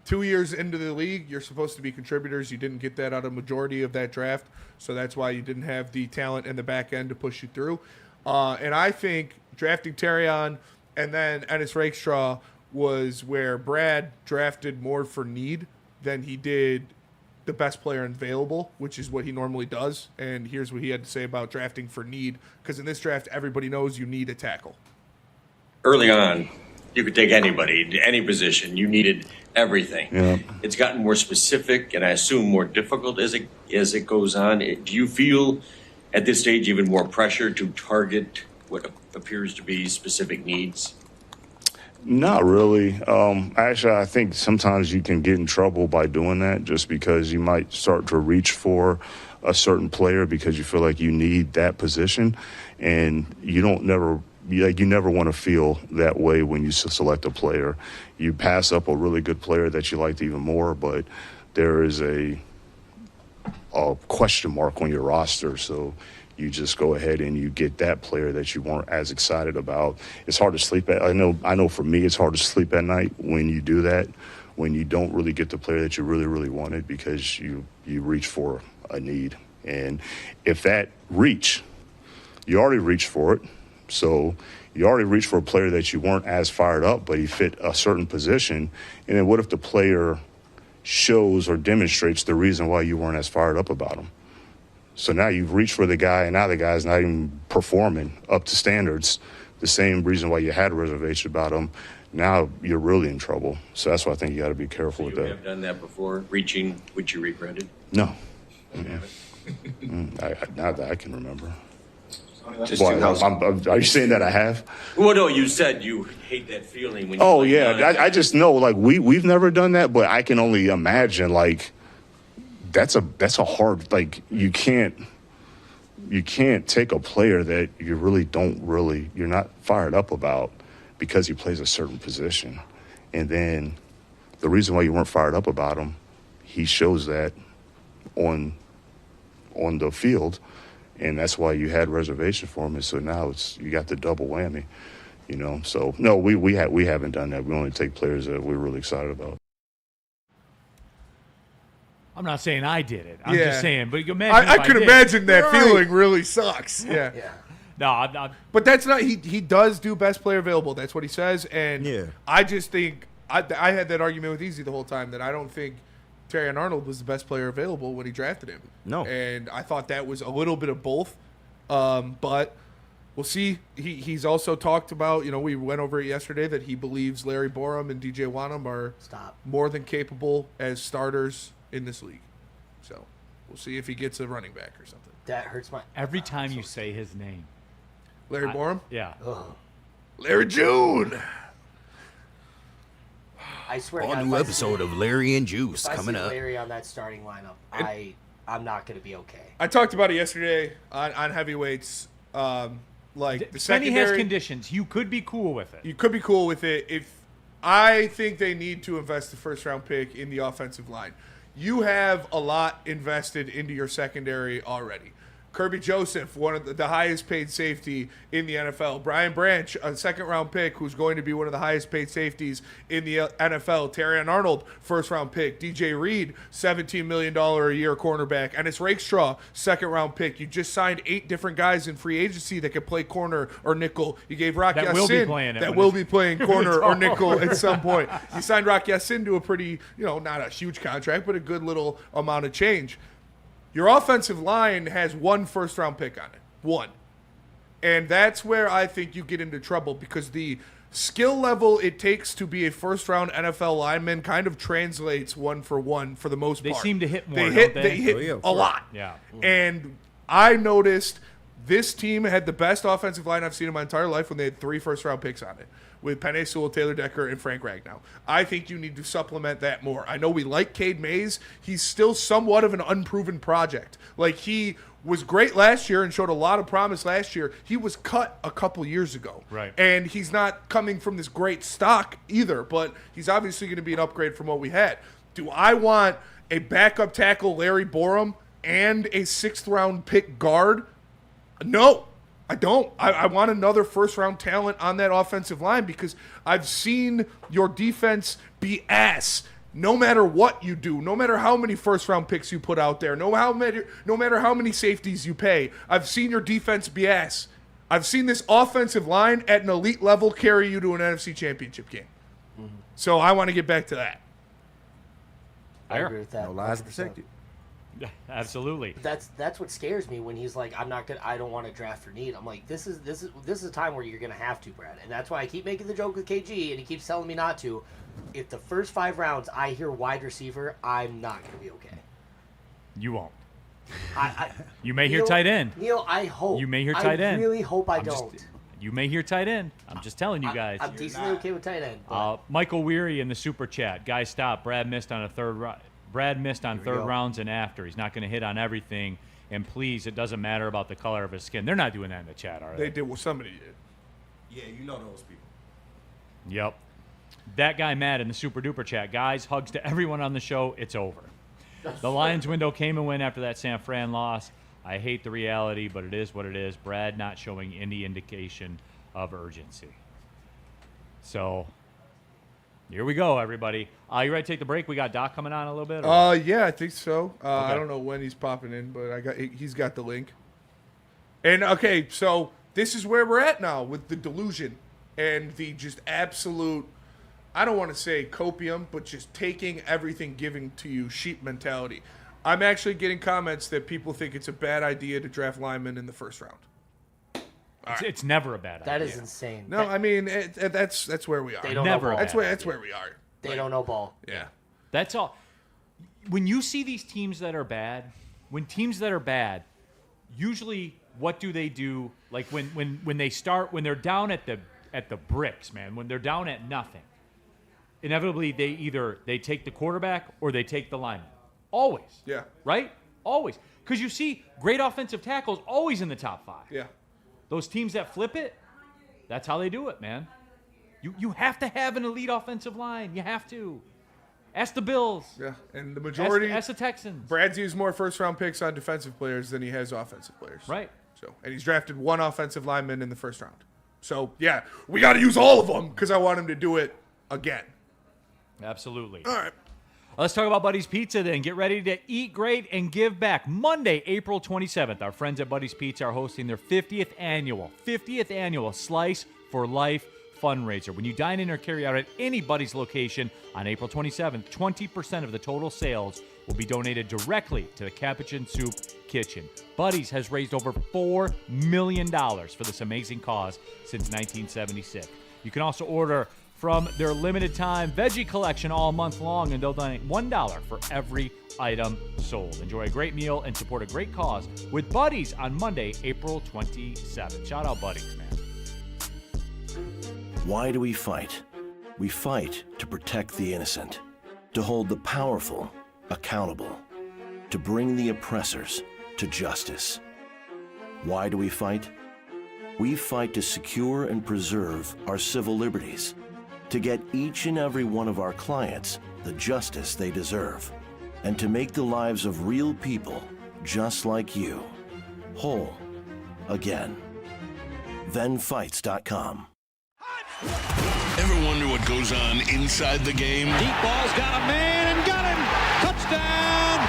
2 years into the league, you're supposed to be contributors. You didn't get that out of majority of that draft, so that's why you didn't have the talent in the back end to push you through. And I think drafting Terrion and then Ennis Rakestraw was where Brad drafted more for need than he did the best player available, which is what he normally does. And here's what he had to say about drafting for need, because in this draft, everybody knows you need a tackle. Early on, you could take anybody, any position. You needed everything. Yeah. It's gotten more specific, and I assume more difficult as it goes on. Do you feel at this stage even more pressure to target what appears to be specific needs? Not really. Actually, I think sometimes you can get in trouble by doing that just because you might start to reach for a certain player because you feel like you need that position, and you never want to feel that way when you select a player. You pass up a really good player that you liked even more, but there is a question mark on your roster, so you just go ahead and you get that player that you weren't as excited about. It's hard to sleep at. I know for me it's hard to sleep at night when you do that, when you don't really get the player that you really, really wanted because you reach for a need. And if that reach, you already reached for it, so you already reached for a player that you weren't as fired up, but he fit a certain position, and then what if the player shows or demonstrates the reason why you weren't as fired up about him? So now you've reached for the guy, and now the guy's not even performing up to standards, the same reason why you had a reservation about him. Now you're really in trouble. So that's why I think you got to be careful with that. You have done that before, reaching which you regretted? No. Mm-hmm. Not that I can remember. Just are you saying that I have? Well, no, you said you hate that feeling when you Oh, yeah. I just know, like, we've never done that, but I can only imagine, like, that's a hard, like, you can't take a player that you really you're not fired up about because he plays a certain position. And then the reason why you weren't fired up about him, he shows that on the field, and that's why you had reservation for him. And so now you got the double whammy, So no, we haven't done that. We only take players that we're really excited about. I'm not saying I did it. I'm just saying, but you can imagine. I could imagine that feeling really sucks. Yeah. No, I'm not. But that's not. He does do best player available. That's what he says. And I just think I had that argument with Easy the whole time that I don't think Darren Arnold was the best player available when he drafted him. No. And I thought that was a little bit of both. But we'll see. He's also talked about, we went over it yesterday, that he believes Larry Borum and DJ Wanham are more than capable as starters in this league. So we'll see if he gets a running back or something. That hurts my... Every time you say his name. Larry Borum? Yeah. Ugh. Larry June. I swear. All new episode of Larry and Juice coming up. Larry on that starting lineup, I'm not going to be okay. I talked about it yesterday on heavyweights. Like the Penny secondary has conditions. You could be cool with it. You could be cool with it. If I think they need to invest the first round pick in the offensive line. You have a lot invested into your secondary already. Kirby Joseph, one of the highest paid safety in the NFL. Brian Branch, a second-round pick who's going to be one of the highest paid safeties in the NFL. Terrion Arnold, first-round pick. DJ Reed, $17 million a year cornerback. Ennis Rakestraw, second-round pick. You just signed 8 different guys in free agency that could play corner or nickel. You gave Rock That Yassin, will be playing corner or nickel at some point. You signed Rock Yassin to a pretty, not a huge contract, but a good little amount of change. Your offensive line has 1 first-round pick on it. 1. And that's where I think you get into trouble because the skill level it takes to be a first-round NFL lineman kind of translates 1 for 1 for the most part. They seem to hit more, They hit a lot. Yeah. And I noticed this team had the best offensive line I've seen in my entire life when they had 3 first-round picks on it, with Penei Sewell, Taylor Decker, and Frank Ragnow. I think you need to supplement that more. I know we like Cade Mays. He's still somewhat of an unproven project. Like, he was great last year and showed a lot of promise last year. He was cut a couple years ago. Right. And he's not coming from this great stock either, but he's obviously going to be an upgrade from what we had. Do I want a backup tackle, Larry Borum, and a 6th-round pick guard? No. I don't. I want another first-round talent on that offensive line because I've seen your defense be ass no matter what you do, no matter how many first-round picks you put out there, no matter how many safeties you pay. I've seen your defense be ass. I've seen this offensive line at an elite level carry you to an NFC championship game. Mm-hmm. So I want to get back to that. I agree with that. No lies protected. Absolutely. That's what scares me when he's like, I don't want to draft for need. I'm like, this is a time where you're gonna have to, Brad. And that's why I keep making the joke with KG and he keeps telling me not to. If the first 5 rounds I hear wide receiver, I'm not gonna be okay. You won't. I you may hear tight end. Neal, I hope. You may hear tight end. I really hope I don't. You may hear tight end. I'm just telling you guys. I'm decently okay with tight end. But Michael Weary in the super chat. Guys, stop. Brad missed on third rounds and after. He's not going to hit on everything. And please, it doesn't matter about the color of his skin. They're not doing that in the chat, are they? They did. Well, somebody did. Yeah, you know those people. Yep. That guy Matt in the super duper chat. Guys, hugs to everyone on the show. It's over. The Lions window came and went after that San Fran loss. I hate the reality, but it is what it is. Brad not showing any indication of urgency. So, here we go, everybody. You ready to take the break? We got Doc coming on a little bit? Yeah, I think so. Okay. I don't know when he's popping in, but he's got the link. And, okay, so this is where we're at now with the delusion and the just absolute, I don't want to say copium, but just taking everything given to you sheep mentality. I'm actually getting comments that people think it's a bad idea to draft linemen in the first round. It's never a bad idea. that is insane. No, I mean that's where we are. They don't Never know ball. That's where we are. They don't know ball. Yeah. That's all. When you see these teams that are bad, usually what do they do? Like when they start, when they're down at the bricks, man, when they're down at nothing, inevitably they take the quarterback or they take the lineman. Always. Yeah. Right? Always. Because you see great offensive tackles always in the top 5. Yeah. Those teams that flip it, that's how they do it, man. You have to have an elite offensive line. You have to. Ask the Bills. Yeah, and the majority. Ask the Texans. Brad's used more first-round picks on defensive players than he has offensive players. Right. So, and he's drafted one offensive lineman in the first round. So, yeah, we got to use all of them because I want him to do it again. Absolutely. All right. Let's talk about Buddy's Pizza then. Get ready to eat great and give back. Monday, April 27th, our friends at Buddy's Pizza are hosting their 50th annual Slice for Life fundraiser. When you dine in or carry out at any Buddy's location on April 27th, 20% of the total sales will be donated directly to the Capuchin Soup Kitchen. Buddy's has raised over $4 million for this amazing cause since 1976. You can also order from their limited time veggie collection all month long, and they'll donate $1 for every item sold. Enjoy a great meal and support a great cause with Buddy's on Monday, April 27th. Shout out Buddy's, man. Why do we fight? We fight to protect the innocent, to hold the powerful accountable, to bring the oppressors to justice. Why do we fight? We fight to secure and preserve our civil liberties, to get each and every one of our clients the justice they deserve, and to make the lives of real people just like you whole again. ThenFights.com. Ever wonder what goes on inside the game? Deep ball's got a man and got him. Touchdown,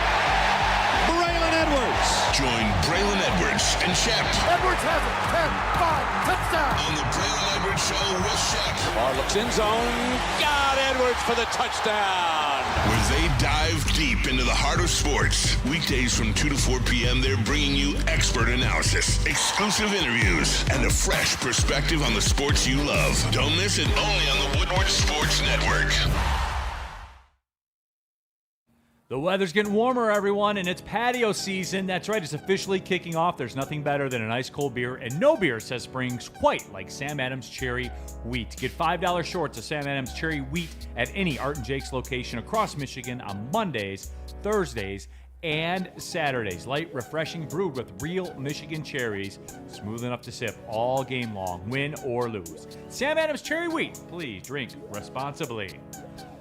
Braylon Edwards. Join Braylon Edwards and Shep. Edwards has it. 10-5, touchdown. On the Braylon Edwards Show with Shep. Ball looks in zone. Got Edwards for the touchdown. Where they dive deep into the heart of sports. Weekdays from 2 to 4 p.m., they're bringing you expert analysis, exclusive interviews, and a fresh perspective on the sports you love. Don't miss it, only on the Woodward Sports Network. The weather's getting warmer, everyone, and it's patio season. That's right, it's officially kicking off. There's nothing better than an ice cold beer, and no beer says springs quite like Sam Adams Cherry Wheat. Get $5 shorts of Sam Adams Cherry Wheat at any Art and Jake's location across Michigan on Mondays, Thursdays, and Saturdays. Light, refreshing, brewed with real Michigan cherries, smooth enough to sip all game long, win or lose. Sam Adams Cherry Wheat. Please drink responsibly.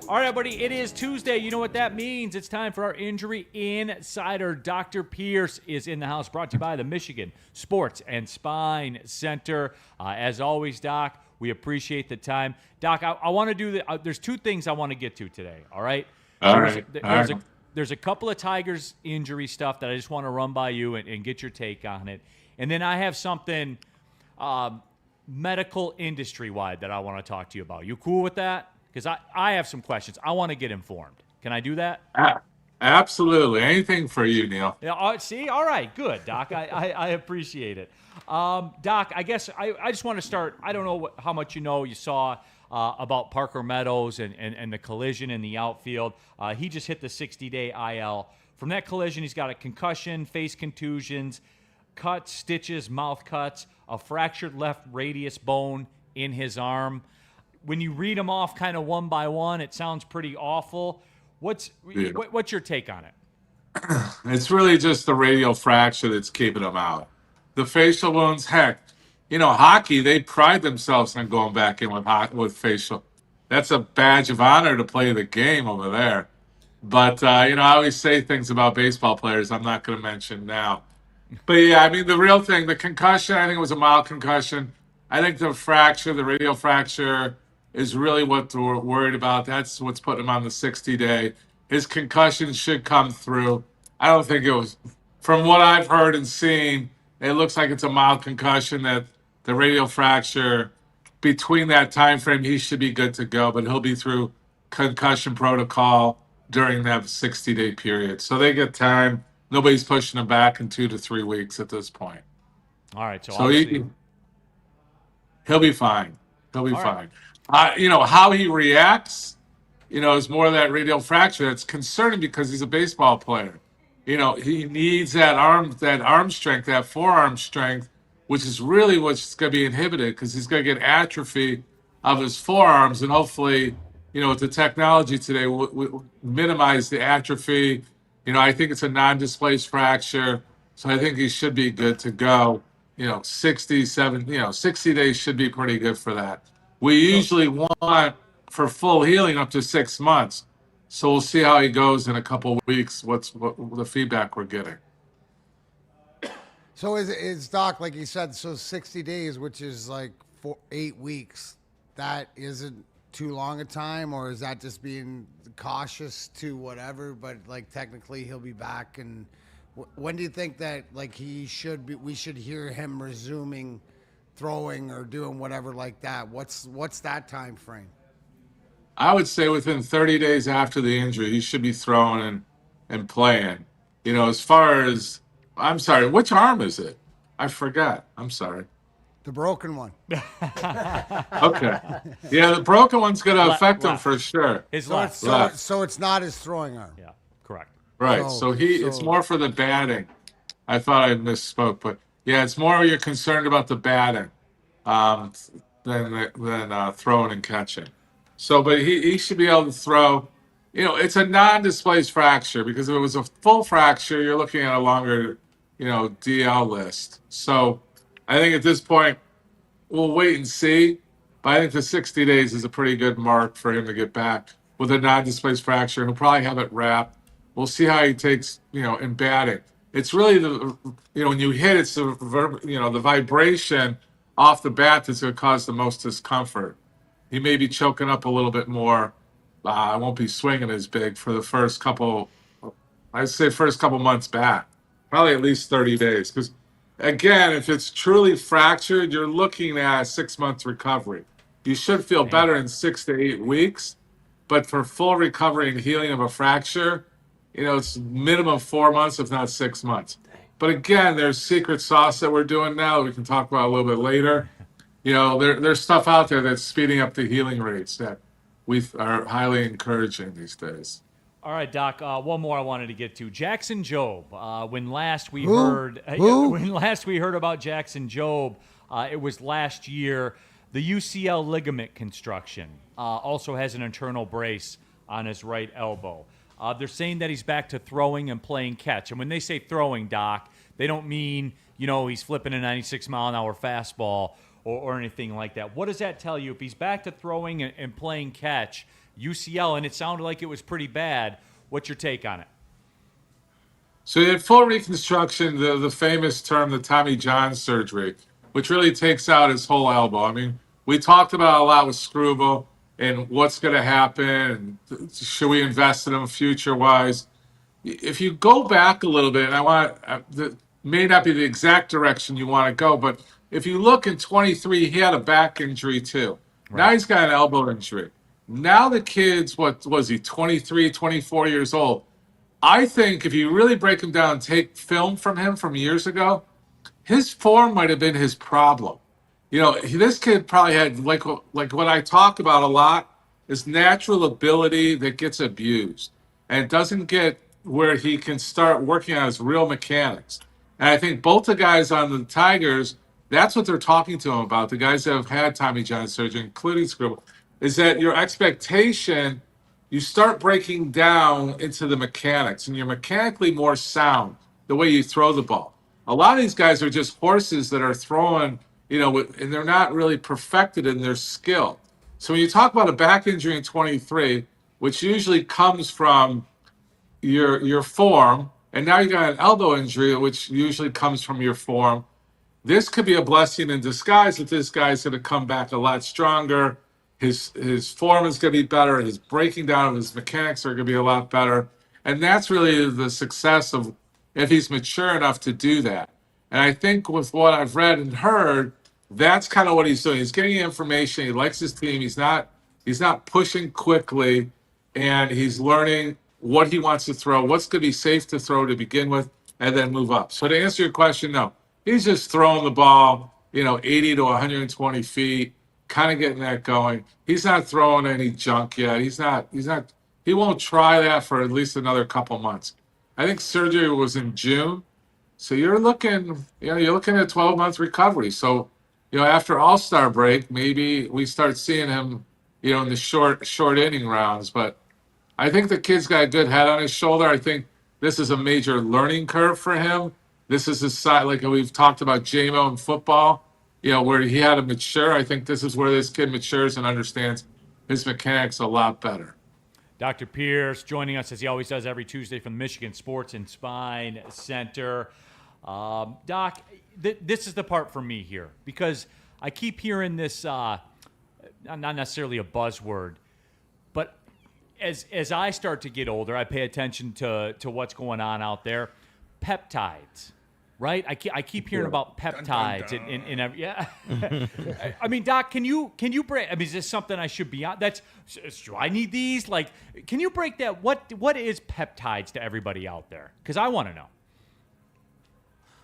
All right, everybody, it is Tuesday. You know what that means. It's time for our Injury Insider. Dr. Pierce is in the house, brought to you by the Michigan Sports and Spine Center. As always, Doc, we appreciate the time. Doc, I want to do there's two things I want to get to today, all right? There's a couple of Tigers injury stuff that I just want to run by you and get your take on it. And then I have something medical industry-wide that I want to talk to you about. You cool with that? Because I have some questions. I want to get informed. Can I do that? Absolutely. Anything for you, Neal. Yeah. See? All right. Good, Doc. I appreciate it. Doc, I guess I just want to start. I don't know how much you saw about Parker Meadows and the collision in the outfield. He just hit the 60-day IL. From that collision, he's got a concussion, face contusions. cuts, stitches, mouth cuts, a fractured left radius bone in his arm. When you read them off kind of one by one, it sounds pretty awful. What's your take on it? It's really just the radial fracture that's keeping him out. The facial wounds, heck, hockey, they pride themselves on going back in with facial. That's a badge of honor to play the game over there. But, I always say things about baseball players I'm not going to mention now. But, yeah, I mean, the real thing, the concussion, I think it was a mild concussion. I think the fracture, the radial fracture, is really what we're worried about. That's what's putting him on the 60-day. His concussion should come through. I don't think it was, from what I've heard and seen, it looks like it's a mild concussion, that the radial fracture, between that time frame, he should be good to go, but he'll be through concussion protocol during that 60-day period. So they get time. Nobody's pushing him back in 2 to 3 weeks at this point. All right. So he'll be fine. He'll be All fine. How he reacts, is more of that radial fracture. That's concerning because he's a baseball player. He needs that arm strength, that forearm strength, which is really what's going to be inhibited because he's going to get atrophy of his forearms. And hopefully, with the technology today, we minimize the atrophy. I think it's a non-displaced fracture. So I think he should be good to go. 60 days should be pretty good for that. We usually want for full healing up to 6 months. So we'll see how he goes in a couple of weeks. What the feedback we're getting. So is Doc, like you said, so 60 days, which is like 8 weeks, that isn't too long a time, or is that just being cautious to whatever? But like technically he'll be back. And when do you think that like we should hear him resuming throwing or doing whatever like that? What's that time frame? I would say within 30 days after the injury, he should be throwing and playing. As far as, I'm sorry, which arm is it? I forgot. I'm sorry. The broken one. Okay. Yeah, the broken one's going to affect him for sure. His left. So it's not his throwing arm. Yeah, correct. Right. So it's more for the batting. I thought I misspoke, but yeah, it's more you're concerned about the batting than throwing and catching. So, but he should be able to throw. It's a non-displaced fracture because if it was a full fracture, you're looking at a longer, DL list. So I think at this point, we'll wait and see. But I think the 60 days is a pretty good mark for him to get back with a non-displaced fracture. He'll probably have it wrapped. We'll see how he takes, in batting. It's really when you hit, it's the vibration off the bat that's going to cause the most discomfort. He may be choking up a little bit more. I won't be swinging as big for the first couple months back. Probably at least 30 days. Because, again, if it's truly fractured, you're looking at a 6-month recovery. You should feel better in 6 to 8 weeks. But for full recovery and healing of a fracture, it's minimum 4 months, if not 6 months. But, again, there's secret sauce that we're doing now that we can talk about a little bit later. There's stuff out there that's speeding up the healing rates that we are highly encouraging these days. All right, Doc. One more I wanted to get to. Jackson Jobe. When last we heard about Jackson Jobe, it was last year. The UCL ligament construction. Also has an internal brace on his right elbow. They're saying that he's back to throwing and playing catch. And when they say throwing, Doc, they don't mean he's flipping a 96-mile-an-hour fastball or anything like that. What does that tell you? If he's back to throwing and playing catch, UCL, and it sounded like it was pretty bad, what's your take on it? So he had full reconstruction, the famous term, the Tommy John surgery, which really takes out his whole elbow. I mean, we talked about a lot with Screwball and what's going to happen, and should we invest in him future-wise. If you go back a little bit, and I want may not be the exact direction you want to go, but if you look in 23, he had a back injury too. Right. Now he's got an elbow injury. Now the kid's, what was he, 23, 24 years old. I think if you really break him down, take film from him from years ago, his form might have been his problem. This kid probably had, like what I talk about a lot, is natural ability that gets abused and doesn't get where he can start working on his real mechanics. And I think both the guys on the Tigers, that's what they're talking to him about. The guys that have had Tommy John surgery, including Scribble, is that your expectation, you start breaking down into the mechanics, and you're mechanically more sound the way you throw the ball. A lot of these guys are just horses that are throwing, and they're not really perfected in their skill. So when you talk about a back injury in 23, which usually comes from your form, and now you got an elbow injury, which usually comes from your form, this could be a blessing in disguise that this guy's going to come back a lot stronger. His form is going to be better. His breaking down of his mechanics are going to be a lot better. And that's really the success of if he's mature enough to do that. And I think with what I've read and heard, that's kind of what he's doing. He's getting information. He likes his team. He's not pushing quickly, and he's learning what he wants to throw, what's going to be safe to throw to begin with, and then move up. So to answer your question, no. He's just throwing the ball, 80 to 120 feet, kind of getting that going. He's not throwing any junk yet. He won't try that for at least another couple months. I think surgery was in June. So you're looking at 12-month recovery. So, after All-Star break, maybe we start seeing him, in the short inning rounds. But I think the kid's got a good head on his shoulder. I think this is a major learning curve for him. This is his side, like we've talked about JMO in football, where he had to mature. I think this is where this kid matures and understands his mechanics a lot better. Dr. Pierce joining us as he always does every Tuesday from the Michigan Sports and Spine Center. Doc, this is the part for me here because I keep hearing this, not necessarily a buzzword, but as I start to get older, I pay attention to what's going on out there. Peptides. Right, I keep hearing about peptides in every, yeah. I mean, Doc, can you break? I mean, is this something I should be on? Do I need these? Like, can you break that? What is peptides to everybody out there? Because I want to know.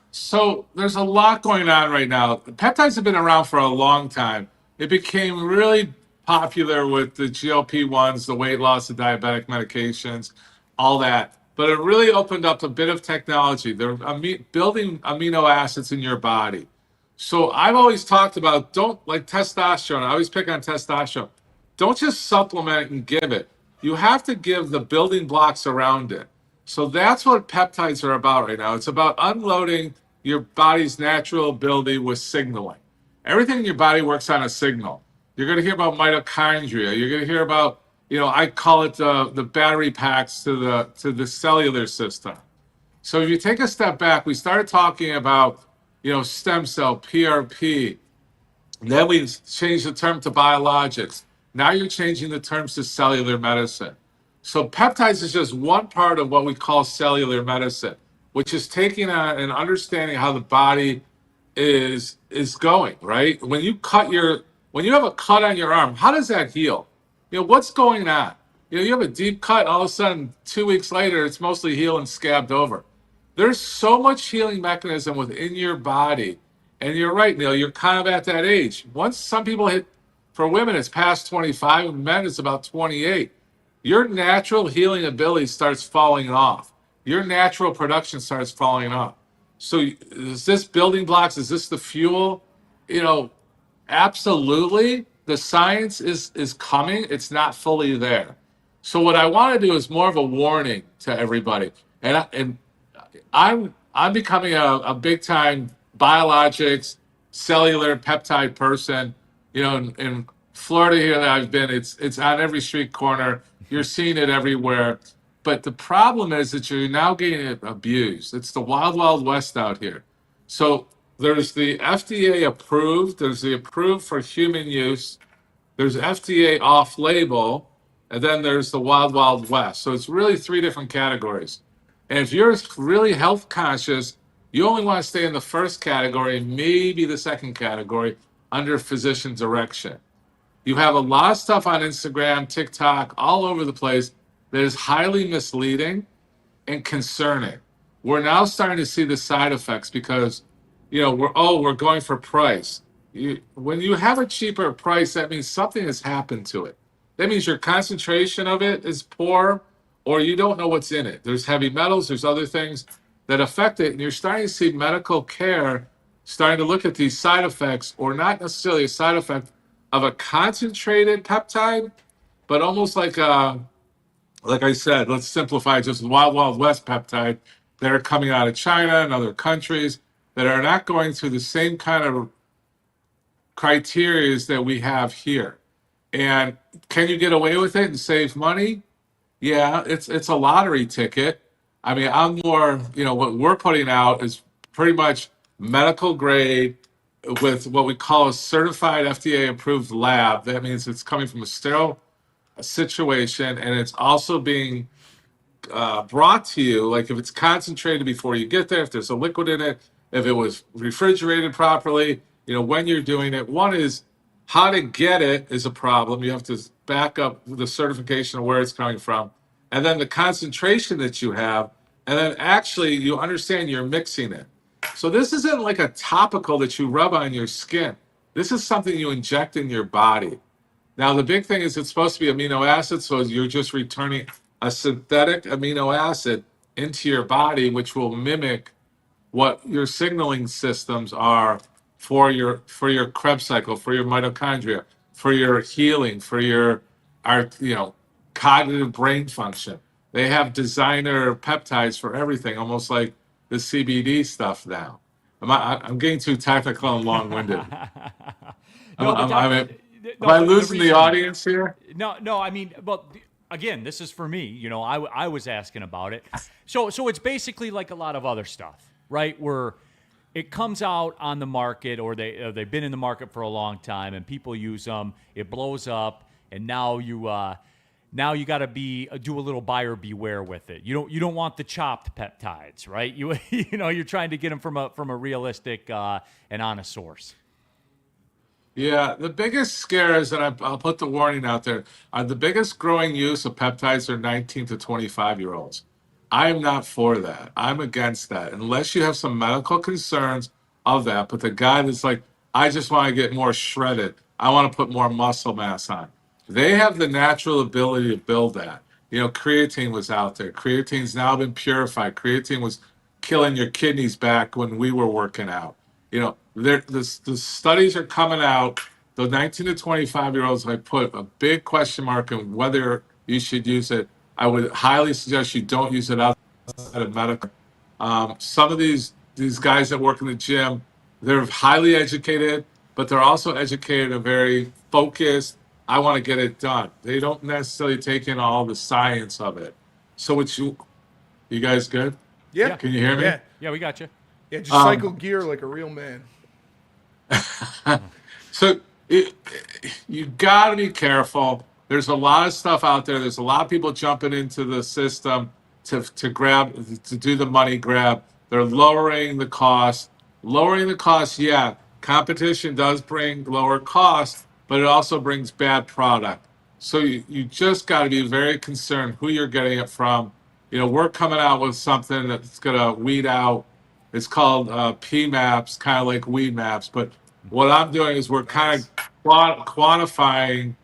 So there's a lot going on right now. Peptides have been around for a long time. It became really popular with the GLP-1s, the weight loss, the diabetic medications, all that. But it really opened up a bit of technology. They're building amino acids in your body. So I've always talked about, don't like testosterone. I always pick on testosterone. Don't just supplement and give it. You have to give the building blocks around it. So that's what peptides are about right now. It's about unloading your body's natural ability with signaling. Everything in your body works on a signal. You're going to hear about mitochondria. You're going to hear about, I call it the battery packs to the cellular system. So if you take a step back, we started talking about, stem cell, PRP. Then we changed the term to biologics. Now you're changing the terms to cellular medicine. So peptides is just one part of what we call cellular medicine, which is taking on and understanding how the body is going, right? When you have a cut on your arm, how does that heal? What's going on? You have a deep cut, all of a sudden, 2 weeks later, it's mostly healed and scabbed over. There's so much healing mechanism within your body. And you're right, Neal, you're kind of at that age. Once some people for women, it's past 25, and men, it's about 28. Your natural healing ability starts falling off. Your natural production starts falling off. So is this building blocks? Is this the fuel? Absolutely. The science is coming. It's not fully there. So what I want to do is more of a warning to everybody. And I'm becoming a big time biologics, cellular peptide person. In Florida here that I've been, it's on every street corner. You're seeing it everywhere. But the problem is that you're now getting it abused. It's the wild, wild west out here. So there's the FDA approved. There's the approved for human use. There's FDA off-label. And then there's the wild, wild west. So it's really three different categories. And if you're really health conscious, you only want to stay in the first category, maybe the second category, under physician direction. You have a lot of stuff on Instagram, TikTok, all over the place that is highly misleading and concerning. We're now starting to see the side effects because, we're going for price. When you have a cheaper price, that means something has happened to it. That means your concentration of it is poor, or you don't know what's in it. There's heavy metals, there's other things. that affect it. And you're starting to see medical care starting to look at these side effects, or not necessarily a side effect of a concentrated peptide, but almost like I said, let's simplify it, just Wild Wild West peptide that are coming out of China and other countries that are not going through the same kind of criteria that we have here. And can you get away with it and save money? Yeah, it's a lottery ticket. I mean, I'm more, what we're putting out is pretty much medical grade with what we call a certified FDA approved lab. That means it's coming from a sterile situation, and it's also being brought to you, like if it's concentrated before you get there, if there's a liquid in it, if it was refrigerated properly, when you're doing it. One is how to get it is a problem. You have to back up the certification of where it's coming from, and then the concentration that you have, and then actually you understand you're mixing it. So this isn't like a topical that you rub on your skin. This is something you inject in your body. Now, the big thing is it's supposed to be amino acids, so you're just returning a synthetic amino acid into your body, which will mimic what your signaling systems are for your Krebs cycle, for your mitochondria, for your healing, for your cognitive brain function. They have designer peptides for everything, almost like the CBD stuff now. I'm getting too technical and long-winded. Am I losing the audience here? No. I mean, well, again, this is for me. I was asking about it. So it's basically like a lot of other stuff, right? Where it comes out on the market, or they've been in the market for a long time, and people use them. It blows up, and now you got to do a little buyer beware with it. You don't want the chopped peptides, right? You're trying to get them from a realistic and honest source. Yeah, the biggest scare is, and I'll put the warning out there, the biggest growing use of peptides are 19 to 25-year-olds. I am not for that. I'm against that, unless you have some medical concerns of that. But the guy that's like, I just want to get more shredded. I want to put more muscle mass on. They have the natural ability to build that. Creatine was out there. Creatine's now been purified. Creatine was killing your kidneys back when we were working out. The studies are coming out. The 19 to 25-year-olds, I put a big question mark on whether you should use it. I would highly suggest you don't use it outside of medical. Some of these guys that work in the gym, they're highly educated, but they're also educated and very focused. I want to get it done. They don't necessarily take in all the science of it. So you guys good? Yeah. Can you hear me? Yeah, we got you. Yeah, just cycle gear like a real man. So you got to be careful. There's a lot of stuff out there. There's a lot of people jumping into the system to do the money grab. They're lowering the cost. Yeah. Competition does bring lower costs, but it also brings bad product. So you just got to be very concerned who you're getting it from. We're coming out with something that's going to weed out. It's called PMAPs, kind of like weed maps. But what I'm doing is we're kind of quantifying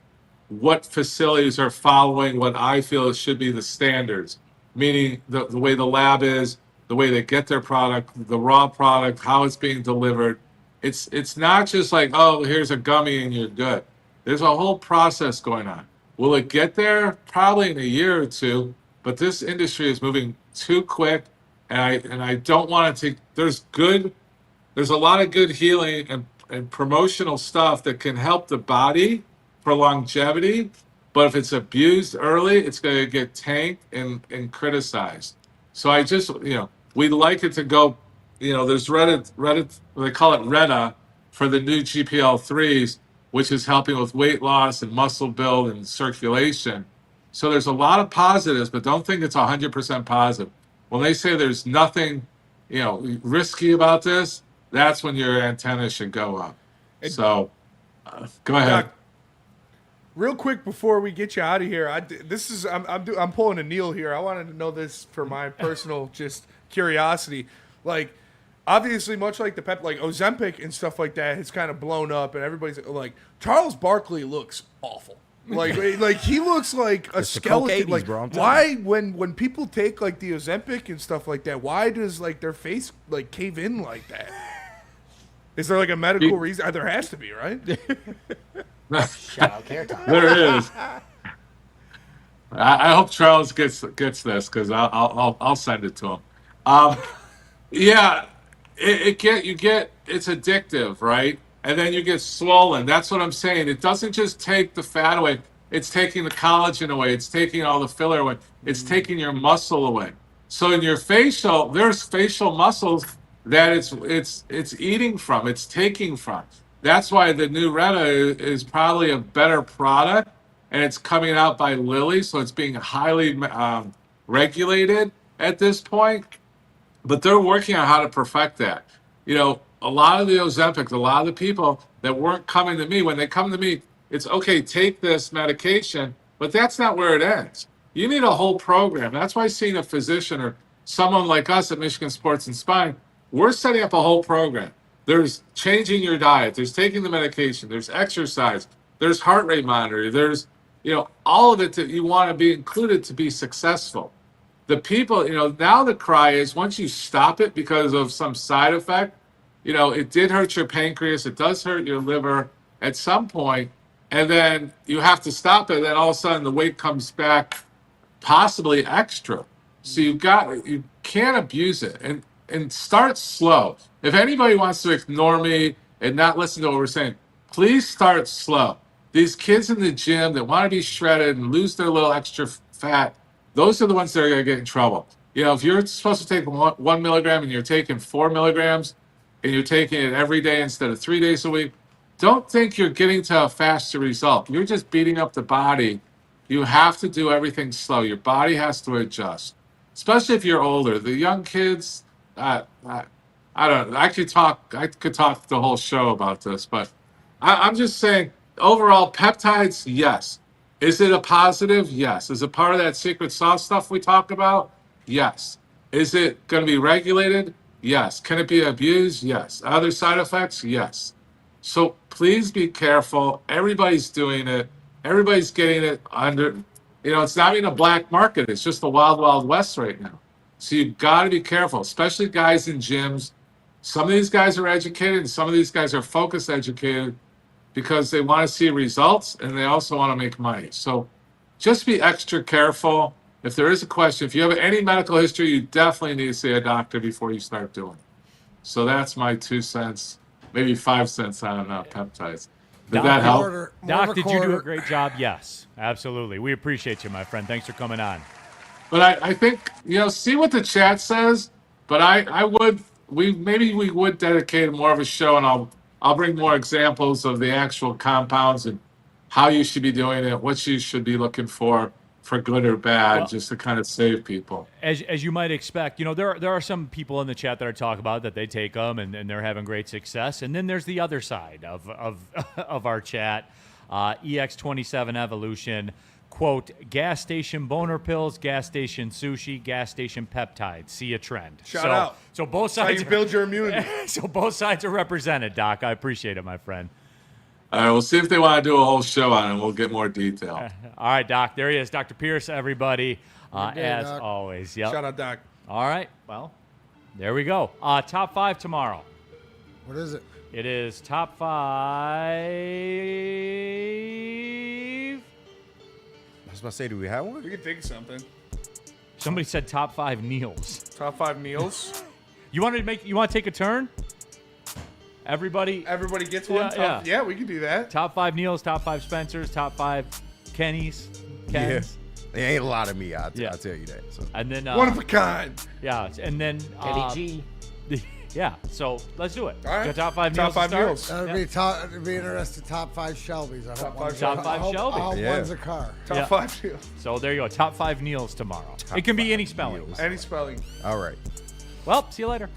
what facilities are following what I feel should be the standards, meaning the way the lab is, the way they get their product, the raw product, how it's being delivered. It's not just like, oh, here's a gummy and you're good. There's a whole process going on. Will it get there? Probably in a year or two, but this industry is moving too quick, and I don't want to take. There's a lot of good healing and promotional stuff that can help the body for longevity, but if it's abused early, it's going to get tanked and criticized. So I just, we'd like it to go, there's Reddit, they call it Retta for the new GPL3s, which is helping with weight loss and muscle build and circulation. So there's a lot of positives, but don't think it's 100% positive. When they say there's nothing, risky about this, that's when your antenna should go up. So go ahead. Doc, real quick before we get you out of here, I'm pulling a Neal here. I wanted to know this for my personal just curiosity. Like, obviously, much like like Ozempic and stuff like that has kind of blown up, and everybody's like, Charles Barkley looks awful. Like he looks like a It's the skeleton. Coke 80s, Like bro, I'm telling why when people take like the Ozempic and stuff like that, why does like their face like cave in like that? Is there like a medical reason? There has to be, right? Shout out Care Time. There is. I hope Charles gets this because I'll send it to him. Yeah, it's addictive, right? And then you get swollen. That's what I'm saying. It doesn't just take the fat away. It's taking the collagen away. It's taking all the filler away. It's taking your muscle away. So in your facial, there's facial muscles that it's eating from. It's taking from. That's why the new Retta is probably a better product, and it's coming out by Lilly, so it's being highly regulated at this point. But they're working on how to perfect that. You know, a lot of the Ozempic, a lot of the people that weren't coming to me, when they come to me, it's okay, take this medication, but that's not where it ends. You need a whole program. That's why seeing a physician or someone like us at Michigan Sports and Spine, we're setting up a whole program. There's changing your diet. There's taking the medication. There's exercise. There's heart rate monitoring. There's, all of it that you want to be included to be successful. The people, now the cry is once you stop it because of some side effect, it did hurt your pancreas. It does hurt your liver at some point, and then you have to stop it. And then all of a sudden the weight comes back, possibly extra. So you can't abuse it and start slow. If anybody wants to ignore me and not listen to what we're saying, please start slow. These kids in the gym that want to be shredded and lose their little extra fat, those are the ones that are going to get in trouble. If you're supposed to take 1 milligram and you're taking 4 milligrams and you're taking it every day instead of 3 days a week, don't think you're getting to a faster result. You're just beating up the body. You have to do everything slow. Your body has to adjust, especially if you're older. The young kids, I don't know. I could talk the whole show about this, but I'm just saying, overall, peptides, yes. Is it a positive? Yes. Is it part of that secret sauce stuff we talk about? Yes. Is it going to be regulated? Yes. Can it be abused? Yes. Other side effects? Yes. So please be careful. Everybody's doing it. Everybody's getting it under, it's not even a black market. It's just the wild, wild west right now. So you've got to be careful, especially guys in gyms. Some of these guys are educated and some of these guys are focus educated because they want to see results and they also want to make money. So just be extra careful. If there is a question, if you have any medical history, you definitely need to see a doctor before you start doing it. So that's my 2 cents, maybe 5 cents on peptides. Did that help? Doc, did you do a great job? Yes, absolutely. We appreciate you, my friend. Thanks for coming on. But I think, see what the chat says, but we would dedicate more of a show, and I'll bring more examples of the actual compounds and how you should be doing it, what you should be looking for good or bad, just to kind of save people. As you might expect, there are some people in the chat that are talking about that they take them and they're having great success. And then there's the other side of our chat, EX27 Evolution, quote, gas station boner pills, gas station sushi, gas station peptides. See a trend. Shout out. So both sides. That's how you build your immunity. So both sides are represented, Doc. I appreciate it, my friend. All right, we'll see if they want to do a whole show on it, and we'll get more detail. All right, Doc. There he is. Dr. Pierce, everybody, as Doc. always. Yep. Shout out, Doc. All right. Well, there we go. Top 5 tomorrow. What is it? It is top 5. I was about to say, do we have one? We can think of something. Somebody said top 5 Neals. Top 5 Neals. You want to take a turn? Everybody gets one. Yeah, we can do that. Top 5 Neals, top 5 Spencers, top 5 Kens. Yeah. There ain't a lot of me, I'll tell you that. So. And then one of a kind. Yeah, and then Kenny G. Yeah, so let's do it. All right. Top 5 Top Neals. 5 Neals. It'd be interesting. Top 5 Shelbys. I hope one's Top 5 Shelbys. I hope one's a car. Top 5 Neals. So there you go. Top 5 Neals tomorrow. It can be any spelling. Any spelling. All right. Well, see you later.